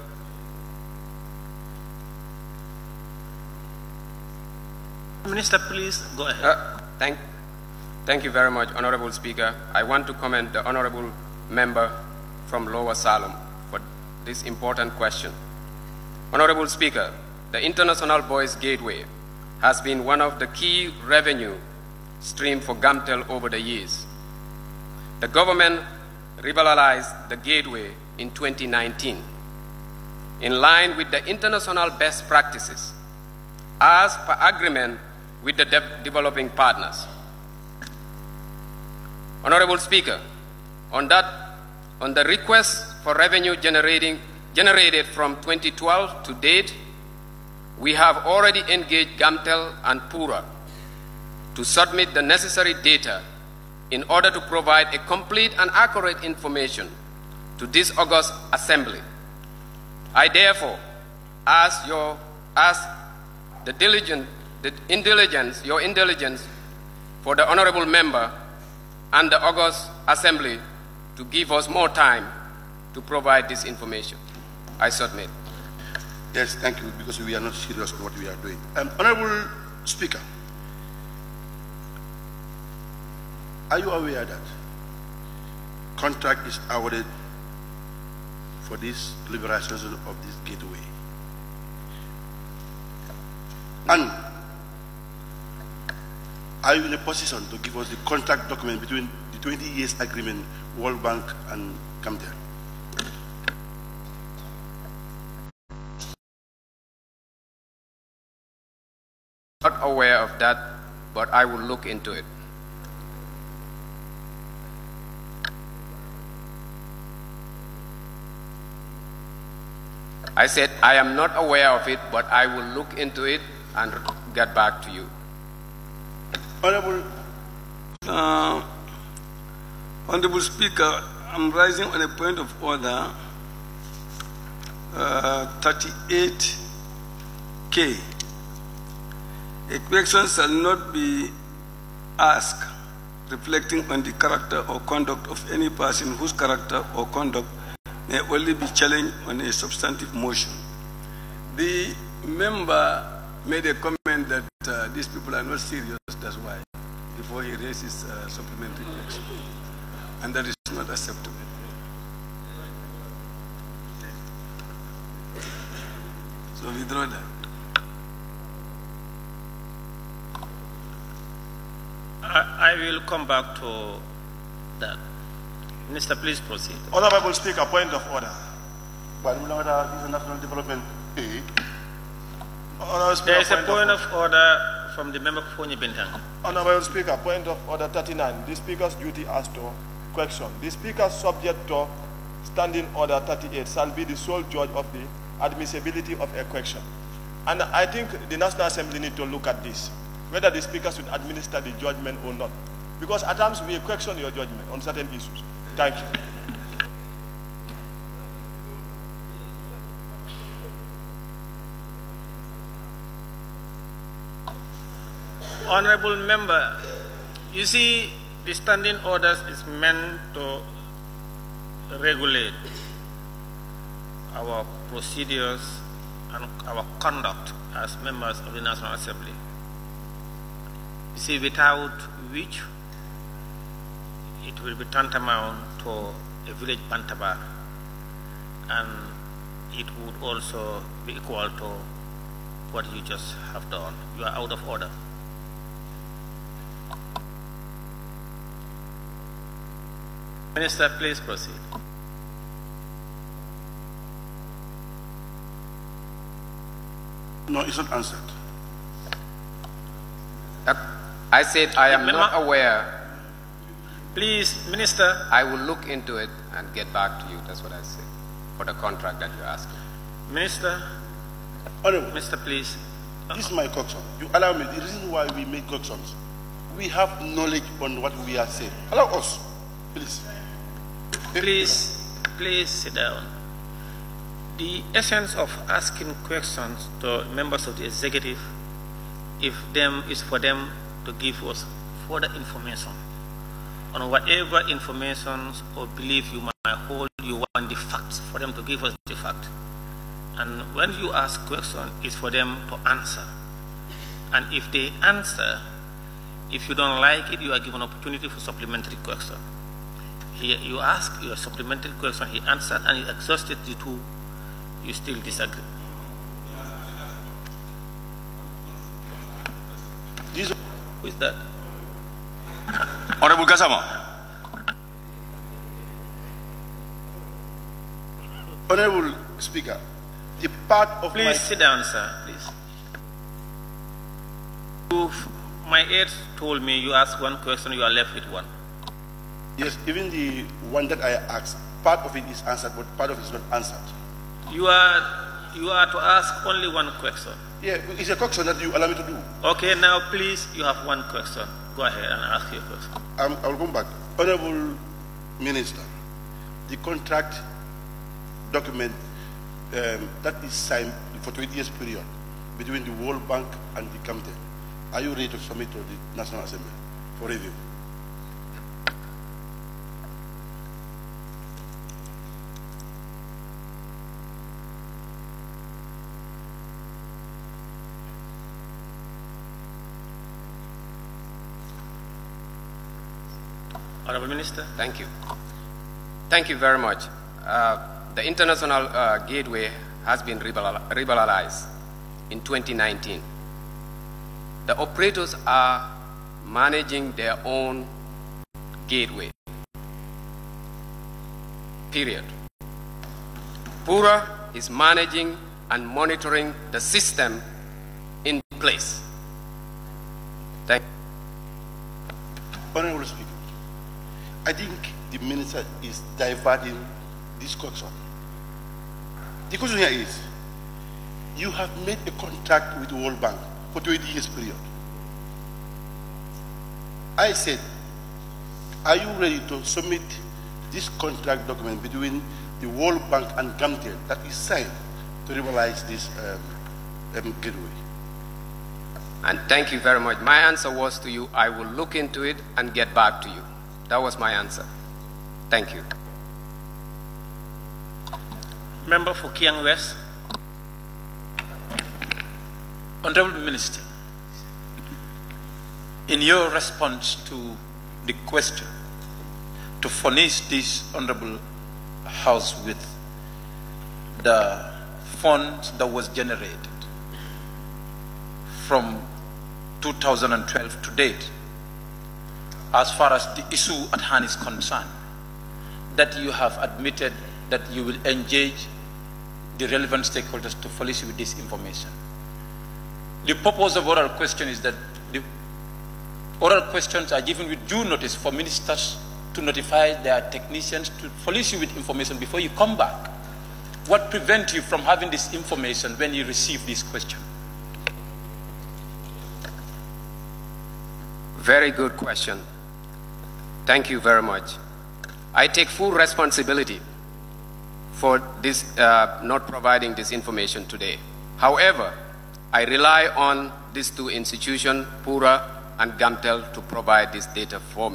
Minister, please go ahead. Thank you very much, Honorable Speaker. I want to commend the Honorable Member from Lower Salem for this important question. Honorable Speaker, the International Boys Gateway has been one of the key revenue streams for GAMTEL over the years. The government revitalized the gateway in 2019 in line with the international best practices as per agreement with the developing partners. Honorable Speaker, on the request for revenue generated from 2012 to date, we have already engaged GAMTEL and PURA to submit the necessary data in order to provide a complete and accurate information to this August Assembly. I therefore ask your intelligence for the Honorable Member and the August Assembly to give us more time to provide this information. I submit. Yes, thank you, because we are not serious about what we are doing. Honorable Speaker, are you aware that contract is awarded for this liberalization of this gateway? And are you in a position to give us the contract document between the 20 years agreement, World Bank and GAMTEL? Not aware of that, but I will look into it. I said I am not aware of it, but I will look into it and get back to you. Honorable Speaker, I'm rising on a point of order 38K. A question shall not be asked reflecting on the character or conduct of any person whose character or conduct may only be challenged on a substantive motion. The member made a comment that these people are not serious, that's why, before he raises supplementary question. And that is not acceptable. So withdraw that. I will come back to that. Minister, please proceed. Honorable Speaker, point of order. National Development Aid. There is a point of order from the member for Bintang. Honorable Speaker, point of order 39. The Speaker's duty as to question. The Speaker, subject to Standing Order 38, shall be the sole judge of the admissibility of a question. And I think the National Assembly need to look at this, whether the Speaker should administer the judgment or not. Because at times we question your judgment on certain issues. Thank you. Honorable Member, you see, the standing orders is meant to regulate our procedures and our conduct as members of the National Assembly. You see, without which it will be tantamount to a village bantaba, and it would also be equal to what you just have done. You are out of order. Minister, please proceed. No, it's not answered. I said I am not aware. Please, Minister. I will look into it and get back to you. That's what I said for the contract that you're asking. Minister. Honorable. Minister, please. This is my question. You allow me. The reason why we make questions, we have knowledge on what we are saying. Allow us, please. Please sit down. The essence of asking questions to members of the executive is for them to give us further information on whatever information or belief you might hold. You want the facts, for them to give us the fact. And when you ask questions, it's for them to answer. And if they answer, if you don't like it, you are given opportunity for supplementary question. Here you ask your supplementary question, he answered, and you exhausted the two, you still disagree. Who is that? Honorable Gassama. Honorable Speaker, the part of Please sit down, sir, please. My aides told me you asked one question, you are left with one. Yes, even the one that I asked, part of it is answered, but part of it is not answered. You are to ask only one question. Yeah, it's a question that you allow me to do. Okay, now please, you have one question. Go ahead and ask your question. I will come back. Honorable Minister, the contract document that is signed for 20 years period between the World Bank and the Camden, are you ready to submit to the National Assembly for review? Honorable Minister. Thank you. Thank you very much. The international gateway has been liberalized in 2019. The operators are managing their own gateway, period. PURA is managing and monitoring the system in place. Thank you. Honorable Speaker, I think the Minister is diverting this question. The question here is, you have made a contract with the World Bank for 20 years period. I said, are you ready to submit this contract document between the World Bank and Gamtel that is signed to liberalize this gateway? And thank you very much. My answer was to you, I will look into it and get back to you. That was my answer. Thank you. Member for Kiang West. Honorable Minister, in your response to the question to furnish this Honorable House with the funds that was generated from 2012 to date, as far as the issue at hand is concerned, that you have admitted that you will engage the relevant stakeholders to furnish you with this information. The purpose of oral question is that the oral questions are given with due notice for ministers to notify their technicians to furnish you with information before you come back. What prevents you from having this information when you receive this question? Very good question. Thank you very much. I take full responsibility for this, not providing this information today. However, I rely on these two institutions, PURA and Gamtel, to provide this data for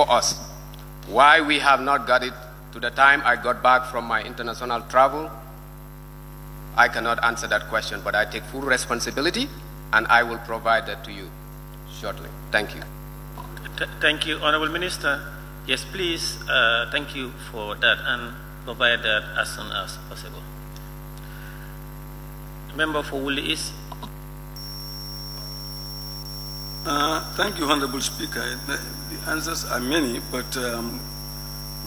us. Why we have not got it to the time I got back from my international travel, I cannot answer that question, but I take full responsibility and I will provide that to you shortly. Thank you. Thank you, Honorable Minister. Yes, please, thank you for that and provide that as soon as possible. Member for Woolly East. Thank you, Honorable Speaker. The answers are many, but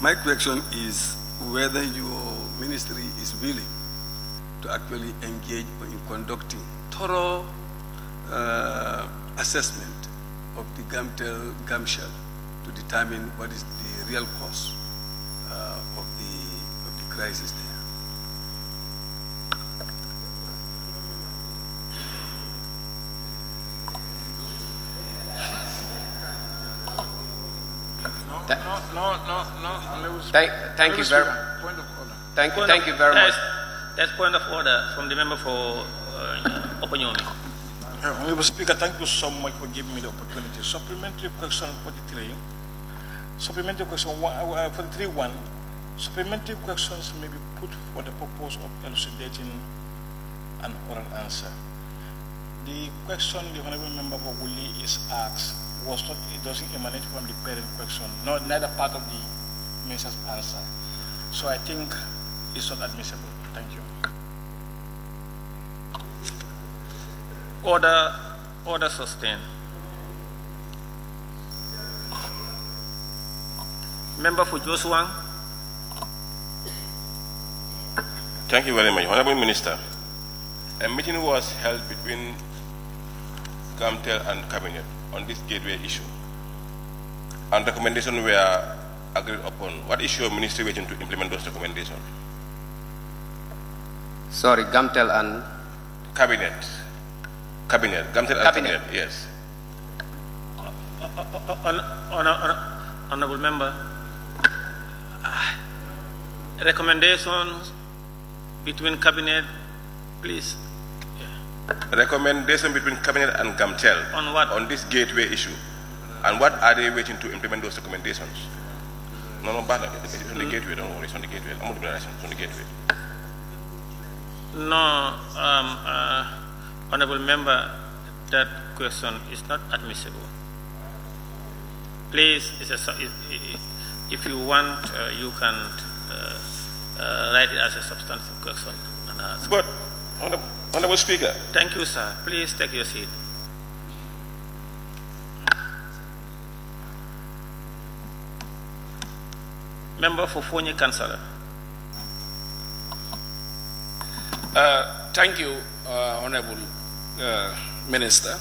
my question is whether your ministry is willing to actually engage in conducting thorough assessment of the Gamshell to determine what is the real cause of the crisis there. Thank you very much. Thank you very much. That's point of order from the member for Opanyomi. Honorable Speaker, thank you so much for giving me the opportunity. Supplementary question 43. Supplementary question 43.1. Supplementary questions may be put for the purpose of elucidating an oral answer. The question the Honorable Member for Wuli is asked was not, it doesn't emanate from the parent question, neither part of the minister's answer. So I think it's not admissible. Thank you. Order sustained. Member for Josuang. Thank you very much. Honorable Minister, a meeting was held between GAMTEL and Cabinet on this gateway issue, and recommendations were agreed upon. What is your ministry waiting to implement those recommendations? Sorry, GAMTEL and? Cabinet. GAMTEL and Cabinet, yes. Honorable Member, recommendations between Cabinet, please. Recommendation between Cabinet and GAMTEL on what? On this gateway issue. And what are they waiting to implement those recommendations? No, but it's on the gateway, don't worry, it's on the gateway. I'm on the gateway. No, Honorable Member, that question is not admissible. Please, if you want, you can write it as a substantive question and ask. But, Honorable Speaker. Thank you, sir. Please take your seat. Member for Fonyi Councillor. Thank you, Honorable Minister.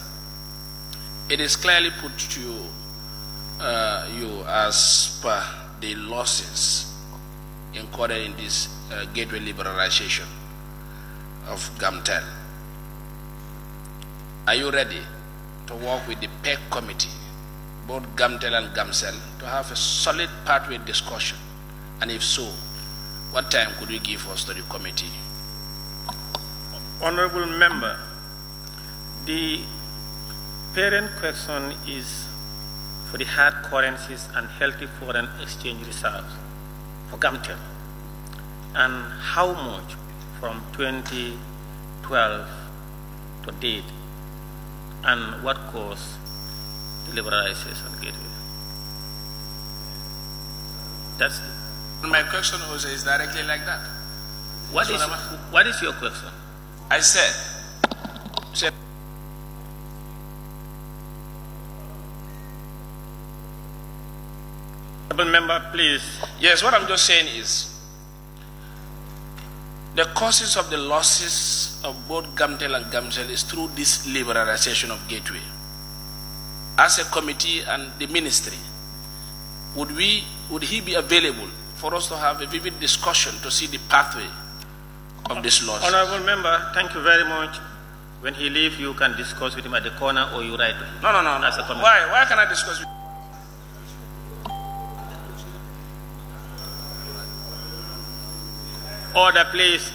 It is clearly put to you as per the losses incurred in this gateway liberalization of GAMTEL. Are you ready to work with the PEC committee, both GAMTEL and GAMCEL, to have a solid pathway discussion? And if so, what time could you give us to the committee? Honorable Member, the parent question is for the hard currencies and healthy foreign exchange reserves for GAMTEL, and how much from 2012 to date, and what caused the liberalization gateway. That's my question, Jose, is directly like that. What is your question? I said Member, please. Yes, what I'm just saying is the causes of the losses of both GAMTEL and GAMCEL is through this liberalization of gateway. As a committee and the ministry, would he be available for us to have a vivid discussion to see the pathway of this loss? Honorable Member, thank you very much. When he leaves, you can discuss with him at the corner, or you write to him. No. As a committee. Why can I discuss with Order, please.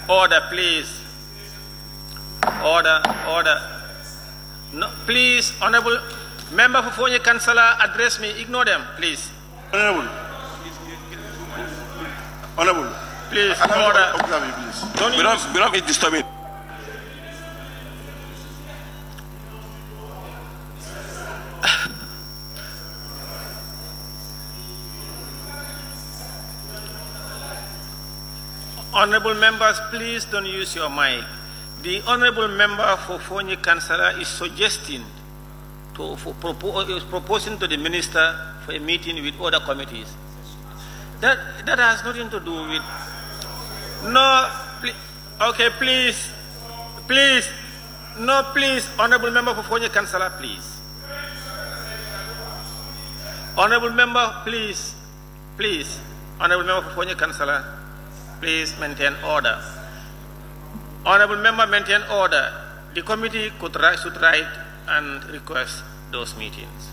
Order, please. Order. No, please, Honorable Member for Fonyi Councillor, address me. Ignore them, please. Honorable. Please, order. We don't be disturbing. Honorable members, please don't use your mic. The honorable member for Fonyi Councillor is suggesting proposing to the minister for a meeting with other committees. That has nothing to do with. No, okay, please. No, please, honorable member for Fonyi Councillor, please. Honorable member, please. Honorable member for Fonyi Councillor, please maintain order. Honorable member, maintain order. The committee should write and request those meetings.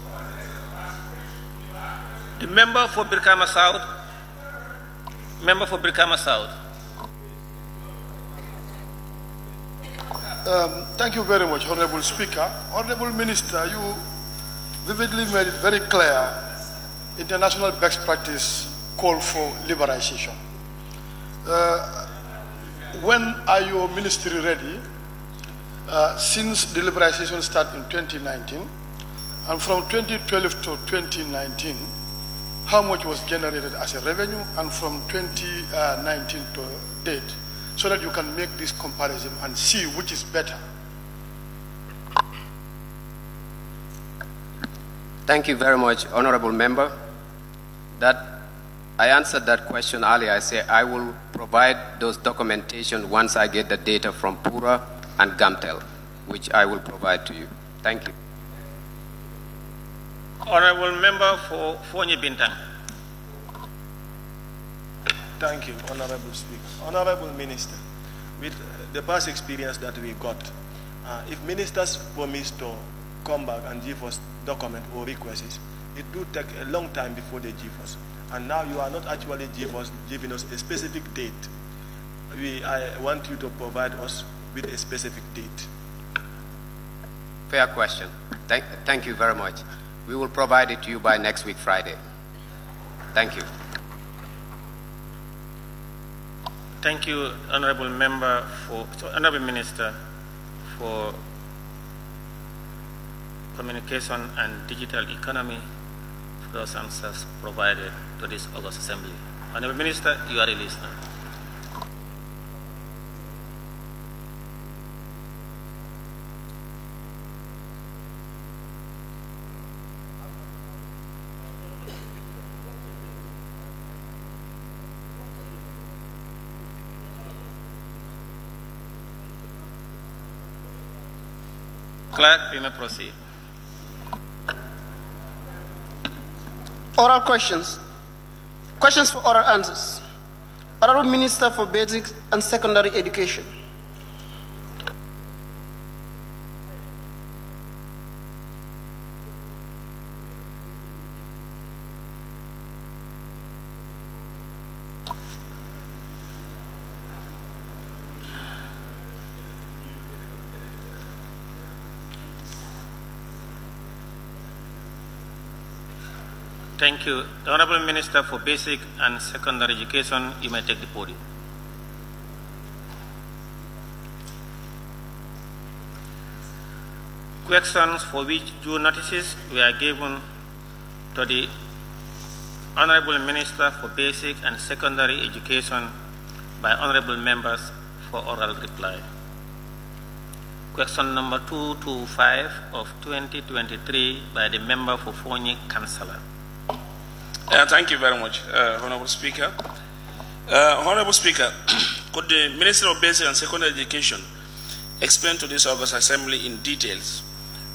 The member for Brikama South. Thank you very much, Honorable Speaker. Honorable Minister, you vividly made it very clear international best practice call for liberalization. When are your ministry ready since deliberation started in 2019, and from 2012 to 2019, how much was generated as a revenue, and from 2019 to date, so that you can make this comparison and see which is better. Thank you very much, Honorable Member. I answered that question earlier. I say I will provide those documentation once I get the data from Pura and Gamtel, which I will provide to you. Thank you. Honorable Member for Fonyi Bintang. Thank you, Honorable Speaker. Honorable Minister, with the past experience that we got, if ministers promise to come back and give us document or requests, it do take a long time before they give us. And now you are not actually giving us a specific date. I want you to provide us with a specific date. Fair question. Thank you very much. We will provide it to you by next week, Friday. Thank you. Thank you, Honorable Minister, for Communication and Digital Economy for those answers provided to this August Assembly. Honorable Minister, you are released now. Clerk, you may proceed. Oral questions. Questions for oral answers. Honorable Minister for Basic and Secondary Education. Thank you. The Honorable Minister for Basic and Secondary Education, you may take the podium. Questions for which due notices were given to the Honorable Minister for Basic and Secondary Education by Honorable Members for oral reply. Question number 225 of 2023 by the Member for Fonyi Councillor. Thank you very much, Honorable Speaker. Honorable Speaker, could the Minister of Basic and Secondary Education explain to this August Assembly in details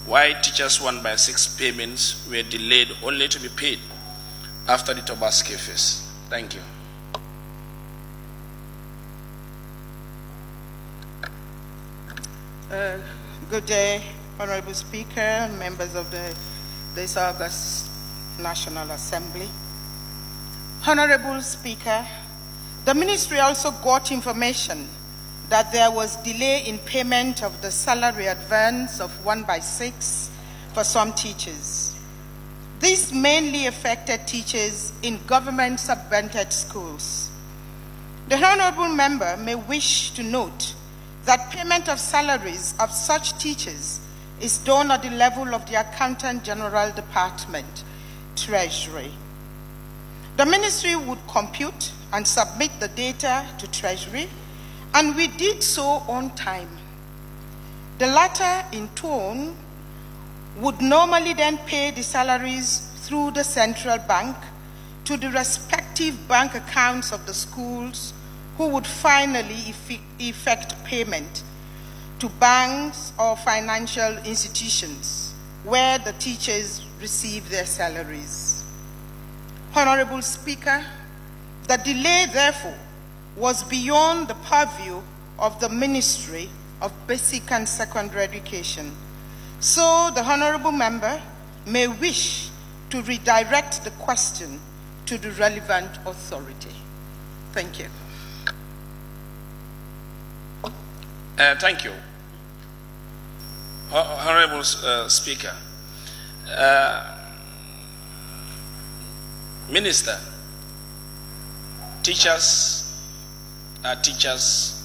why teachers' 1/6 payments were delayed only to be paid after the 𝒕𝒉𝒂𝒏 phase? Thank you. Good day, Honorable Speaker, members of this August National Assembly. Honorable Speaker, the Ministry also got information that there was delay in payment of the salary advance of 1/6 for some teachers. This mainly affected teachers in government subvented schools. The Honorable Member may wish to note that payment of salaries of such teachers is done at the level of the Accountant General Department, Treasury. The Ministry would compute and submit the data to Treasury, and we did so on time. The latter, in turn, would normally then pay the salaries through the central bank to the respective bank accounts of the schools, who would finally effect payment to banks or financial institutions where the teachers receive their salaries. Honorable Speaker, the delay, therefore, was beyond the purview of the Ministry of Basic and Secondary Education. So the Honorable Member may wish to redirect the question to the relevant authority. Thank you. Thank you. Honorable Speaker, Minister, teachers are teachers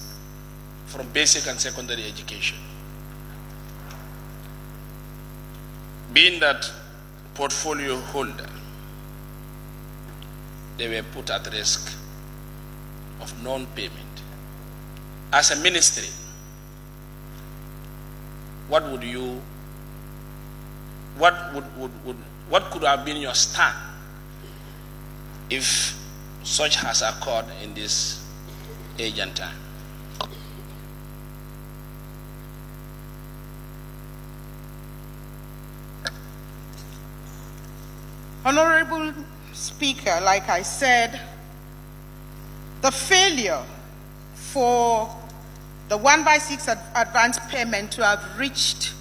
from basic and secondary education. being that portfolio holder, they were put at risk of non-payment. As a ministry, what could have been your stand if such has occurred in this age and time? Honorable Speaker, like I said, the failure for the 1/6 advance payment to have reached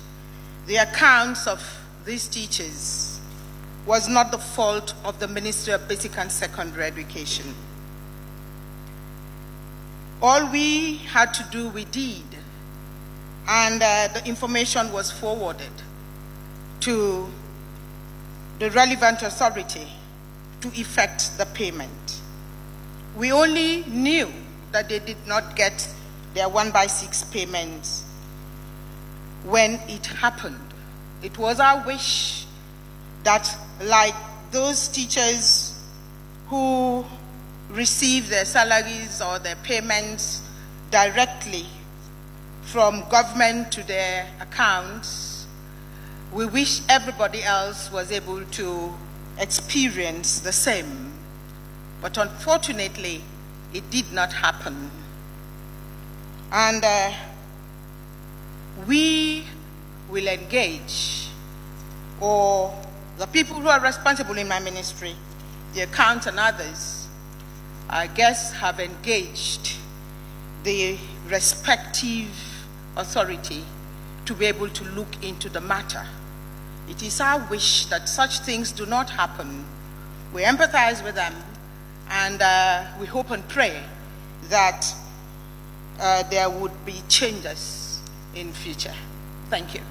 the accounts of these teachers was not the fault of the Ministry of Basic and Secondary Education. All we had to do, we did, and the information was forwarded to the relevant authority to effect the payment. We only knew that they did not get their 1/6 payments when it happened. It was our wish that, like those teachers who receive their salaries or their payments directly from government to their accounts, we wish everybody else was able to experience the same. But unfortunately, it did not happen. And we will engage, or the people who are responsible in my ministry, the accounts and others, I guess have engaged the respective authority to be able to look into the matter. It is our wish that such things do not happen. We empathize with them, and we hope and pray that there would be changes in future. Thank you.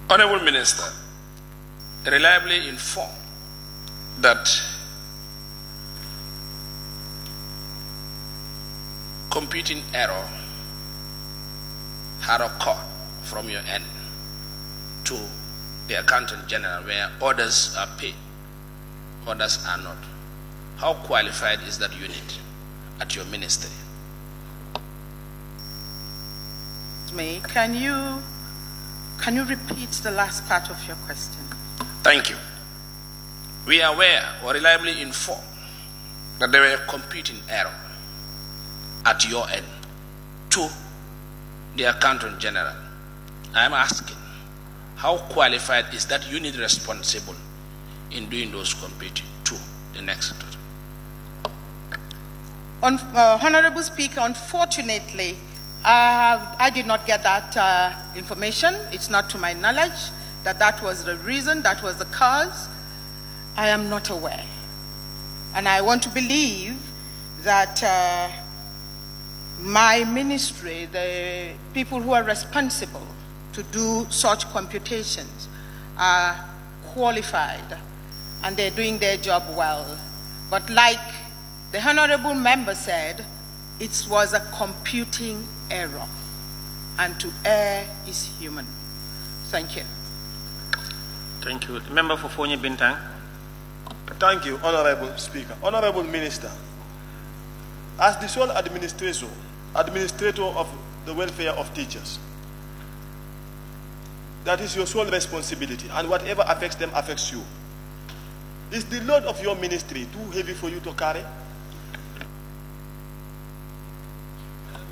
Honorable Minister, reliably informed that computing error had occurred from your end to the Accountant General, where orders are paid, orders are not. How qualified is that unit at your ministry? Can you repeat the last part of your question? Thank you. We are aware or reliably informed that there were computing error at your end to the Accountant General. I am asking, how qualified is that unit responsible in doing those computing to the next? Honorable Speaker, unfortunately, I did not get that information. It's not to my knowledge that that was the reason, that was the cause. I am not aware. And I want to believe that my ministry, the people who are responsible to do such computations, are qualified and they're doing their job well. But like the honorable member said, it was a computing error, and to err is human. Thank you. Thank you. The member for Fonyi Bintang. Thank you, Honorable Speaker. Honorable Minister, as the sole administrator of the welfare of teachers, that is your sole responsibility, and whatever affects them affects you. Is the load of your ministry too heavy for you to carry?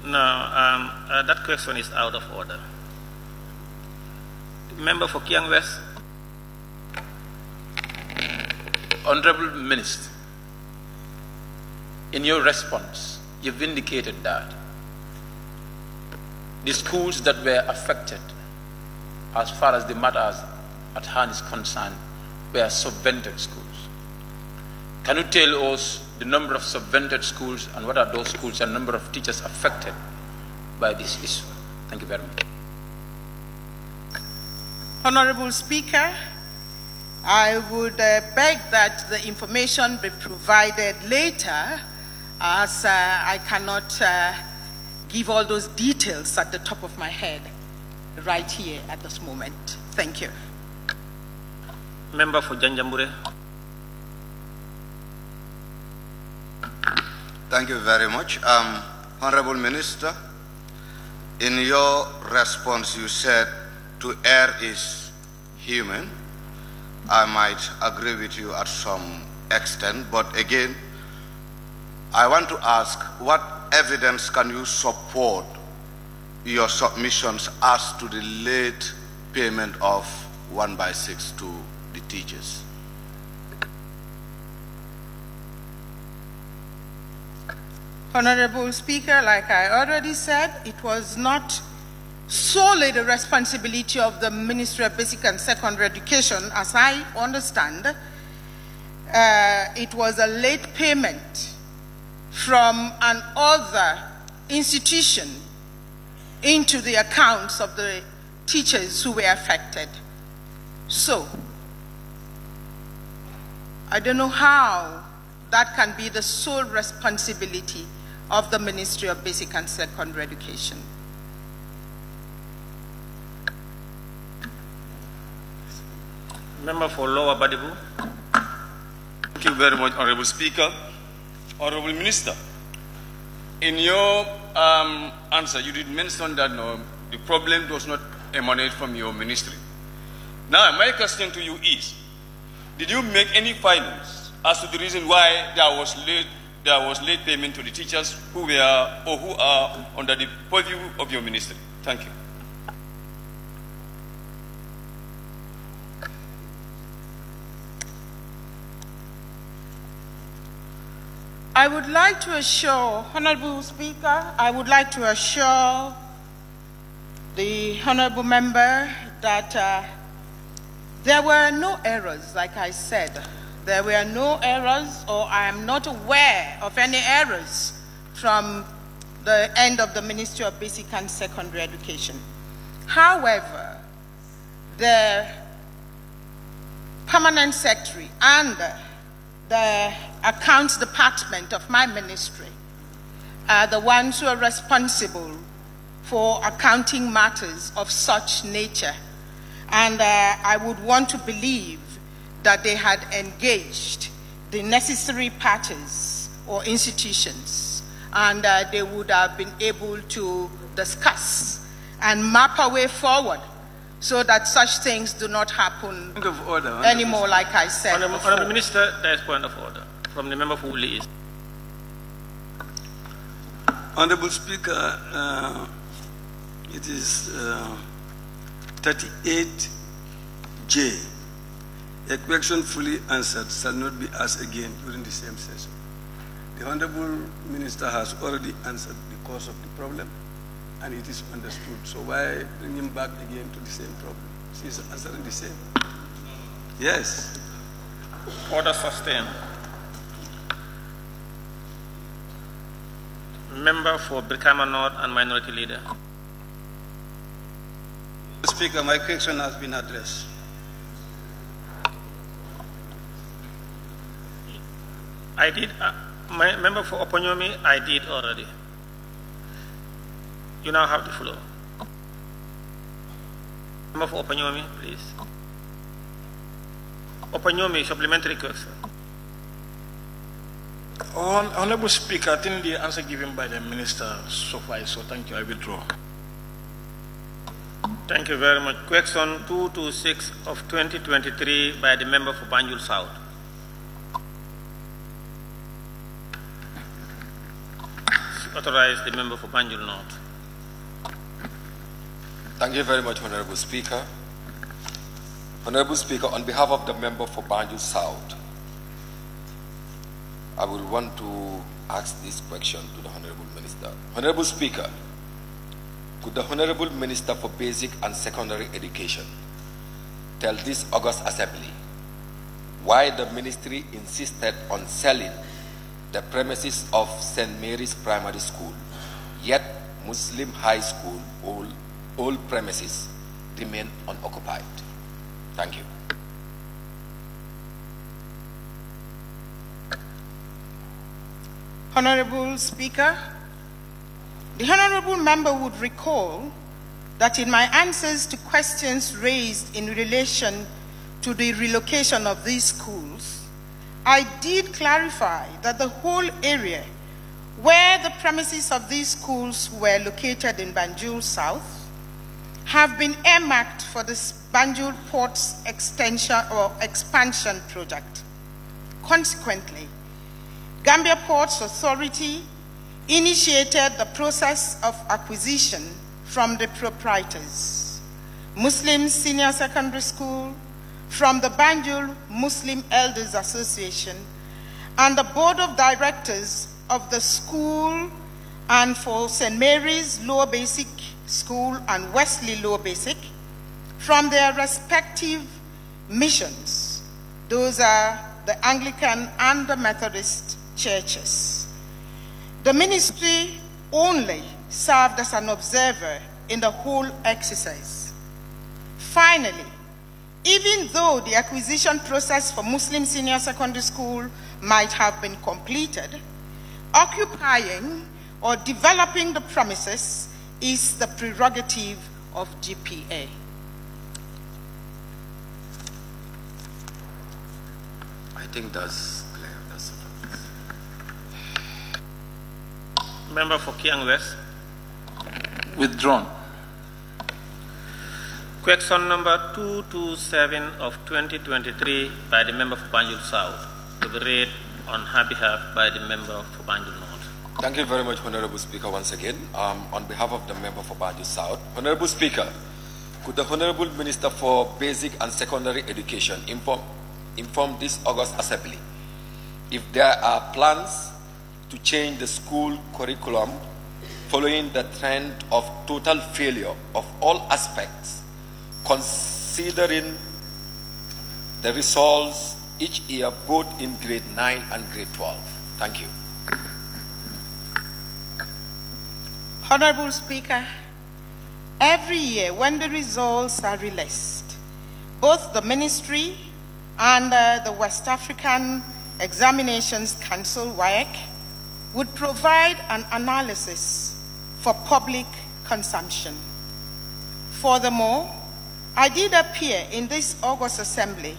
No, that question is out of order. The member for Kiang West. Honorable Minister, in your response, you've indicated that the schools that were affected, as far as the matters at hand is concerned, were subvented schools. Can you tell us the number of subvented schools and what are those schools and number of teachers affected by this issue? Thank you very much. Honorable Speaker, I would beg that the information be provided later, as I cannot give all those details at the top of my head right here at this moment. Thank you. Member for Janjanbureh. Thank you very much. Honorable Minister, in your response you said to err is human. I might agree with you at some extent, but again, I want to ask, what evidence can you support your submissions as to the late payment of 1/6 to the teachers? Honorable Speaker, like I already said, it was not solely the responsibility of the Ministry of Basic and Secondary Education, as I understand. It was a late payment from another institution into the accounts of the teachers who were affected. So, I don't know how that can be the sole responsibility of the Ministry of Basic and Secondary Education. Member for Lower Badibu. Thank you very much, Honorable Speaker. Honorable Minister, in your answer, you did mention that the problem does not emanate from your ministry. Now, my question to you is, did you make any findings as to the reason why there was late payment to the teachers who were or who are under the purview of your ministry? Thank you. I would like to assure, Honorable Speaker, I would like to assure the Honorable Member that there were no errors, like I said. There were no errors, or I am not aware of any errors from the end of the Ministry of Basic and Secondary Education. However, the Permanent Secretary and the Accounts Department of my ministry are the ones who are responsible for accounting matters of such nature. And I would want to believe that they had engaged the necessary parties or institutions, and they would have been able to discuss and map a way forward so that such things do not happen anymore, like I said. Honorable Minister, there is point of order from the member for Uli East. Honorable Speaker, it is 38J. A question fully answered shall not be asked again during the same session. The Honorable Minister has already answered the cause of the problem, and it is understood. So why bring him back again to the same problem? She is answering the same. Yes. Order sustained. Member for Brikama North and Minority Leader. Speaker, my question has been addressed. I did, my member for Oponyomi, I did already. You now have the floor. Member for Oponyomi, please. Oponyomi, supplementary question. Honorable Speaker, I think the answer given by the Minister suffices, so thank you, I withdraw. Thank you very much. Question 226 of 2023 by the member for Banjul South. Authorize the member for Banjul North. Thank you very much, Honorable Speaker. Honorable Speaker, on behalf of the member for Banjul South, I will want to ask this question to the Honorable Minister. Honorable Speaker, could the Honorable Minister for Basic and Secondary Education tell this August Assembly why the Ministry insisted on selling the premises of St. Mary's Primary School, yet Muslim High School, all premises remain unoccupied? Thank you. Honorable Speaker, the Honorable Member would recall that in my answers to questions raised in relation to the relocation of these schools, I did clarify that the whole area where the premises of these schools were located in Banjul South have been earmarked for the Banjul Ports extension or expansion project. Consequently, Gambia Ports Authority initiated the process of acquisition from the proprietors, Muslim Senior Secondary School, from the Banjul Muslim Elders Association, and the Board of Directors of the school, and for St. Mary's Lower Basic School and Wesley Lower Basic, from their respective missions. Those are the Anglican and the Methodist churches. The ministry only served as an observer in the whole exercise. Finally, even though the acquisition process for Muslim Senior Secondary School might have been completed, occupying or developing the premises is the prerogative of GPA. I think that's clear. That's Member for Kiang West. Withdrawn. Question number 227 of 2023 by the member for Banjul South to be read on her behalf by the member for Banjul North. Thank you very much, Honorable Speaker, once again. On behalf of the member for Banjul South, Honorable Speaker, could the Honorable Minister for Basic and Secondary Education inform this August Assembly if there are plans to change the school curriculum following the trend of total failure of all aspects, considering the results each year both in grade 9 and grade 12. Thank you. Honorable Speaker, every year when the results are released, both the Ministry and the West African Examinations Council, WAEC, would provide an analysis for public consumption. Furthermore, I did appear in this August Assembly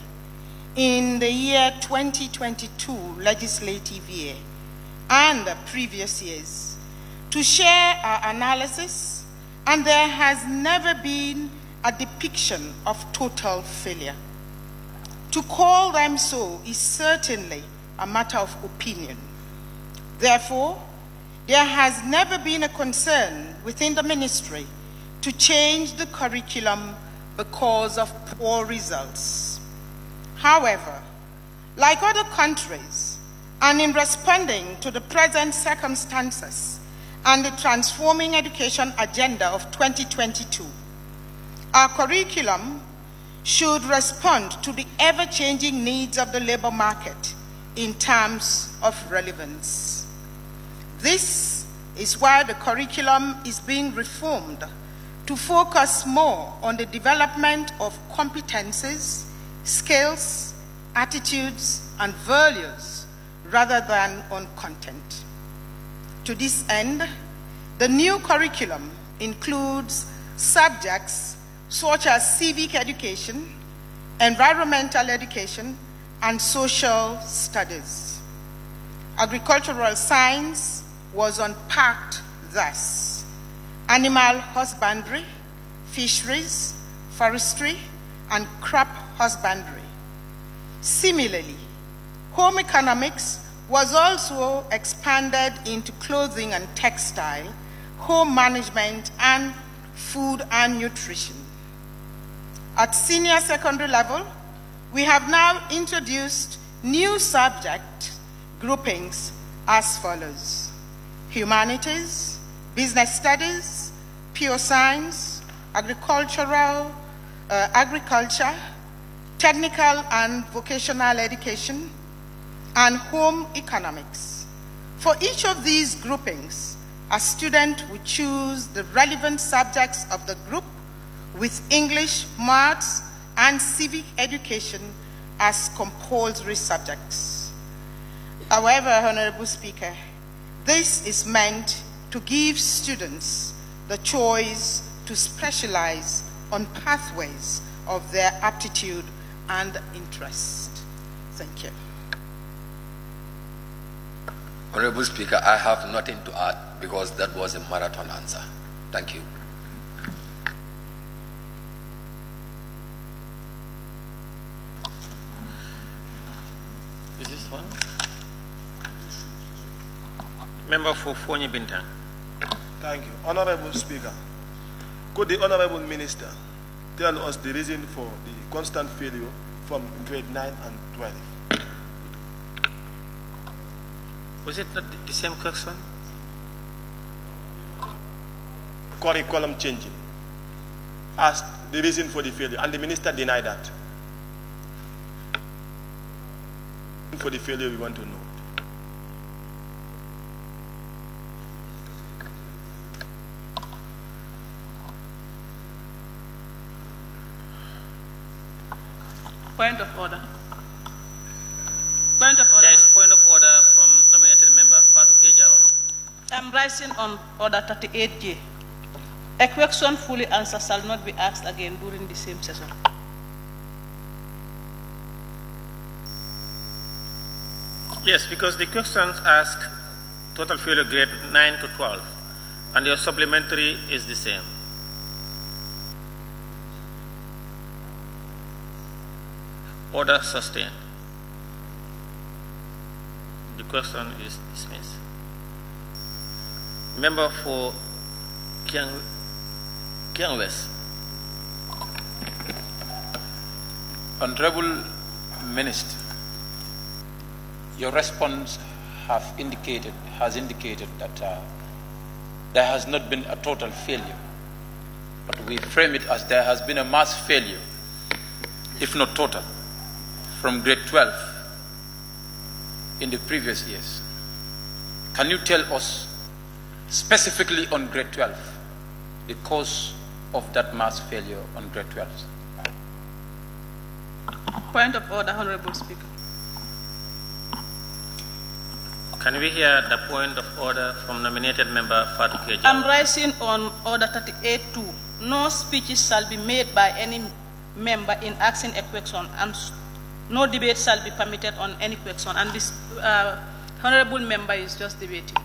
in the year 2022 legislative year and the previous years to share our analysis, and there has never been a depiction of total failure. To call them so is certainly a matter of opinion. Therefore, there has never been a concern within the ministry to change the curriculum because of poor results. However, like other countries, and in responding to the present circumstances and the transforming education agenda of 2022, our curriculum should respond to the ever-changing needs of the labor market in terms of relevance. This is why the curriculum is being reformed to focus more on the development of competences, skills, attitudes, and values rather than on content. To this end, the new curriculum includes subjects such as civic education, environmental education, and social studies. Agricultural science was unpacked thus: animal husbandry, fisheries, forestry, and crop husbandry. Similarly, home economics was also expanded into clothing and textile, home management, and food and nutrition. At senior secondary level, we have now introduced new subject groupings as follows: humanities, business studies, pure science, agriculture, technical and vocational education, and home economics. For each of these groupings, a student would choose the relevant subjects of the group with English, maths, and civic education as compulsory subjects. However, Honorable Speaker, this is meant to give students the choice to specialize on pathways of their aptitude and interest. Thank you. Honorable Speaker, I have nothing to add because that was a marathon answer. Thank you. Is this one? Member for Fonyi Bintang. Thank you. Honorable Speaker, could the Honorable Minister tell us the reason for the constant failure from grade 9 and 12? Was it not the same question? Curriculum changing. Asked the reason for the failure, and the minister denied that. For the failure, we want to know. Point of order. Point of order. There is point of order from nominated member 𝒕𝒉𝒂𝒏𝒏𝒆𝒍. I'm rising on order 38J. A question fully answered shall not be asked again during the same session. Yes, because the questions ask total failure grade 9 to 12, and your supplementary is the same. Order sustained. The question is dismissed. Member for 𝒂𝒄𝒄𝒆𝒍. Honorable Minister, your response has indicated that there has not been a total failure, but we frame it as there has been a mass failure, if not total, from grade 12 in the previous years. Can you tell us specifically on grade 12 the cause of that mass failure on grade 12? Point of order, Honorable Speaker. Can we hear the point of order from nominated member 𝒕𝒉𝒂𝒏𝒏𝒆𝒍? I'm rising on order 38.2. No speeches shall be made by any member in asking a question, and no debate shall be permitted on any question. And this honorable member is just debating.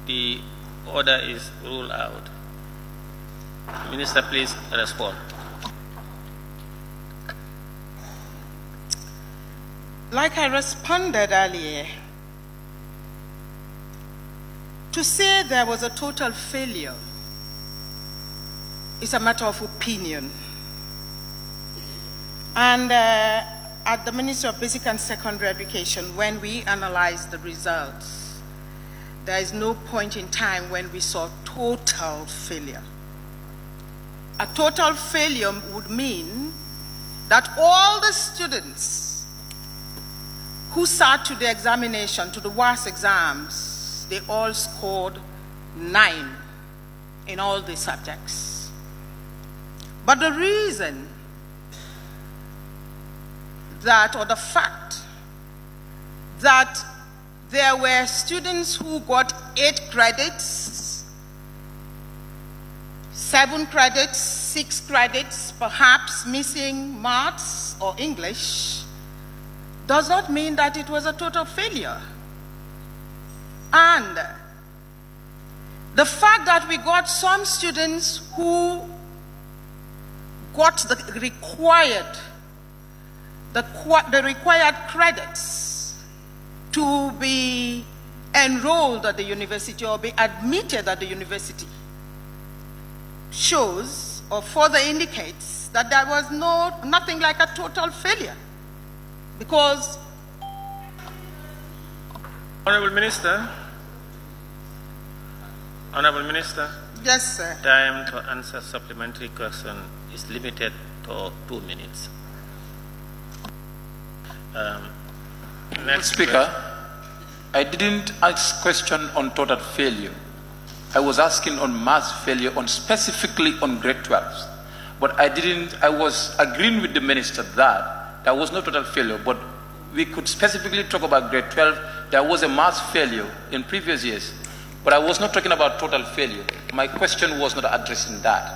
The order is ruled out. Minister, please respond. Like I responded earlier, to say there was a total failure is a matter of opinion. And at the Ministry of Basic and Secondary Education, when we analyzed the results, there is no point in time when we saw total failure. A total failure would mean that all the students who sat to the examination, to the WAS exams, they all scored 9 in all the subjects. But the reason that, or the fact that there were students who got 8 credits, 7 credits, 6 credits, perhaps missing maths or English, does not mean that it was a total failure. And the fact that we got some students who got the required credits to be enrolled at the university or be admitted at the university shows or further indicates that there was nothing like a total failure. Because Honorable Minister, yes, sir. Time to answer supplementary question is limited to 2 minutes. Speaker, I didn't ask question on total failure. I was asking on mass failure, on specifically on grade 12s. But I was agreeing with the minister that there was no total failure, but we could specifically talk about grade 12. There was a mass failure in previous years, but I was not talking about total failure. My question was not addressing that.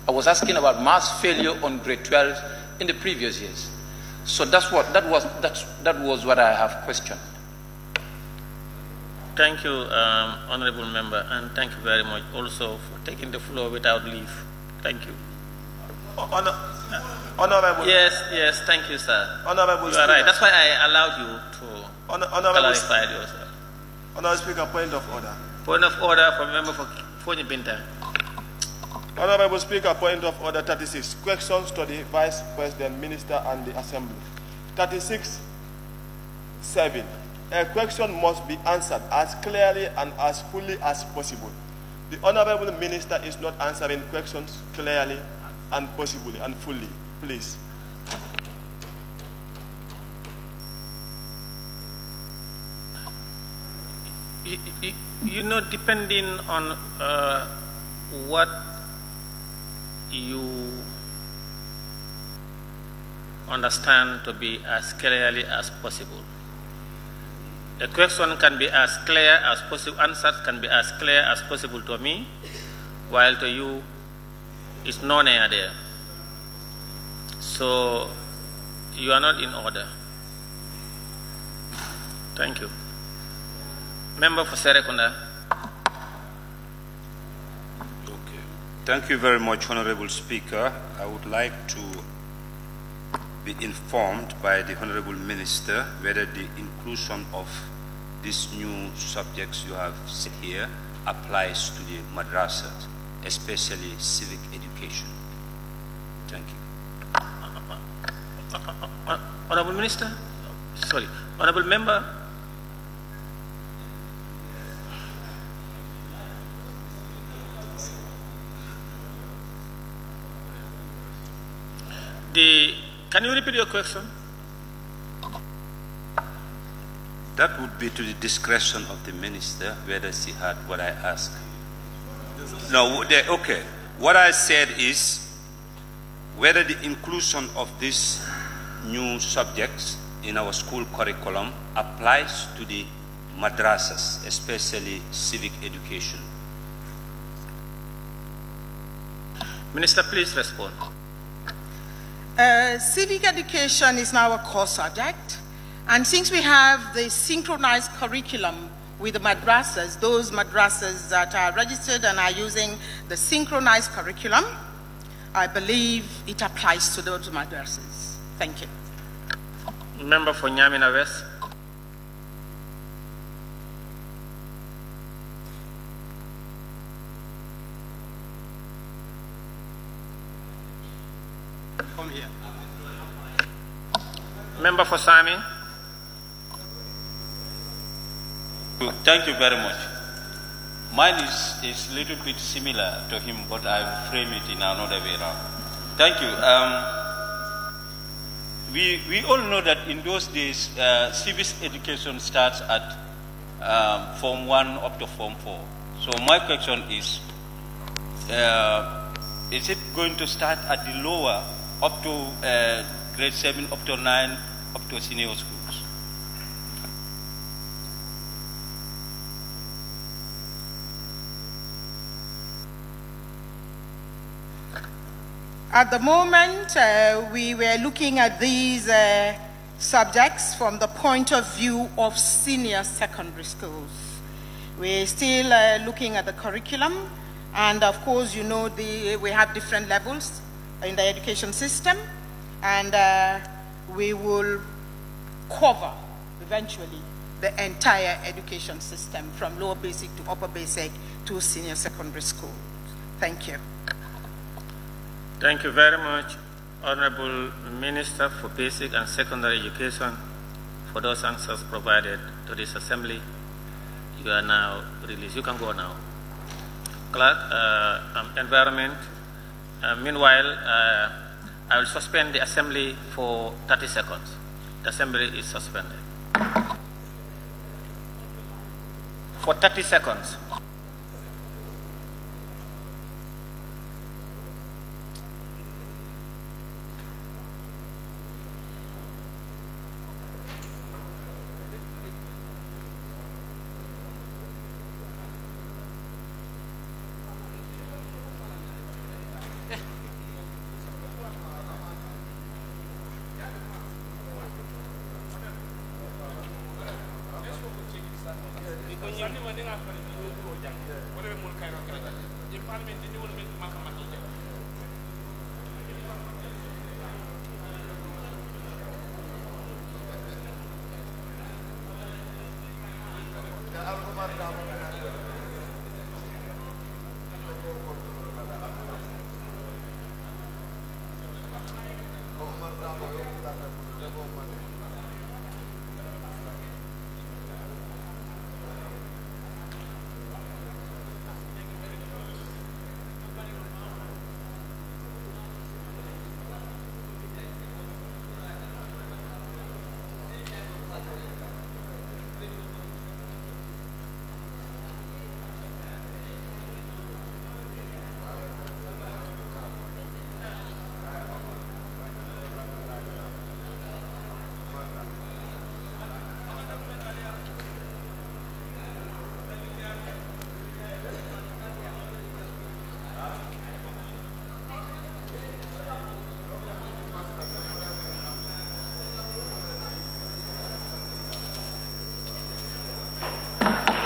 I was asking about mass failure on grade 12 in the previous years. So that was what I have questioned. Thank you, Honorable Member, and thank you very much also for taking the floor without leave. Thank you. Honorable. Yes, thank you, sir. Honorable you Speaker. are right. That's why I allowed you to clarify yourself. Honorable Speaker, point of order. Point of order from member for Fonyi Binta. Honorable Speaker, point of order 36. Questions to the Vice President, Minister, and the Assembly. 36.7. A question must be answered as clearly and as fully as possible. The Honorable Minister is not answering questions clearly and possibly and fully. Please. You know, depending on what you understand to be as clearly as possible. The question can be as clear as possible, answers can be as clear as possible to me, while to you is no near there. So you are not in order. Thank you. Member for Serekunda. Okay. Thank you very much, Honorable Speaker. I would like to be informed by the Honorable Minister whether the inclusion of these new subjects you have said here applies to the madrasas, especially civic education. Thank you. Honorable Minister? Sorry. Honorable Member? Can you repeat your question? That would be to the discretion of the minister whether she had what I asked. No, okay. What I said is whether the inclusion of these new subjects in our school curriculum applies to the madrasas, especially civic education. Minister, please respond. Civic education is now a core subject, and since we have the synchronized curriculum with the madrasas, those madrasas that are registered and are using the synchronized curriculum, I believe it applies to those madrasas. Thank you. Member for Nyamina West. Come here. Member for Sami. Thank you very much. Mine is a little bit similar to him, but I will frame it in another way around. Thank you. We all know that in those days, civic education starts at Form 1 up to Form 4. So my question is it going to start at the lower, up to grade 7, up to 9, up to senior schools? At the moment, we were looking at these subjects from the point of view of senior secondary schools. We're still looking at the curriculum, and of course, you know, we have different levels in the education system, and we will cover eventually the entire education system from lower basic to upper basic to senior secondary school. Thank you. Thank you very much, Honorable Minister for Basic and Secondary Education, for those answers provided to this Assembly. You are now released. You can go now. Clerk, Environment. Meanwhile, I will suspend the Assembly for 30 seconds. The Assembly is suspended. For 30 seconds.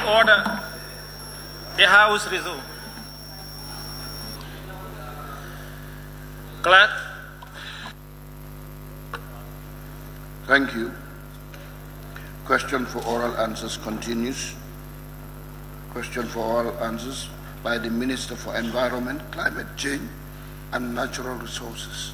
Order. The House resume. Clerk. Thank you. Question for oral answers continues. Question for oral answers by the Minister for Environment, Climate Change and Natural Resources.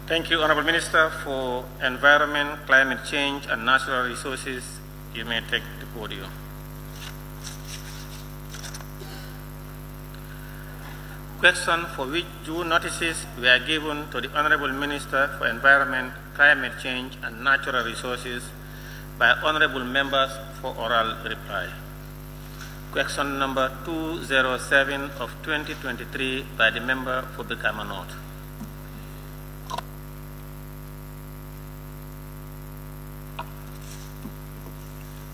Thank you, Honorable Minister for Environment, Climate Change and Natural Resources. You may take the podium. Question for which due notices were given to the Honorable Minister for Environment, Climate Change and Natural Resources by Honorable Members for oral reply. Question number 207 of 2023 by the member for Brikama North.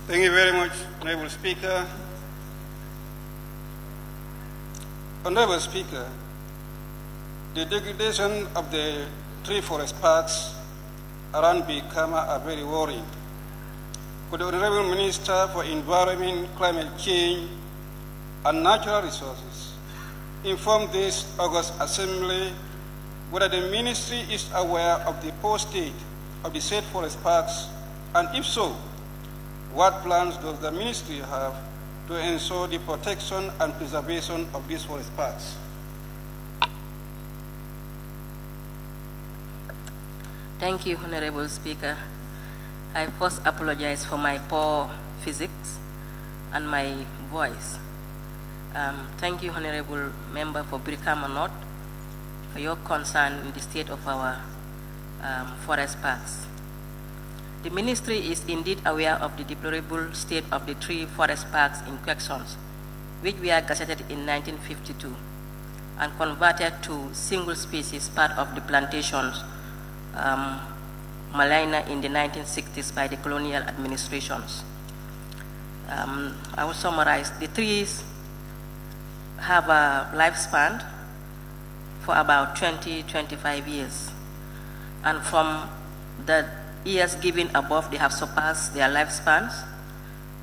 Thank you very much, Honorable Speaker. Honorable Speaker, the degradation of the tree forest parks around Brikama are very worrying. Could the Honorable Minister for Environment, Climate Change and Natural Resources inform this August Assembly whether the Ministry is aware of the poor state of the said forest parks, and if so, what plans does the Ministry have to ensure the protection and preservation of these forest parks? Thank you, Honorable Speaker. I first apologize for my poor physics and my voice. Thank you, Honorable Member for Brikama North, for your concern in the state of our forest parks. The Ministry is indeed aware of the deplorable state of the three forest parks in क़्वेक़्सॉन, which were gazetted in 1952 and converted to single species part of the plantations Malaina in the 1960s by the colonial administrations. I will summarize. The trees have a lifespan for about 20-25 years, and from the years given above, they have surpassed their lifespans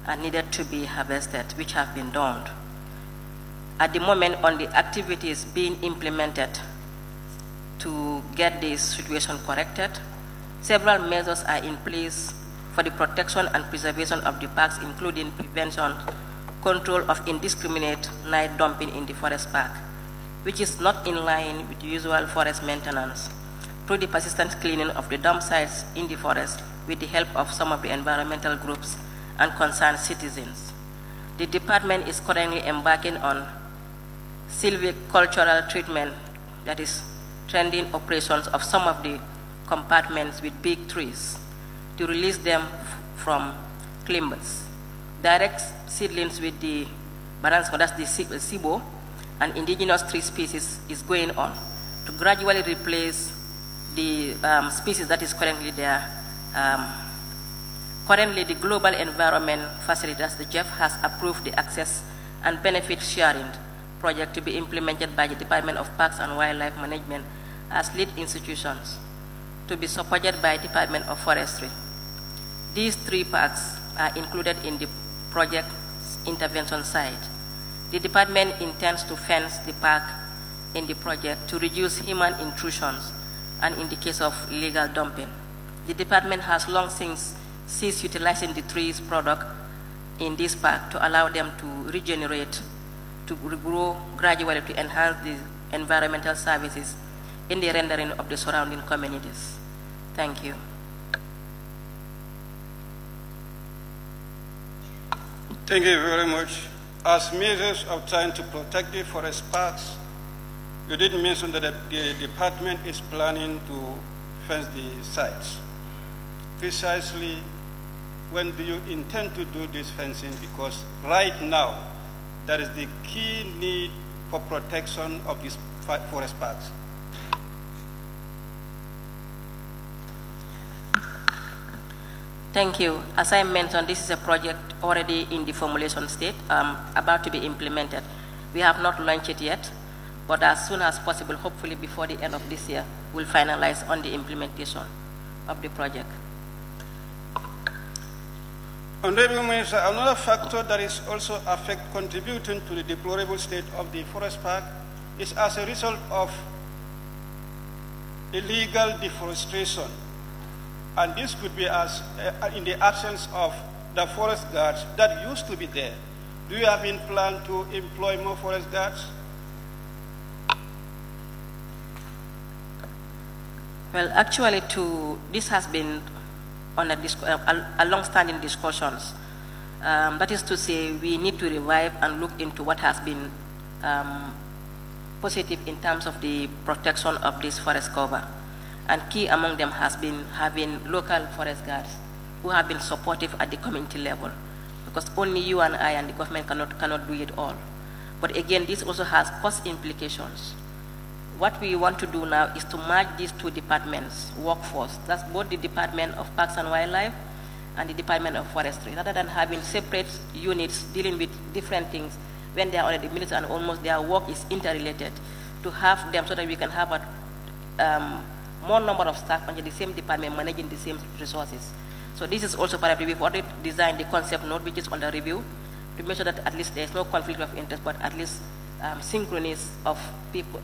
and needed to be harvested, which have been done. At the moment, on the activities being implemented to get this situation corrected, several measures are in place for the protection and preservation of the parks, including prevention, control of indiscriminate night dumping in the forest park, which is not in line with usual forest maintenance, through the persistent cleaning of the dump sites in the forest with the help of some of the environmental groups and concerned citizens. The department is currently embarking on silvicultural treatment, that is trending operations of some of the compartments with big trees to release them from climbers. Direct seedlings with the Baransko, that's the Sibo, and indigenous tree species is going on to gradually replace the species that is currently there. Currently, the Global Environment Facility, that's the GEF, has approved the access and benefit sharing project to be implemented by the Department of Parks and Wildlife Management as lead institutions, to be supported by Department of Forestry. These 3 parks are included in the project intervention site. The department intends to fence the park in the project to reduce human intrusions and in the case of illegal dumping. The department has long since ceased utilizing the trees product in this park to allow them to regenerate, to grow gradually to enhance the environmental services in the rendering of the surrounding communities. Thank you. Thank you very much. As measures of trying to protect the forest parks, you did mention that the department is planning to fence the sites. Precisely when do you intend to do this fencing? Because right now, that is the key need for protection of these forest parks. Thank you. As I mentioned, this is a project already in the formulation state, about to be implemented. We have not launched it yet, but as soon as possible, hopefully before the end of this year, we'll finalize on the implementation of the project. Honorable Minister, another factor that is also contributing to the deplorable state of the forest park is as a result of illegal deforestation. And this could be as in the absence of the forest guards that used to be there. Do you have in plan to employ more forest guards? Well, actually, this has been on a long-standing discussions. That is to say, we need to revive and look into what has been positive in terms of the protection of this forest cover. And key among them has been having local forest guards who have been supportive at the community level, because only you and I and the government cannot do it all. But again, this also has cost implications. What we want to do now is to merge these 2 departments' workforce. That's both the Department of Parks and Wildlife and the Department of Forestry, rather than having separate units dealing with different things when they are already military and almost their work is interrelated, to have them so that we can have a more number of staff under the same department managing the same resources. So this is also part of it. We've already designed the concept note, which is under review, to make sure that at least there's no conflict of interest, but at least synchronies of people,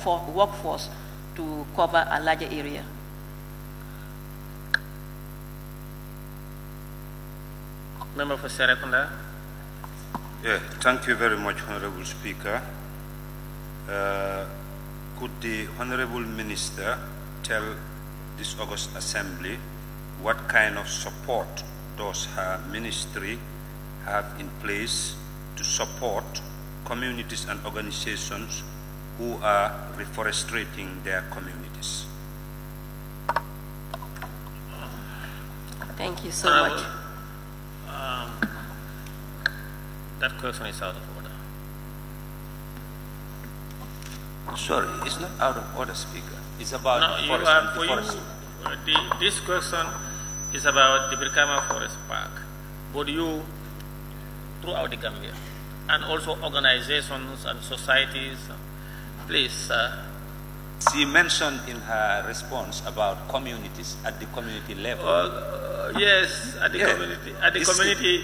for workforce to cover a larger area. Member for Serekunda. Yeah, thank you very much, Honorable Speaker. Could the Honorable Minister tell this August Assembly what kind of support does her ministry have in place to support communities and organizations who are reforestating their communities? Thank you so much. That question is out of order. Sorry, it's not out of order, Speaker. It's about no, forest and deforestation. This question is about the Brikama Forest Park. But you, throughout the Gambia, and also organizations and societies, please. She mentioned in her response about communities at the community level. Yes, at the community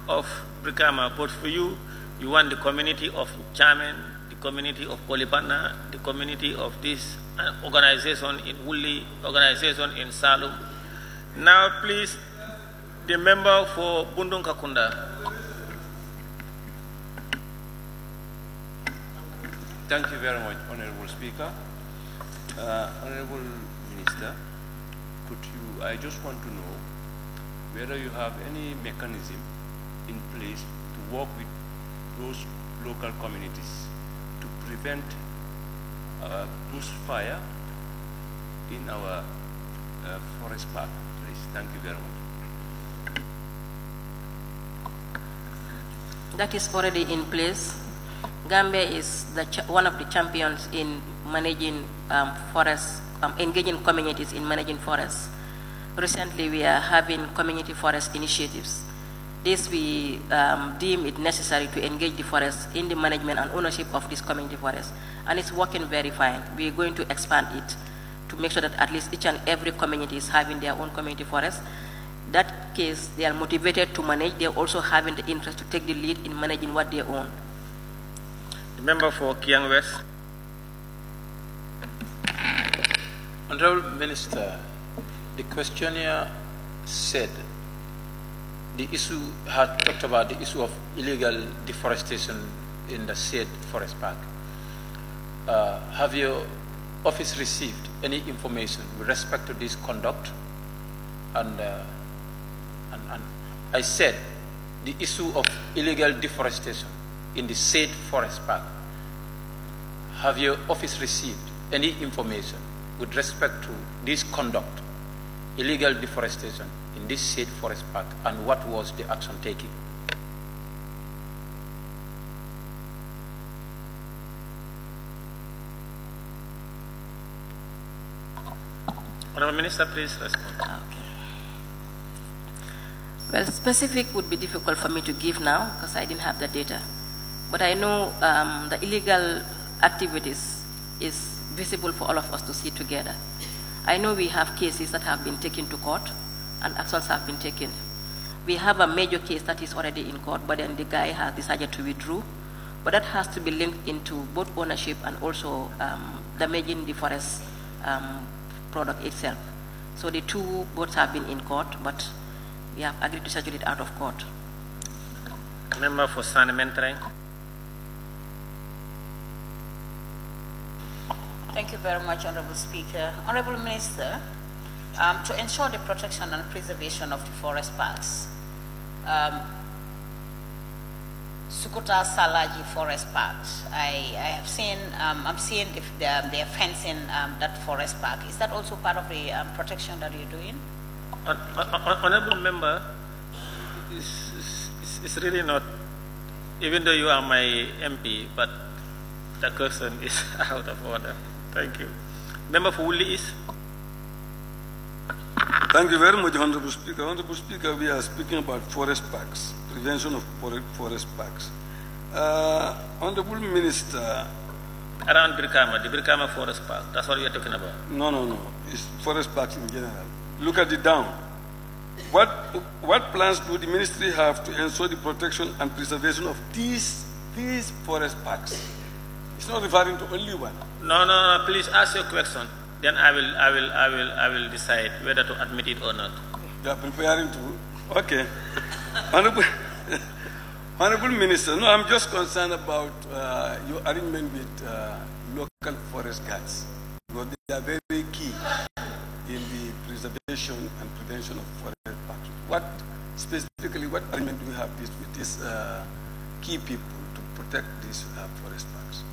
of Brikama. But for you, you want the community of Chairman, the community of Polipana, the community of this organization in Wuli, organization in Salum. Now, please, the member for Bundung Kakunda. Thank you very much, Honorable Speaker. Honorable Minister, I just want to know whether you have any mechanism in place to work with those local communities to prevent bushfire in our forest park, please. Thank you very much. That is already in place. Gambia is one of the champions in managing forests, engaging communities in managing forests. Recently, we are having community forest initiatives. This we deem it necessary to engage the forest in the management and ownership of this community forest, and it's working very fine. We are going to expand it to make sure that at least each and every community is having their own community forest. That case, they are motivated to manage. They are also having the interest to take the lead in managing what they own. The member for Kiang West. Honorable Minister, the questionnaire said the issue had talked about the issue of illegal deforestation in the said forest park. Have your office received any information with respect to this conduct? And I said the issue of illegal deforestation in the said forest park. Have your office received any information with respect to this conduct, illegal deforestation in this said forest park, and what was the action taken? Honourable Minister, please respond. Well, specific would be difficult for me to give now because I didn't have the data. But I know the illegal activities is visible for all of us to see together. I know we have cases that have been taken to court and actions have been taken. We have a major case that is already in court, but then the guy has decided to withdraw. But that has to be linked into both ownership and also damaging the forest product itself. So the two both have been in court, but we have agreed to settle it out of court. Member for Sanementreng. Thank you very much, Honorable Speaker. Honorable Minister, to ensure the protection and preservation of the forest parks, 𝒂𝒄𝒏 Forest Park, I have seen, I'm seeing they're fencing that forest park. Is that also part of the protection that you're doing? Honorable Member, it's really not, even though you are my MP, but the question is out of order. Thank you. Member for Woodley East. Thank you very much, Honorable Speaker. Honorable Speaker, we are speaking about forest parks, prevention of forest parks. Honorable Minister. Around Birkama, the Birkama Forest Park, that's what we are talking about. No. It's forest parks in general. Look at it down. What plans do the ministry have to ensure the protection and preservation of these forest parks? It's not referring to only one. No, please ask your question. Then I will decide whether to admit it or not. You are preparing to. Okay. Honorable Minister, no, I'm just concerned about your arrangement with local forest guards, because they are very key in the preservation and prevention of forest parks. What arrangement do we have with these key people to protect these forest parks?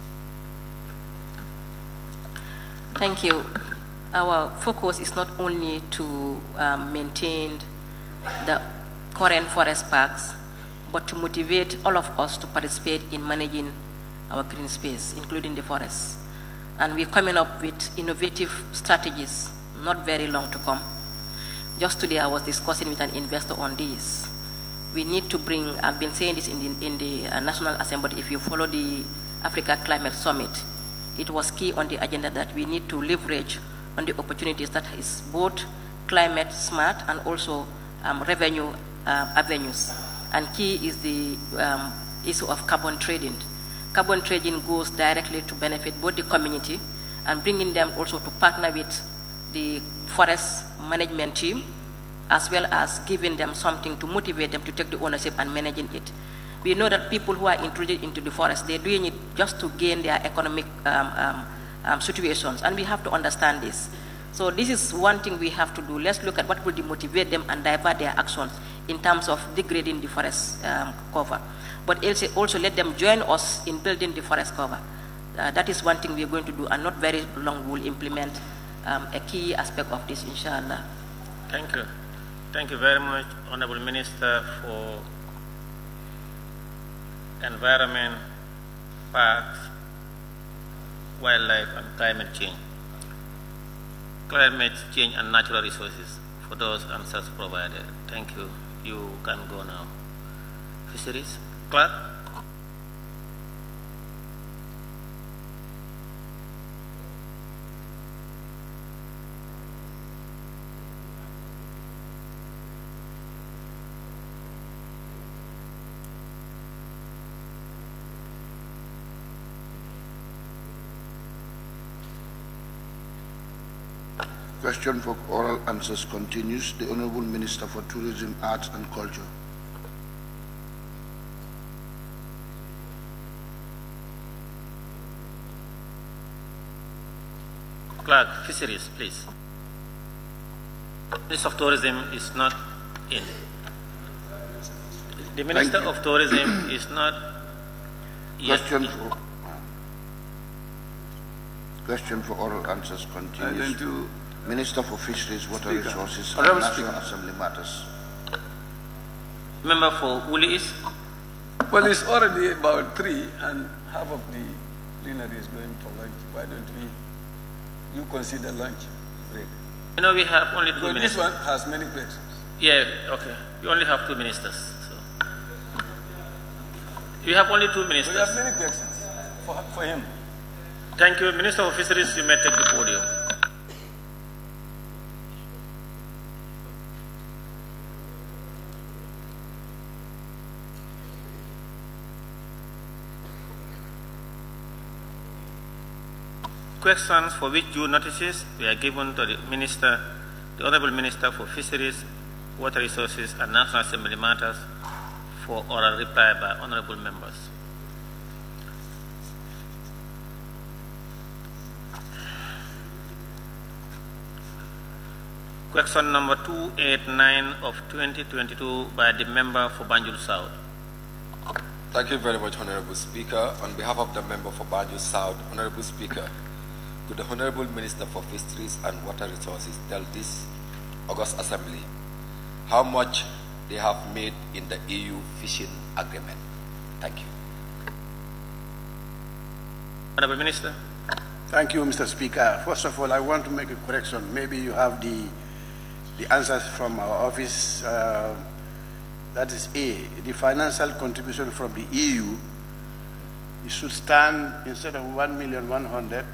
Thank you. Our focus is not only to maintain the current forest parks, but to motivate all of us to participate in managing our green space, including the forests. And we're coming up with innovative strategies, not very long to come. Just today I was discussing with an investor on this. We need to bring, I've been saying this in the National Assembly, if you follow the Africa Climate Summit, it was key on the agenda that we need to leverage on the opportunities that is both climate smart and also revenue avenues. And key is the issue of carbon trading. Carbon trading goes directly to benefit both the community and bringing them also to partner with the forest management team, as well as giving them something to motivate them to take the ownership and managing it. We know that people who are intruded into the forest, they're doing it just to gain their economic situations, and we have to understand this. So this is one thing we have to do. Let's look at what will demotivate them and divert their actions in terms of degrading the forest cover. But also let them join us in building the forest cover. That is one thing we are going to do, and not very long we'll implement a key aspect of this, inshallah. Thank you. Thank you very much, Honorable Minister, for Environment, Parks, Wildlife, and Climate Change. Climate change and natural resources, for those answers provided. Thank you. You can go now. Fisheries, Clerk. Question for oral answers continues. The Honorable Minister for Tourism, Arts and Culture. Clerk, Fisheries, please. Minister of Tourism is not in. The Minister of Tourism is not yet Question in. Question for oral answers continues. Minister for Fisheries, Water Resources, and Honorable National Speaker. Assembly Matters. Member for Woolly East. Well, it's already about 3 and half of the plenary is going for lunch. Why don't you consider lunch break? You know, we have only 2 Because ministers. this one has many questions. Yeah, okay. We only have 2 ministers. So. We have only 2 ministers. We have many questions for him. Thank you. Minister of Fisheries, you may take the podium. Questions for which due notices were given to the Minister, the Honourable Minister for Fisheries, Water Resources and National Assembly Matters for oral reply by Honourable Members. Question number 289 of 2022 by the member for Banjul South. Thank you very much, Honorable Speaker. On behalf of the member for Banjul South, Honorable Speaker, could the Honorable Minister for Fisheries and Water Resources tell this August Assembly how much they have made in the EU fishing agreement? Thank you. Honorable Minister. Thank you, Mr. Speaker. First of all, I want to make a correction. Maybe you have the answers from our office. That is A, the financial contribution from the EU, it should stand, instead of 1,100,000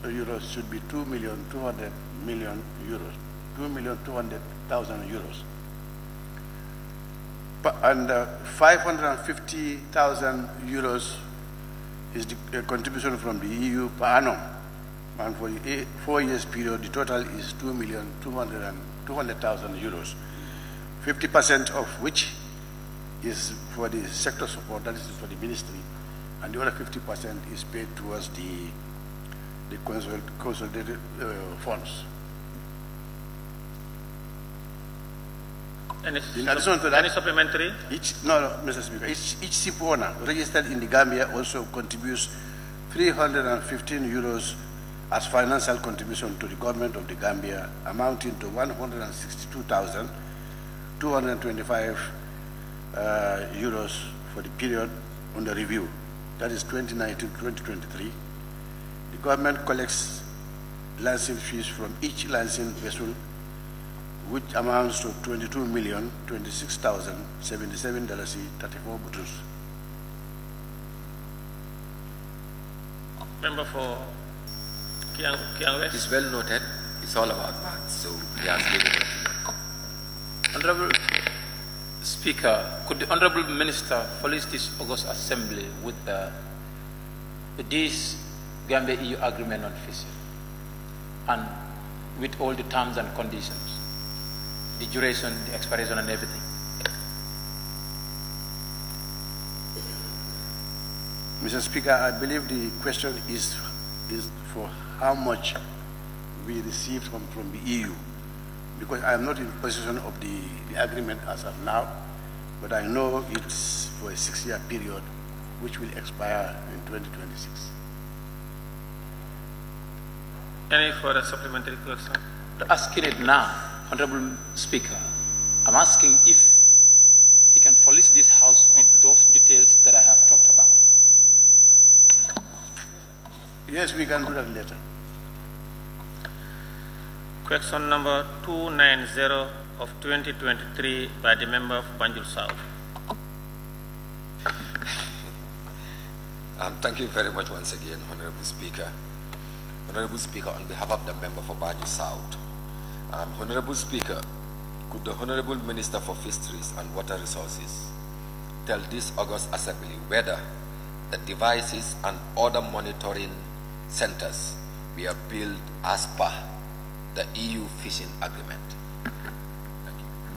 euros, should be 2,200,000 euros. 2,200,000 euros. And 550,000 euros is the contribution from the EU per annum. And for the 4 years period, the total is 2,200,000 euros. 50% of which is for the sector support, that is for the ministry, and the other 50% is paid towards the consolidated funds. Any supplementary? No, Mr. Speaker. Each ship owner registered in the Gambia also contributes 315 euros as financial contribution to the government of the Gambia, amounting to 162,225 euros for the period under review. That is 2019-2023. The government collects lancing fees from each lancing vessel, which amounts to $22,026,077.34 butus. Member for Kiang West. It's well noted. It's all about that. So he has given it. Honorable Speaker, could the Honorable Minister police this August Assembly with this Gambia EU agreement on fishing and with all the terms and conditions, the duration, the expiration and everything? Mr. Speaker, I believe the question is for how much be received from the EU, because I am not in possession of the agreement as of now, but I know it's for a 6-year period, which will expire in 2026. Any further supplementary question? Asking it now, Honorable Speaker, I'm asking if he can furnish this House with those details that I have talked about. Yes, we can do that later. Question number 290 of 2023 by the member of Banjul South. Thank you very much once again, Honorable Speaker. Honorable Speaker, on behalf of the member for Banjul South, Honorable Speaker, could the Honorable Minister for Fisheries and Water Resources tell this August Assembly whether the devices and other monitoring centers were built as per the EU fishing agreement?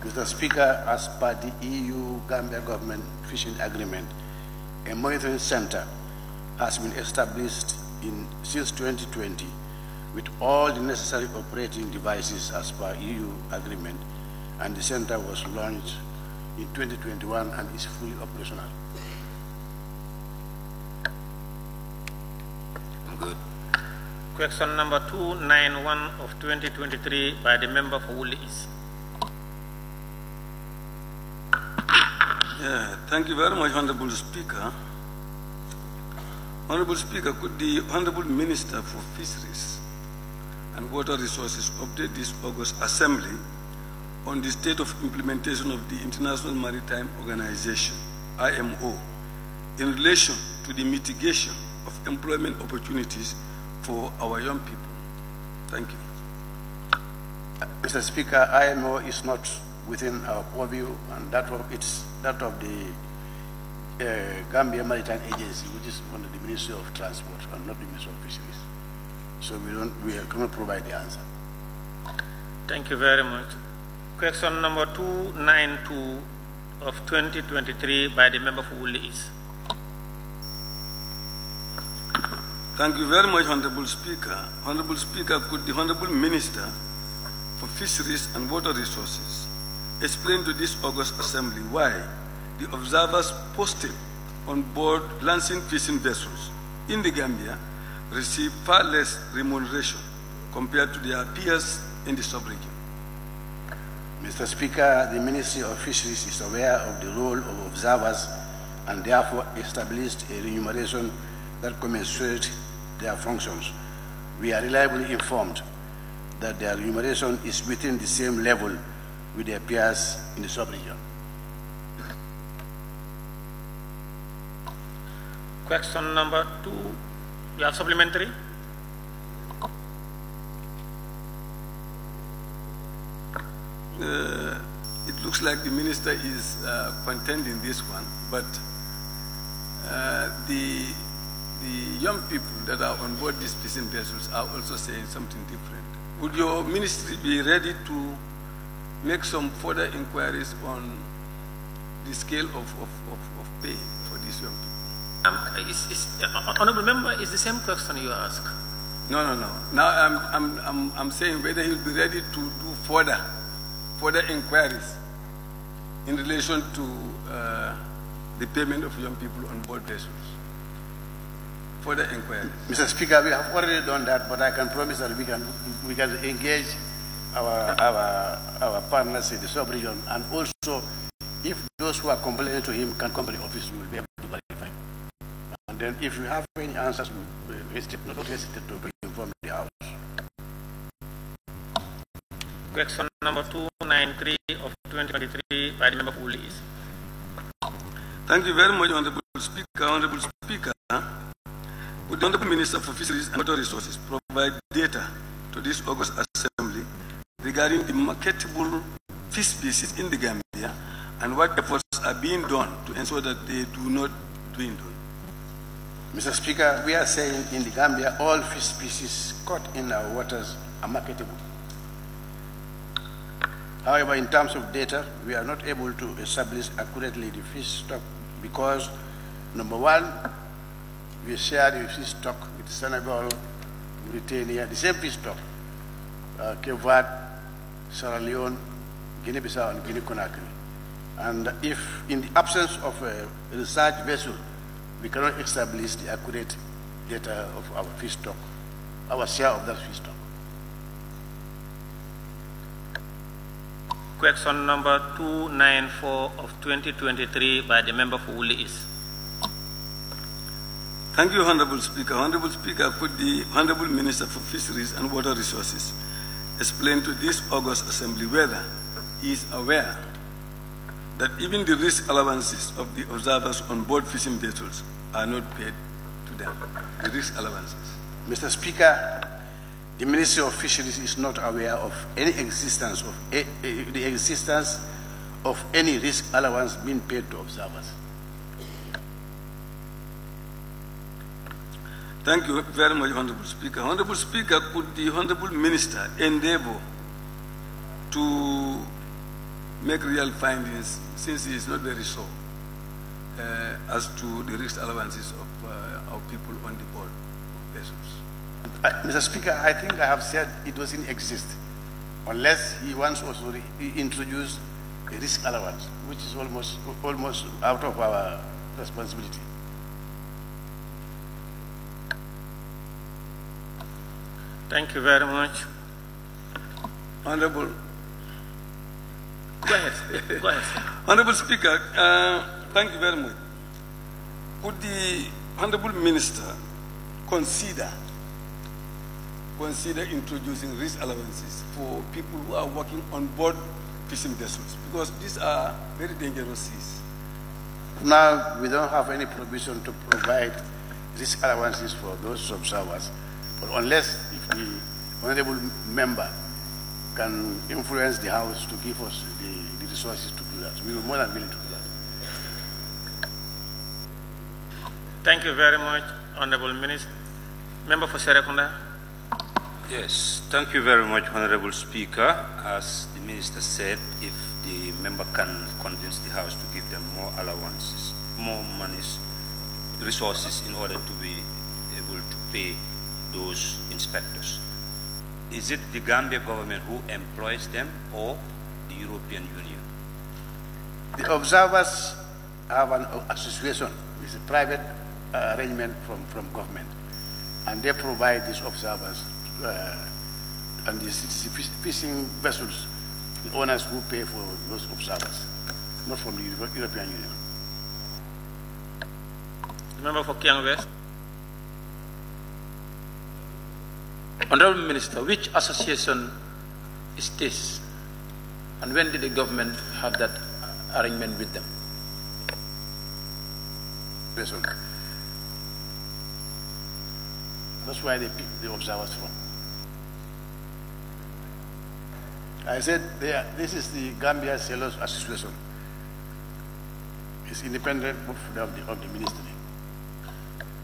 Mr. Speaker, as per the EU-Gambia government fishing agreement, a monitoring center has been established since 2020 with all the necessary operating devices as per EU agreement, and the center was launched in 2021 and is fully operational. Good. Question number 291 of 2023 by the member for Woolly East. Thank you very much, Honorable Speaker. Honorable Speaker, could the Honorable Minister for Fisheries and Water Resources update this August Assembly on the state of implementation of the International Maritime Organization, IMO, in relation to the mitigation of employment opportunities for our young people? Thank you. Mr. Speaker, IMO is not within our purview, and that of the Gambia Maritime Agency, which is under the Ministry of Transport and not the Ministry of Fisheries. So we cannot provide the answer. Thank you very much. Question number 292 of 2023 by the member for Woolly East. Thank you very much, Honorable Speaker. Honorable Speaker, could the Honorable Minister for Fisheries and Water Resources explain to this August Assembly why the observers posted on board lancing fishing vessels in the Gambia receive far less remuneration compared to their peers in the sub-region? Mr. Speaker, the Ministry of Fisheries is aware of the role of observers and therefore established a remuneration that commensurates their functions. We are reliably informed that their remuneration is within the same level with their peers in the sub-region. Question number 2, you have supplementary? It looks like the minister is contending this one, but the young people that are on board these fishing vessels are also saying something different. Would your ministry be ready to make some further inquiries on the scale of pay for these young people? Honorable member, is the same question you ask? No. Now I'm saying whether he'll be ready to do further inquiries in relation to the payment of young people on board vessels. Further inquiries. Mr. Speaker, we have already done that, but I can promise that we can engage our partners in the sub-region, and also if those who are complaining to him can come to the office, we will be able to verify. And then if you have any answers, we not hesitate to inform the House. Question number 293 of 2023 by the member of Woolly East. Thank you very much, Honorable Speaker. Honorable Speaker, would the Honorable Minister for Fisheries and Water Resources provide data to this August Assembly regarding the marketable fish species in the Gambia and what efforts are being done to ensure that they do not dwindle? Mr. Speaker, we are saying in the Gambia all fish species caught in our waters are marketable. However, in terms of data, we are not able to establish accurately the fish stock because, number one, we share the fish stock with Senegal, Mauritania, the same fish stock. Cape Verde, Sierra Leone, Guinea-Bissau, and Guinea-Conakry. And if, in the absence of a research vessel, we cannot establish the accurate data of our fish stock, our share of that fish stock. Question number 294 of 2023 by the member for Woolly East. Thank you, Honorable Speaker. Honorable Speaker, could the Honorable Minister for Fisheries and Water Resources explain to this August Assembly whether he is aware that even the risk allowances of the observers on board fishing vessels are not paid to them, the risk allowances? Mr. Speaker, the Ministry of Fisheries is not aware of any existence of any risk allowance being paid to observers. Thank you very much, Honorable Speaker. Honorable Speaker, could the Honorable Minister endeavor to make real findings, since he is not very sure, as to the risk allowances of our people on the board vessels? Mr. Speaker, I think I have said it doesn't exist, unless he wants also to introduce a risk allowance, which is almost out of our responsibility. Thank you very much. Honorable. Go ahead. Go ahead. Honorable Speaker, thank you very much. Could the Honorable Minister consider introducing risk allowances for people who are working on board fishing vessels, because these are very dangerous seas? Now, we don't have any provision to provide risk allowances for those observers, but unless if the Honorable Member can influence the House to give us the resources to do that, we are more than willing to do that. Thank you very much, Honorable Minister. Member for Serekunda. Yes, thank you very much, Honorable Speaker. As the Minister said, if the member can convince the House to give them more allowances, more monies, resources in order to be able to pay those inspectors. Is it the Gambia government who employs them or the European Union? The observers have an association. It's a private arrangement from government, and they provide these observers and these fishing vessels, the owners who pay for those observers, not from the European Union. Member for Kiang West. Honorable Minister, which association is this? And when did the government have that arrangement with them? That's why they pick the observers from. I said this is the Gambia Sailors Association. It's independent of the ministry.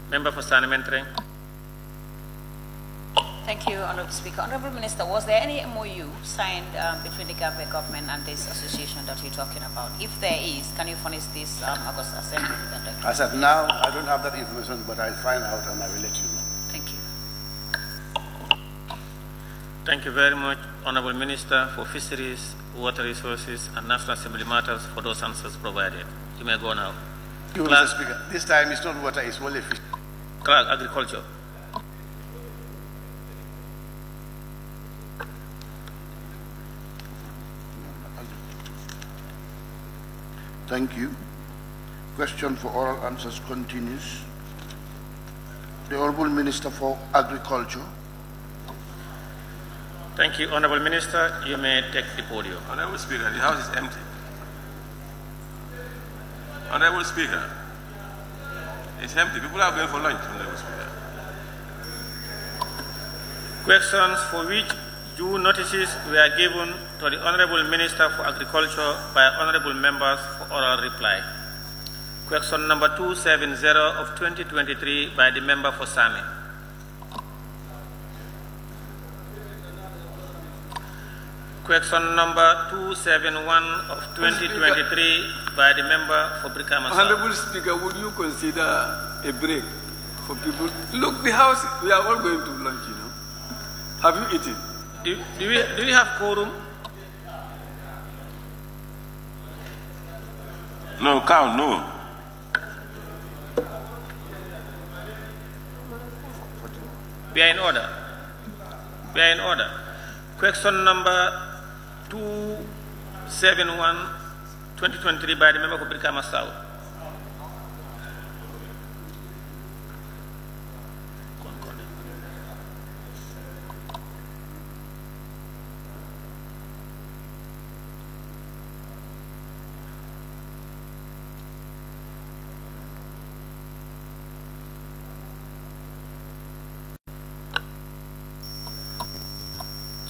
Member for Sanementre. Thank you, Honorable Speaker. Honorable Minister, was there any MOU signed between the Gambia government and this association that you're talking about? If there is, can you furnish this August Assembly? As of now, I don't have that information, but I'll find out and I will let you know. Thank you. Thank you very much, Honorable Minister for Fisheries, Water Resources, and National Assembly Matters for those answers provided. You may go now. Thank you, Mr. Speaker. This time it's not water, it's only fish. Clerk, Agriculture. Thank you. Question for oral answers continues. The Honourable Minister for Agriculture. Thank you, Honourable Minister. You may take the podium. Honourable Speaker, the House is empty. Honourable Speaker, it's empty. People are going for lunch, Honourable Speaker. Questions for which due notices were given to the Honourable Minister for Agriculture by Honourable Members for oral reply. Question number 270 of 2023 by the Member for Same. Question number 271 of 2023 by the Member for Brikama. Honourable Speaker, would you consider a break for people? Look, the House, we are all going to lunch, you know. Have you eaten? Do we have quorum? No, count, no. We are in order. We are in order. Question number 271, 2023 by the member for Brikama South.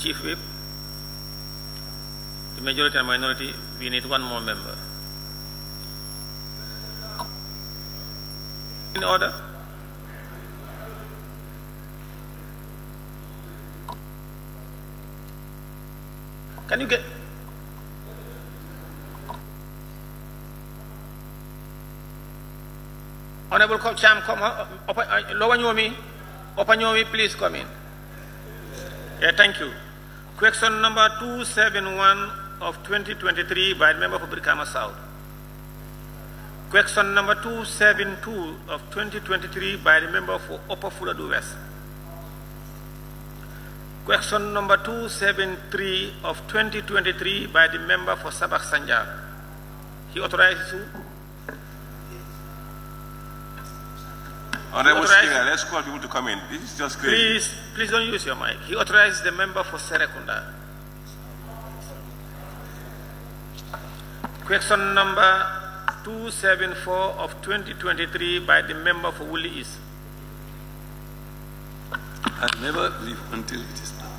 Chief Whip, the majority and minority, we need one more member. In order. Can you get... Honorable Cham, come on. Lower please come in. Yeah, thank you. Question number 271 of 2023 by the member for Brikama South. Question number 272 of 2023 by the member for Upper Fuladu West. Question number 273 of 2023 by the member for Sabak Sanjar. He authorizes you. Honorable Speaker, let's call people to come in. This is just crazy. Please don't use your mic. He authorizes the member for Serekunda. Question number 274 of 2023 by the member for Woolly East. I never leave until it is done.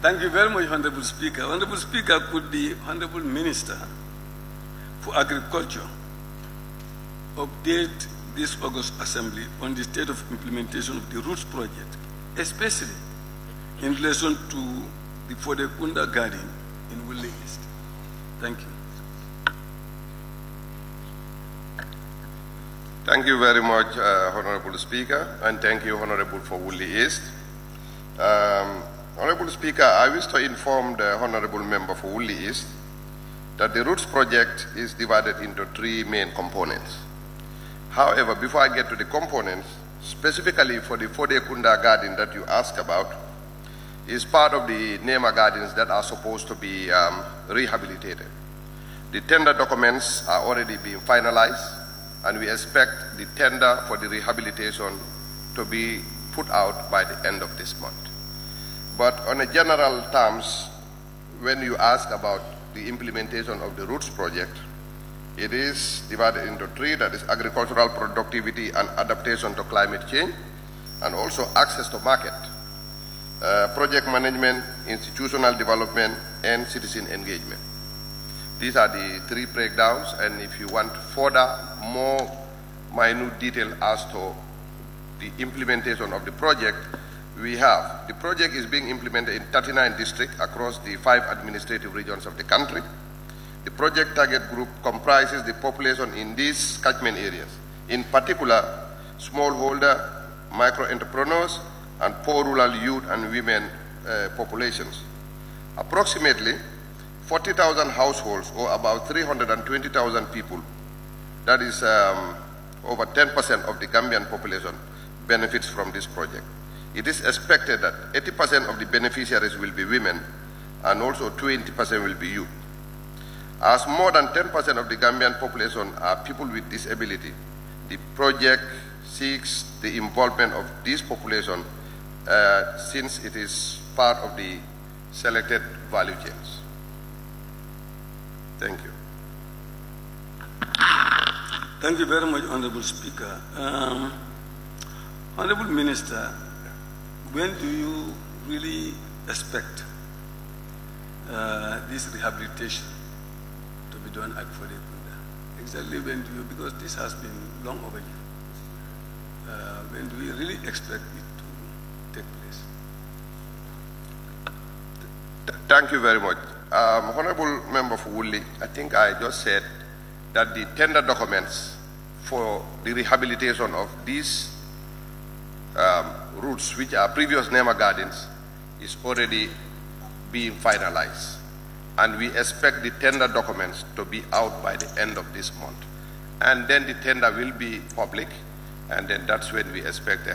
Thank you very much, Honorable Speaker. Honorable Speaker, could the Honorable Minister for Agriculture update this August Assembly on the state of implementation of the Roots project, especially in relation to the Fodekunda Garden in Woolly East? Thank you. Thank you very much, Honorable Speaker, and thank you, Honorable for Woolly East. Honorable Speaker, I wish to inform the Honorable Member for Woolly East that the Roots project is divided into three main components. However, before I get to the components, specifically for the Fodekunda Garden that you asked about, is part of the NEMA gardens that are supposed to be rehabilitated. The tender documents are already being finalized, and we expect the tender for the rehabilitation to be put out by the end of this month. But on a general terms, when you ask about the implementation of the Roots project, it is divided into three, that is agricultural productivity and adaptation to climate change, and also access to market, project management, institutional development, and citizen engagement. These are the three breakdowns, and if you want further, more minute detail as to the implementation of the project, we have. The project is being implemented in 39 districts across the 5 administrative regions of the country. The project target group comprises the population in these catchment areas, in particular smallholder, micro-entrepreneurs, and poor rural youth and women populations. Approximately 40,000 households, or about 320,000 people, that is over 10% of the Gambian population, benefits from this project. It is expected that 80% of the beneficiaries will be women, and also 20% will be youth. As more than 10% of the Gambian population are people with disability, the project seeks the involvement of this population since it is part of the selected value chains. Thank you. Thank you very much, Honorable Speaker. Honorable Minister, when do you really expect this rehabilitation to be done at Fodekunda? Exactly when do you, because this has been long overdue. When do we really expect it to take place? Thank you very much. Honorable Member for Woolly, I think I just said that the tender documents for the rehabilitation of these routes, which are previous NEMA gardens, is already being finalized. And we expect the tender documents to be out by the end of this month. And then the tender will be public, and then that's when we expect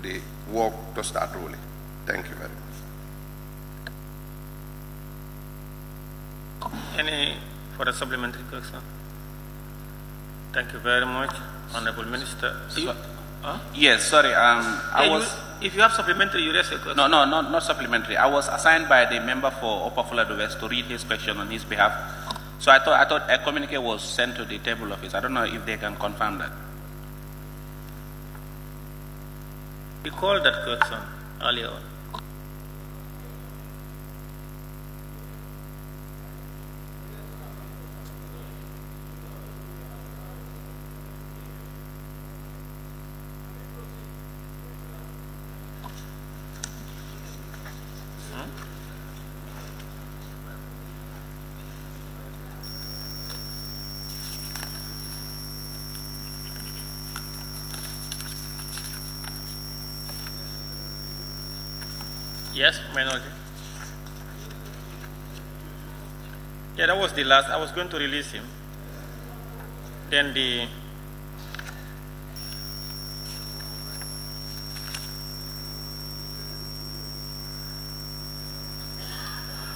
the work to start rolling. Thank you very much. Any further supplementary question? Thank you very much, Honorable Minister. Yes, sorry. If you have supplementary, you raise a question. No, not supplementary. I was assigned by the member for 𝒂𝒊𝒏 to read his question on his behalf. So I thought a communique was sent to the table office. I don't know if they can confirm that. We called that question earlier on. Yes, minority. Yeah, that was the last. I was going to release him. Then the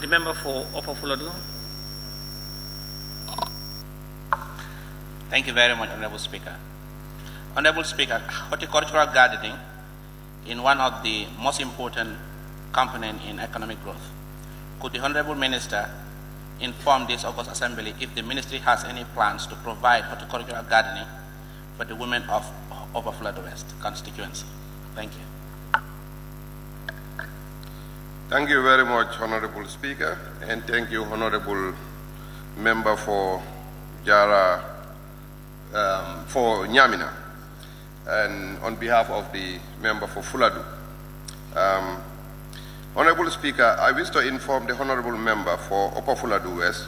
member for 𝒂𝒊𝒏. Thank you very much, Honorable Speaker. Honorable Speaker, horticultural gardening is one of the most important components in economic growth. Could the Honorable Minister inform this August Assembly if the Ministry has any plans to provide horticultural gardening for the women of 𝒂𝒊𝒏 constituency? Thank you. Thank you very much, Honorable Speaker, and thank you, Honorable Member for Jara, for Nyamina, and on behalf of the member for Fuladu. Honorable Speaker, I wish to inform the Honorable Member for 𝒂𝒊𝒏 West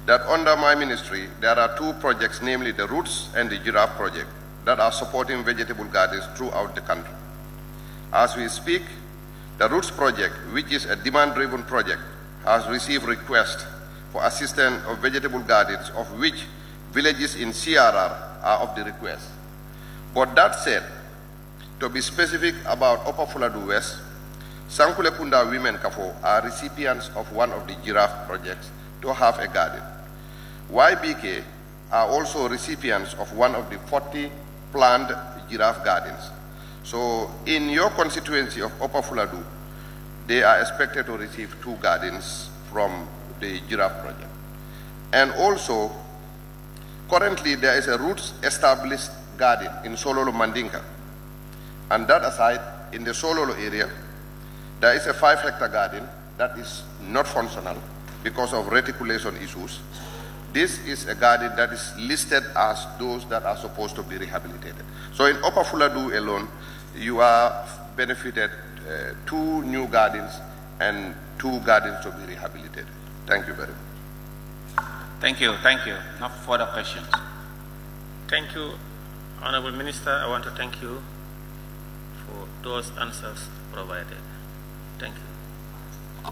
that under my ministry there are two projects, namely the Roots and the Giraffe project, that are supporting vegetable gardens throughout the country. As we speak, the Roots project, which is a demand-driven project, has received requests for assistance of vegetable gardens, of which villages in CRR are of the request. But that said, to be specific about 𝒂𝒊𝒏 West, Sankulekunda Women Kafo are recipients of one of the Giraffe projects to have a garden. YBK are also recipients of one of the 40 planned giraffe gardens. So in your constituency of 𝒂𝒊𝒏, they are expected to receive 2 gardens from the giraffe project. And also, currently there is a Roots established garden in Sololo Mandinka. And that aside, in the Sololo area, there is a 5-hectare garden that is not functional because of reticulation issues. This is a garden that is listed as those that are supposed to be rehabilitated. So in 𝒂𝒊𝒏 alone, you are benefited 2 new gardens and 2 gardens to be rehabilitated. Thank you very much. Thank you. No further questions. Thank you, Honorable Minister. I want to thank you for those answers provided. Thank you.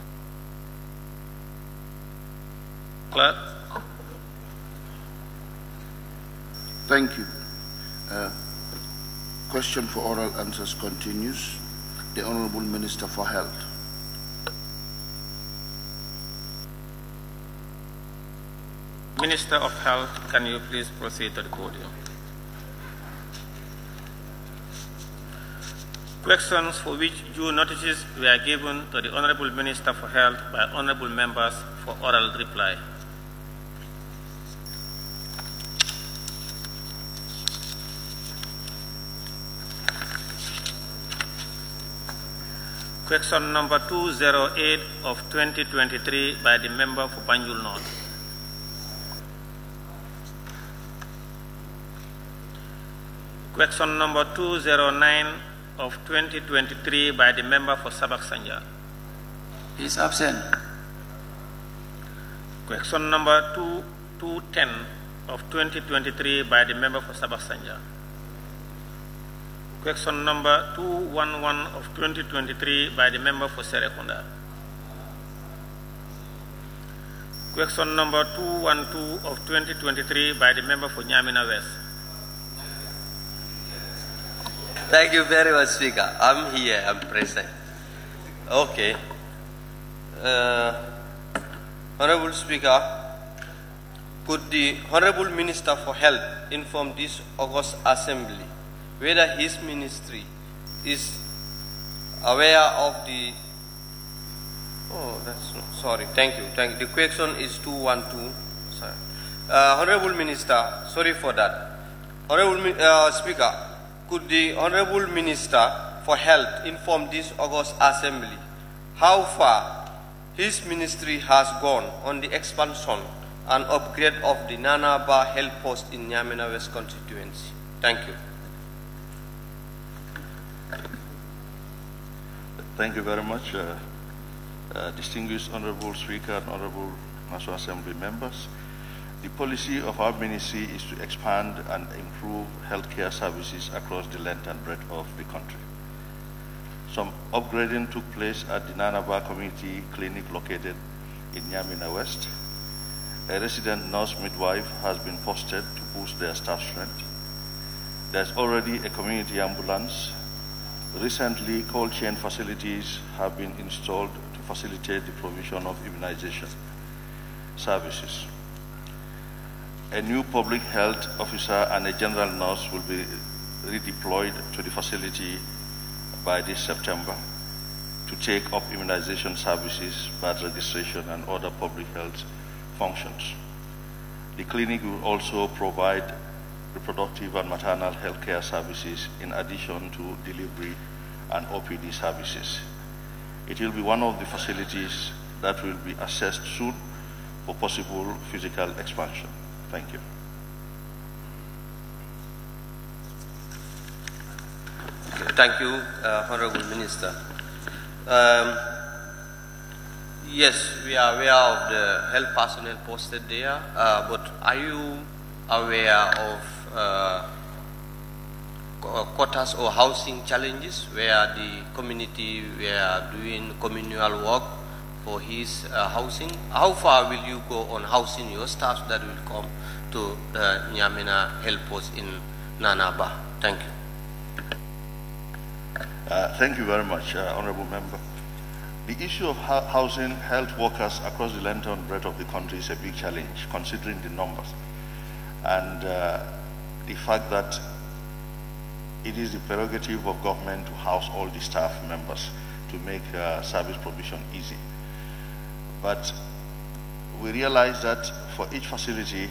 Clerk. Thank you. Question for oral answers continues. The Honorable Minister for Health. Minister of Health, can you please proceed to the podium? Questions for which due notices were given to the Honorable Minister for Health by honorable members for oral reply. Question number 208 of 2023 by the member for Banjul North. Question number 209 of 2023 by the member for Sabak-Sanjar. He is absent. Question number 210 of 2023 by the member for Sabak-Sanjar. Question number 211 of 2023 by the member for Serekunda. Question number 212 of 2023 by the member for Nyamina West. Thank you very much, Speaker. I'm here, I'm present. Okay. Honorable Speaker, could the Honorable Minister for Health inform this August Assembly whether his ministry is aware of the... Oh, that's... Sorry, thank you. The question is 212. Sorry. Honorable Minister, sorry for that. Honorable Speaker, could the Honorable Minister for Health inform this August Assembly how far his ministry has gone on the expansion and upgrade of the Nanaba Health Post in Nyamina West constituency? Thank you. Thank you very much, distinguished Honorable Speaker and Honorable National Assembly members. The policy of our ministry is to expand and improve healthcare services across the length and breadth of the country. Some upgrading took place at the Nanaba Community Clinic located in Nyamina West. A resident nurse midwife has been posted to boost their staff strength. There's already a community ambulance. Recently, cold chain facilities have been installed to facilitate the provision of immunization services. A new public health officer and a general nurse will be redeployed to the facility by this September to take up immunization services, birth registration, and other public health functions. The clinic will also provide reproductive and maternal health care services in addition to delivery and OPD services. It will be one of the facilities that will be assessed soon for possible physical expansion. Thank you. Thank you, Honorable Minister. Yes, we are aware of the health personnel posted there, but are you aware of quotas or housing challenges where the community were doing communal work for his housing? How far will you go on housing your staff that will come to the Nyamina Health Post in Nanaba? Thank you. Thank you very much, Honorable Member. The issue of housing health workers across the length and breadth of the country is a big challenge, considering the numbers and the fact that it is the prerogative of government to house all the staff members to make service provision easy. But we realize that for each facility,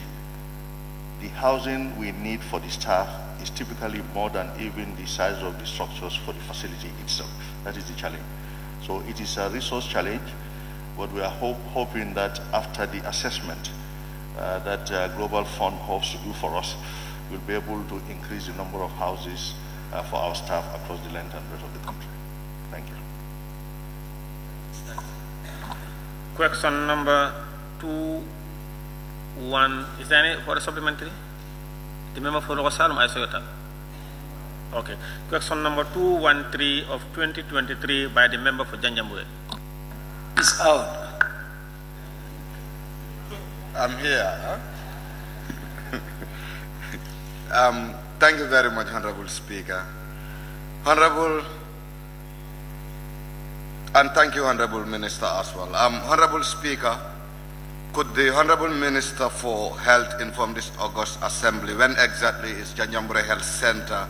the housing we need for the staff is typically more than even the size of the structures for the facility itself. That is the challenge. So it is a resource challenge, but we are hoping that after the assessment that Global Fund hopes to do for us, we'll be able to increase the number of houses for our staff across the length and breadth of the country. Thank you. Question number 21. Is there any for a supplementary? The member for Rosalum, I saw that. Okay. Question number 213 of 2023 by the member for Janjambure. It's out. I'm here. Huh? Thank you very much, Honorable Speaker. And thank you, Honorable Minister, as well. Honorable Speaker, could the Honorable Minister for Health inform this August Assembly when exactly is Janjambure Health Center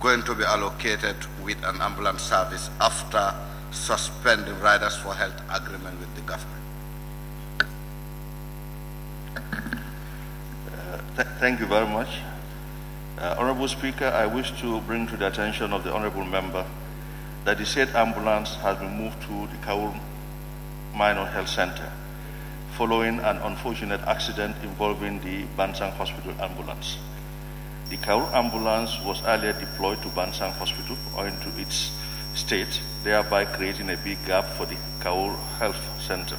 going to be allocated with an ambulance service after suspending Riders for Health agreement with the government? Thank you very much. Honorable Speaker, I wish to bring to the attention of the Honorable Member that the said ambulance has been moved to the Kaur Minor Health Center following an unfortunate accident involving the Bansang Hospital ambulance. The Kaur ambulance was earlier deployed to Bansang Hospital owing to its state, thereby creating a big gap for the Kaur Health Center.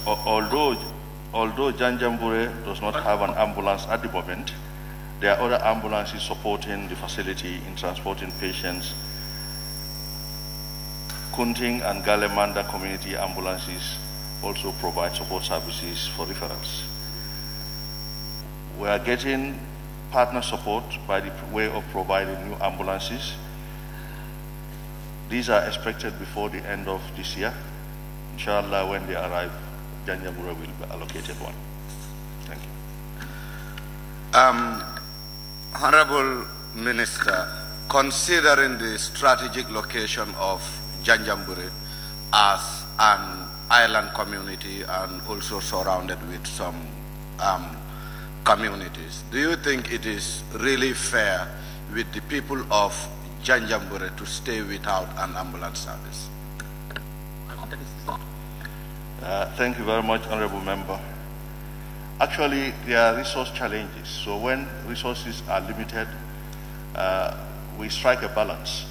Although Janjambure does not have an ambulance at the moment, There are other ambulances supporting the facility in transporting patients. Kunting and Galemanda community ambulances also provide support services for referrals. We are getting partner support by the way of providing new ambulances. These are expected before the end of this year. Inshallah, when they arrive, Janjanbureh will be allocated one. Thank you. Honorable Minister, considering the strategic location of Janjanbureh as an island community and also surrounded with some communities, do you think it is really fair with the people of Janjanbureh to stay without an ambulance service? Thank you very much, Honorable Member. Actually, there are resource challenges. So when resources are limited, we strike a balance,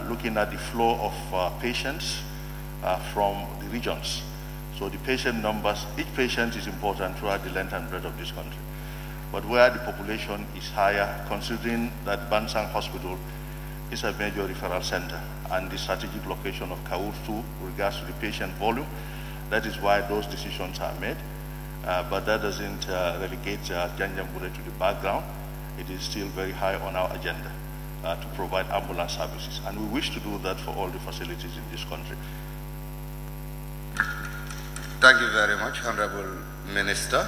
looking at the flow of patients from the regions. So the patient numbers, each patient is important throughout the length and breadth of this country. But where the population is higher, considering that Bansang Hospital is a major referral center and the strategic location of Kaur too, with regards to the patient volume, that is why those decisions are made. But that doesn't relegate Janjanbureh to the background. It is still very high on our agenda to provide ambulance services. And we wish to do that for all the facilities in this country. Thank you very much, Honorable Minister.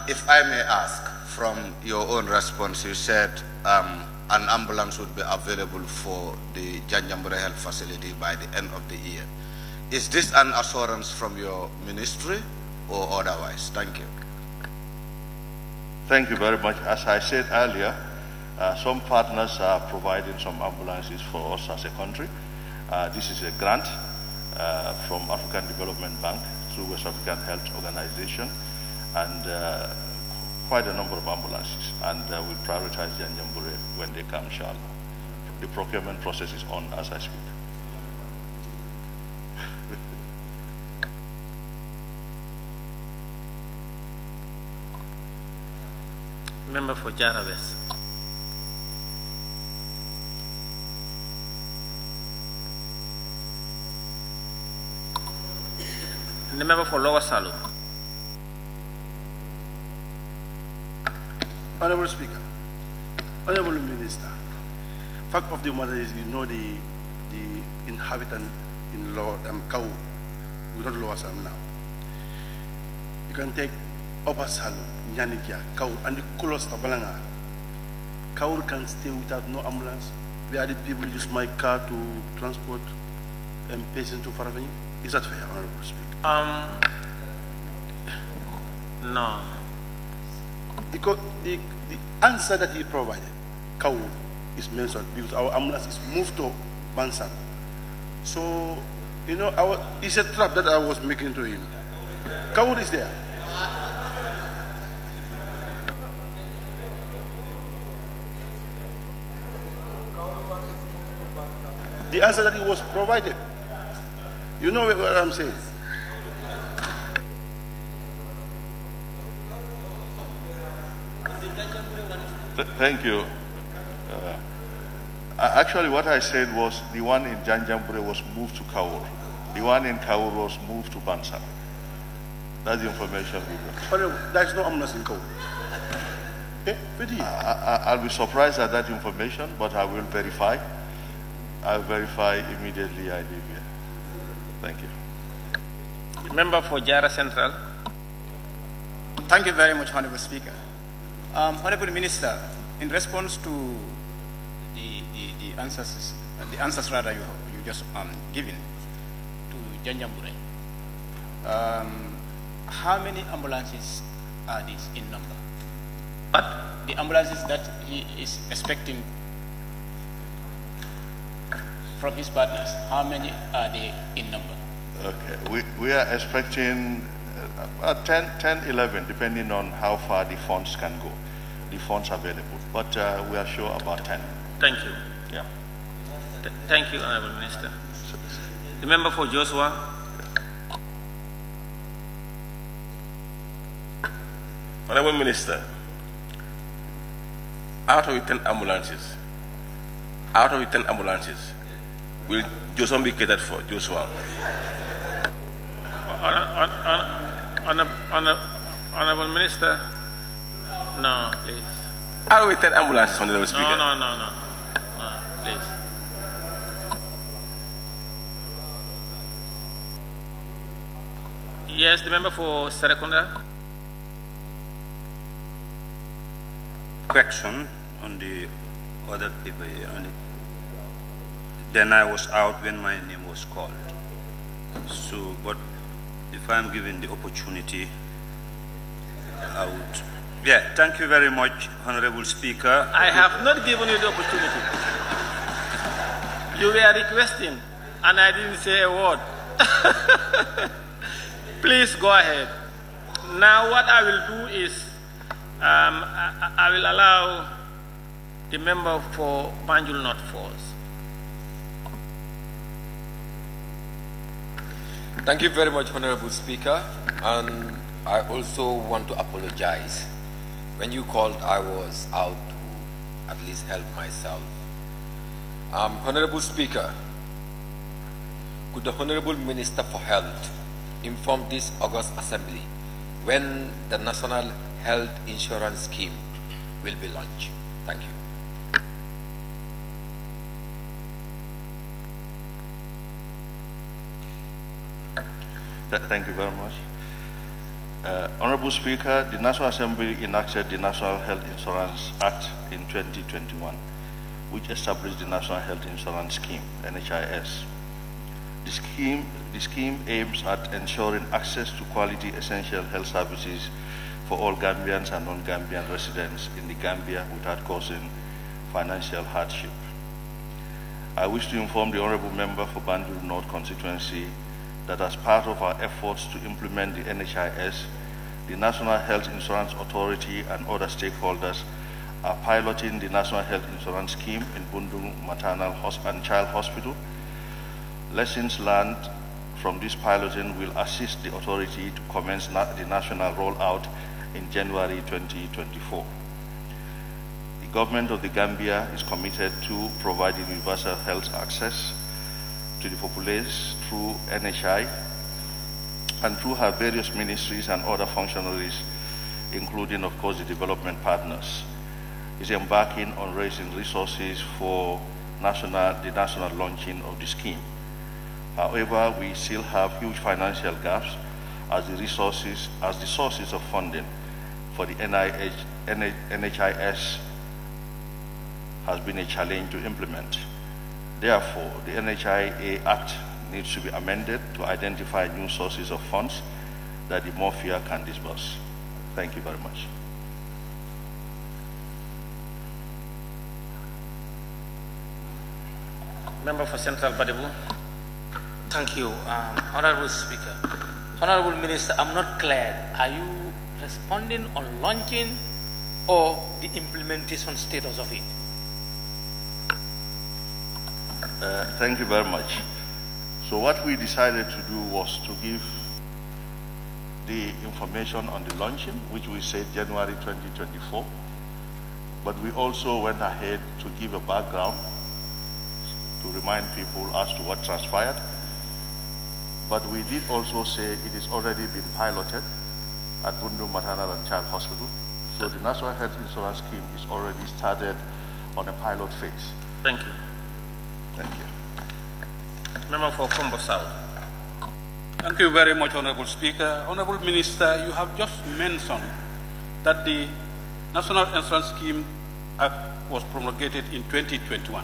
If I may ask, from your own response, you said an ambulance would be available for the Janjanbureh Health Facility by the end of the year. Is this an assurance from your ministry or otherwise? Thank you. Thank you very much. As I said earlier, some partners are providing some ambulances for us as a country. This is a grant from African Development Bank through West African Health Organization, and quite a number of ambulances. And we prioritize Janjanbureh when they come, inshallah. The procurement process is on as I speak. Member for Jara West. The member for Lower Salu. Honorable Speaker, Honorable Minister, fact of the matter is, you know, the inhabitant in Kau, we don't Lower Salu now. You can take Upper Salu, Nyanikia, Kau, and the Kulos Tabalanga. Kau can stay without no ambulance. Where the people use my car to transport patients to Faravani. Is that fair, Honorable Speaker? No. Because the answer that he provided, Kau, is mentioned because our ambulance is moved to Bansang. So, you know, it's a trap that I was making to him. Kau is there. The answer that he was provided. You know what I'm saying? Thank you. Actually, what I said was the one in Janjanbureh was moved to Kaur. The one in Kaur was moved to Bansang. That's the information we got. There's no ambulance in Kaur. I'll be surprised at that information, but I will verify. I'll verify immediately I leave here. Thank you. Member for Jara Central. Thank you very much, Honorable Speaker. Honorable Minister, in response to the answers rather you just given to Janjanbureh, how many ambulances are these in number? But the ambulances that he is expecting from his partners, how many are they in number? Okay, we are expecting 10, 11, depending on how far the funds can go, the funds available. But we are sure about 10. Thank you. Yeah. Thank you, Honorable Minister. The member for Joshua. Honorable Minister, out of the 10 ambulances, will Joshua be catered for? Joshua. Honorable Minister, no, please. Out of the 10 ambulances, Honorable Speaker. No, please. Yes, the member for Serekunda. Question on the other people here. Then I was out when my name was called. So, but if I'm given the opportunity, I would. Yeah, thank you very much, Honorable Speaker. I have not given you the opportunity. You were requesting, and I didn't say a word. Please go ahead. Now, what I will do is, I will allow the member for Banjul North Falls. Thank you very much, Honorable Speaker, and I also want to apologize. When you called, I was out to at least help myself. Honorable Speaker, could the Honorable Minister for Health inform this August Assembly when the National Health Insurance Scheme will be launched? Thank you. Thank you very much. Honorable Speaker, the National Assembly enacted the National Health Insurance Act in 2021, which established the National Health Insurance Scheme, NHIS. The scheme aims at ensuring access to quality essential health services for all Gambians and non-Gambian residents in the Gambia without causing financial hardship. I wish to inform the Honorable Member for Banjul North constituency that as part of our efforts to implement the NHIS, the National Health Insurance Authority and other stakeholders are piloting the National Health Insurance Scheme in Bundung Maternal and Child Hospital. Lessons learned from this piloting will assist the authority to commence the national rollout in January 2024. The government of the Gambia is committed to providing universal health access to the populace through NHI and through her various ministries and other functionaries, including, of course, the development partners, is embarking on raising resources for the national launching of the scheme. However, we still have huge financial gaps as the sources of funding for the NHIS has been a challenge to implement. Therefore, the NHIA Act needs to be amended to identify new sources of funds that the mafia can disburse. Thank you very much. Member for Central Badibu. Thank you, Honorable Speaker. Honorable Minister, I'm not clear. Are you responding on launching or the implementation status of it? Thank you very much. So what we decided to do was to give the information on the launching, which we said January 2024, but we also went ahead to give a background to remind people as to what transpired. But we did also say it is already been piloted at Bundung Maternal and Child Hospital. So the National Health Insurance Scheme is already started on a pilot phase. Thank you. Thank you. Member for Combo South. Thank you very much, Honorable Speaker. Honorable Minister, you have just mentioned that the National Insurance Scheme Act was promulgated in 2021.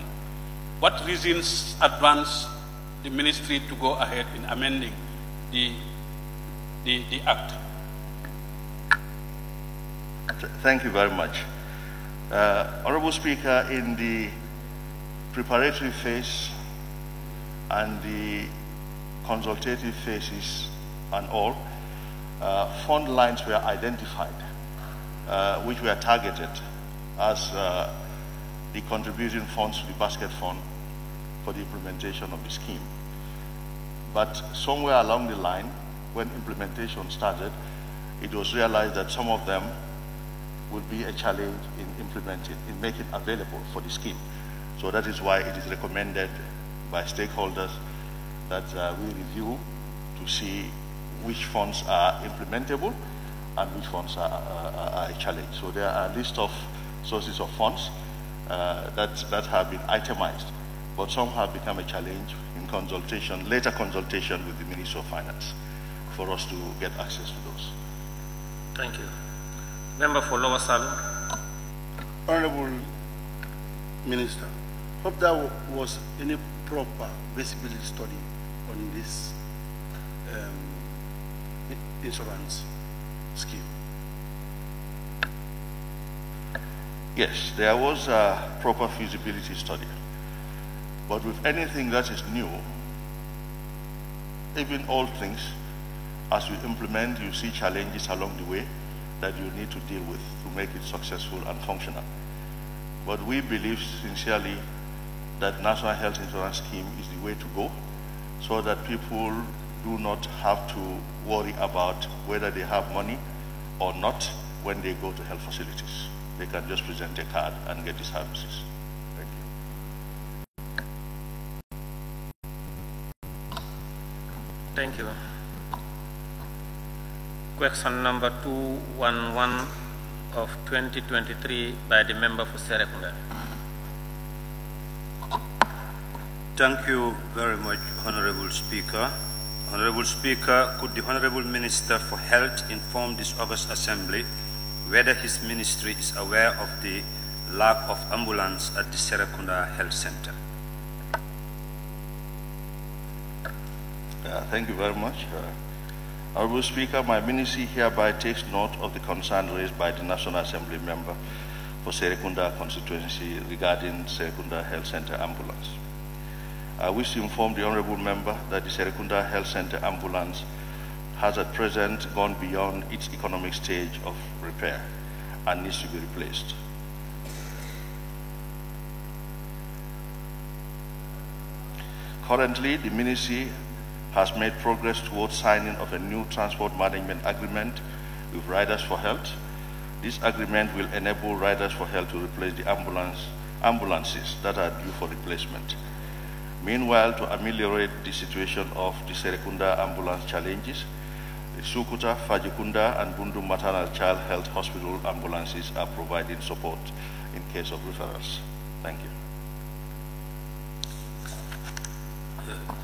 What reasons advanced the ministry to go ahead in amending the act? Thank you very much. Honorable Speaker, in the preparatory phase and the consultative phases and all, fund lines were identified, which were targeted as the contributing funds to the basket fund for the implementation of the scheme. But somewhere along the line, when implementation started, it was realized that some of them will be a challenge in implementing, in making available for the scheme. So that is why it is recommended by stakeholders that we review to see which funds are implementable and which funds are a challenge. So there are a list of sources of funds that have been itemized, but some have become a challenge in consultation, later consultation with the Ministry of Finance for us to get access to those. Thank you. Member for Lower Salon. Honorable Minister, hope there was any proper feasibility study on this insurance scheme. Yes, there was a proper feasibility study. But with anything that is new, even old things, as you implement, you see challenges along the way that you need to deal with to make it successful and functional. But we believe sincerely that National Health Insurance Scheme is the way to go, so that people do not have to worry about whether they have money or not when they go to health facilities. They can just present a card and get the services. Thank you. Thank you. Question number 211 of 2023 by the member for Serekunda. Thank you very much, Honorable Speaker. Honorable Speaker, could the Honorable Minister for Health inform this August Assembly whether his ministry is aware of the lack of ambulance at the Serekunda Health Center? Thank you very much. Honorable Speaker, my ministry hereby takes note of the concern raised by the National Assembly member for Serekunda constituency regarding Serekunda Health Center ambulance. I wish to inform the Honorable Member that the Serekunda Health Center ambulance has at present gone beyond its economic stage of repair and needs to be replaced. Currently, the Ministry has made progress towards signing of a new transport management agreement with Riders for Health. This agreement will enable Riders for Health to replace the ambulances that are due for replacement. Meanwhile, to ameliorate the situation of the Serekunda ambulance challenges, the Sukuta, Fajikunda, and Bundu Maternal Child Health Hospital ambulances are providing support in case of referrals. Thank you.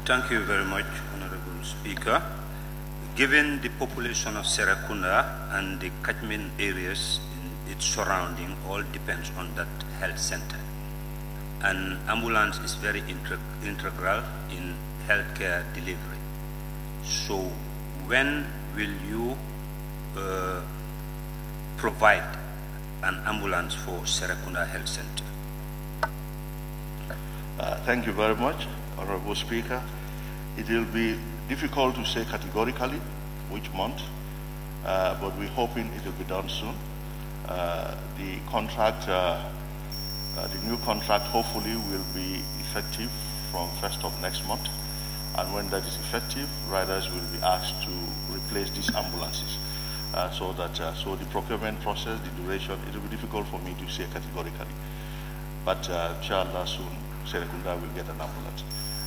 Thank you very much, Honorable Speaker. Given the population of Serekunda and the catchment areas in its surrounding all depends on that health center, an ambulance is very integral in healthcare delivery. So when will you provide an ambulance for Serekunda Health Center? Thank you very much, Honorable Speaker. It will be difficult to say categorically which month, but we're hoping it will be done soon. The contract, the new contract hopefully will be effective from 1st of next month, and when that is effective, riders will be asked to replace these ambulances. So the procurement process, the duration, it will be difficult for me to say categorically. But inshallah soon, Serekunda will get an ambulance.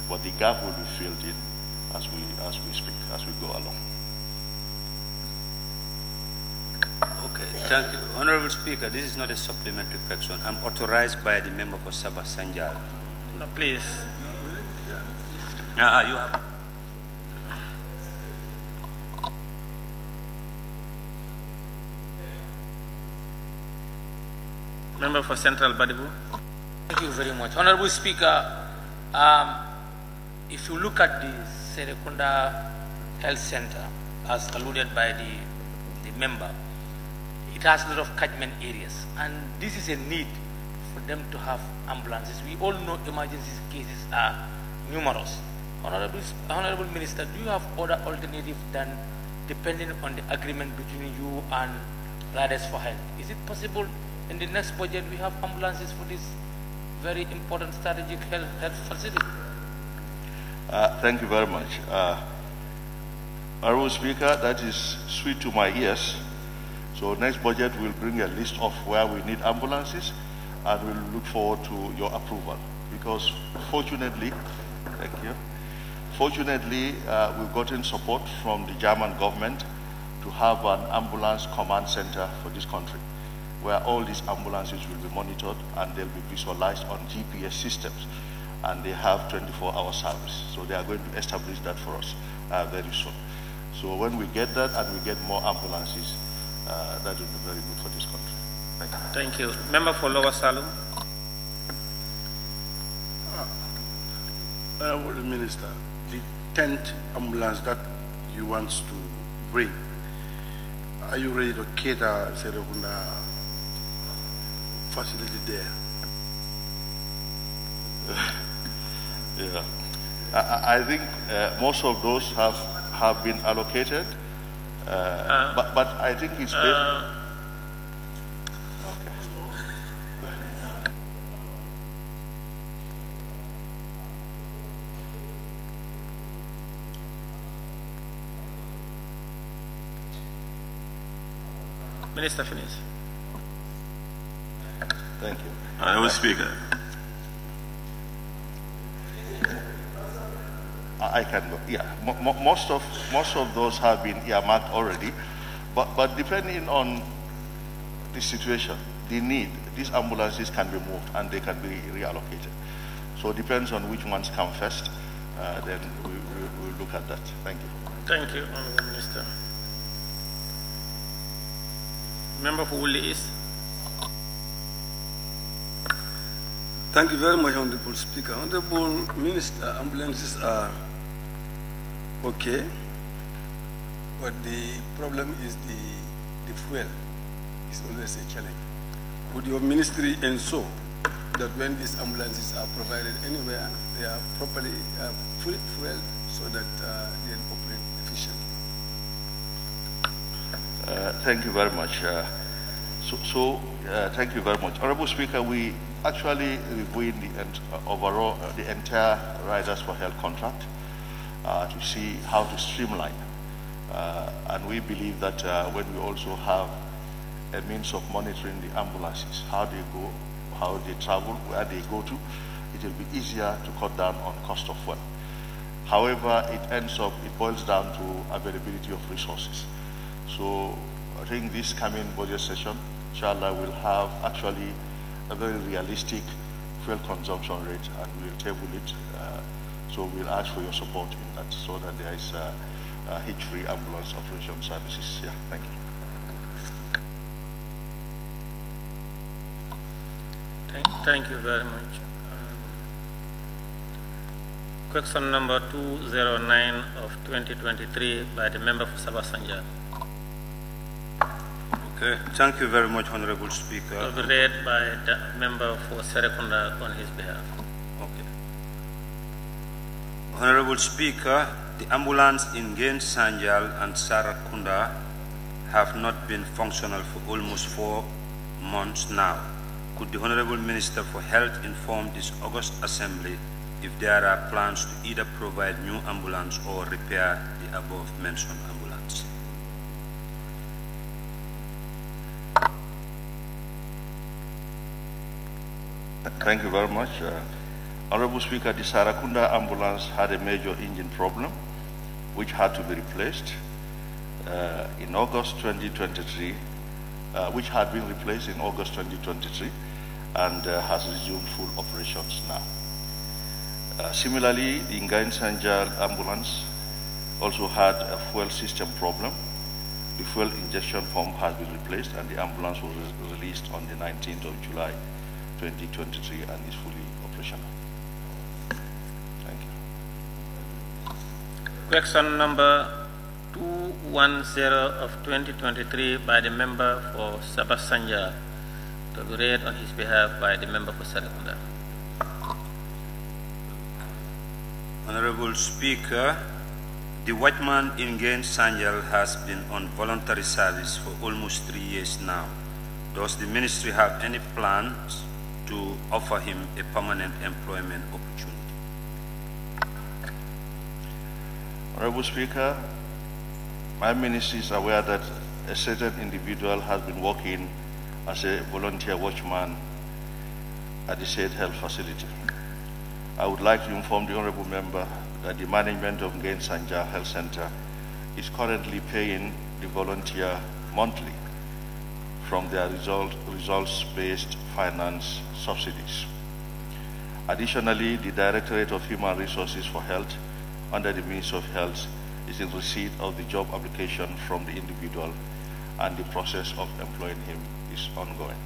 But the gap will be filled in as we speak, as we go along. Okay, thank you. Honorable Speaker, this is not a supplementary question. I'm authorized by the member for Sabah Sanjal. No, please. You have. Member for Central Badibu. Thank you very much. Honorable Speaker, if you look at the Serekunda Health Center, as alluded by the member, it has a lot of catchment areas, and this is a need for them to have ambulances. We all know emergency cases are numerous. Honorable Minister, do you have other alternatives than depending on the agreement between you and Riders for Health? Is it possible in the next budget we have ambulances for this very important strategic health facility? Thank you very much. Honorable Speaker, that is sweet to my ears, So next budget will bring a list of where we need ambulances, and we'll look forward to your approval. Because fortunately, thank you. Fortunately, we've gotten support from the German government to have an ambulance command center for this country, where all these ambulances will be monitored and they'll be visualized on GPS systems, and they have 24-hour service. So they are going to establish that for us very soon. So when we get that and we get more ambulances, that will be very good for this country. Thank you. Thank you. Member for Lower Salum. Honourable Minister, the 10th ambulance that you want to bring, are you ready to cater Serekunda facility there? Yeah, I think most of those have been allocated, but I think it's based. Minister, finish. Thank you. Honourable Speaker. I can go. Yeah, most of those have been earmarked already, but depending on the situation, the need, these ambulances can be moved and they can be reallocated. So it depends on which ones come first. Then we'll look at that. Thank you. Thank you, Honourable Minister. Member for Woolly East. Thank you very much, Honourable Speaker. Honourable Minister, ambulances are okay, but the problem is the fuel is always a challenge. Would your ministry ensure that when these ambulances are provided anywhere, they are properly fully fueled so that they operate efficiently? Thank you very much. Thank you very much. Honourable Speaker, we actually reviewed the entire Riders for Health contract to see how to streamline. And we believe that when we also have a means of monitoring the ambulances, how they go, how they travel, where they go to, it will be easier to cut down on cost of fuel. However, it boils down to availability of resources. So I think this coming budget session, inshallah, will have actually a very realistic fuel consumption rate, and we'll table it. So we'll ask for your support in that, so that there is a hitch-free ambulance operation services. Yeah, thank you. Thank you very much. Question number 209 of 2023 by the member for 𝒂𝒏. Okay, thank you very much, Honourable Speaker. Will be read by the member for Serekunda on his behalf. Okay. Honourable Speaker, the ambulance in 𝒂𝒐𝒏 and Serekunda have not been functional for almost 4 months now. Could the Honourable Minister for Health inform this August Assembly if there are plans to either provide new ambulance or repair the above mentioned ambulance? Thank you very much. Honourable Speaker, the Serekunda ambulance had a major engine problem which had to be replaced in August 2023, which had been replaced in August 2023 and has resumed full operations now. Similarly, the 𝒂𝒐𝒏 ambulance also had a fuel system problem. The fuel injection pump has been replaced and the ambulance was released on the 19th of July 2023 and is fully operational. Thank you. Question number 210 of 2023 by the member for 𝒂𝒏 to be read on his behalf by the member for Serekunda. Honourable Speaker, the watchman in 𝒂𝒐𝒏 has been on voluntary service for almost 3 years now. Does the ministry have any plans to offer him a permanent employment opportunity? Honourable Speaker, my ministry is aware that a certain individual has been working as a volunteer watchman at the said health facility. I would like to inform the honorable member that the management of 𝒂𝒄𝒄𝒏𝒄𝒏𝒆𝒍 Health Center is currently paying the volunteer monthly from their results-based finance subsidies. Additionally, the Directorate of Human Resources for Health under the Ministry of Health is in receipt of the job application from the individual, and the process of employing him is ongoing.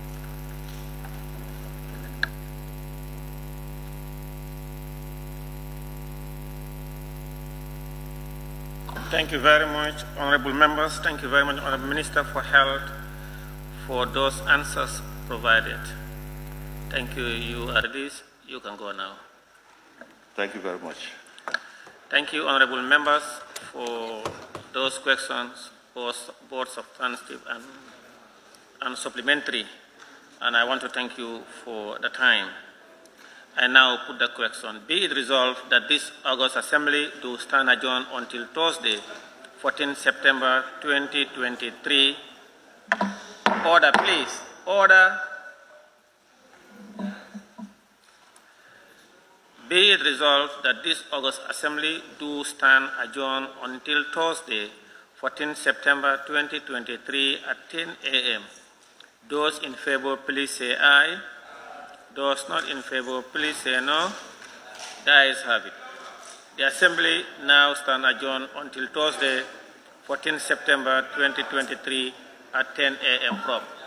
Thank you very much, honorable members. Thank you very much, honorable Minister for Health, for those answers provided. Thank you. You are this. You can go now. Thank you very much. Thank you, honorable members, for those questions, both substantive and supplementary. And I want to thank you for the time. I now put the question. Be it resolved that this August Assembly do stand adjourned until Thursday, 14 September 2023. Order, please. Order. Be it resolved that this August Assembly do stand adjourned until Thursday, 14 September 2023 at 10 a.m. Those in favor, please say aye. Those not in favor, please say no. The ayes have it. The Assembly now stand adjourned until Thursday, 14 September 2023 at 10 a.m. prompt.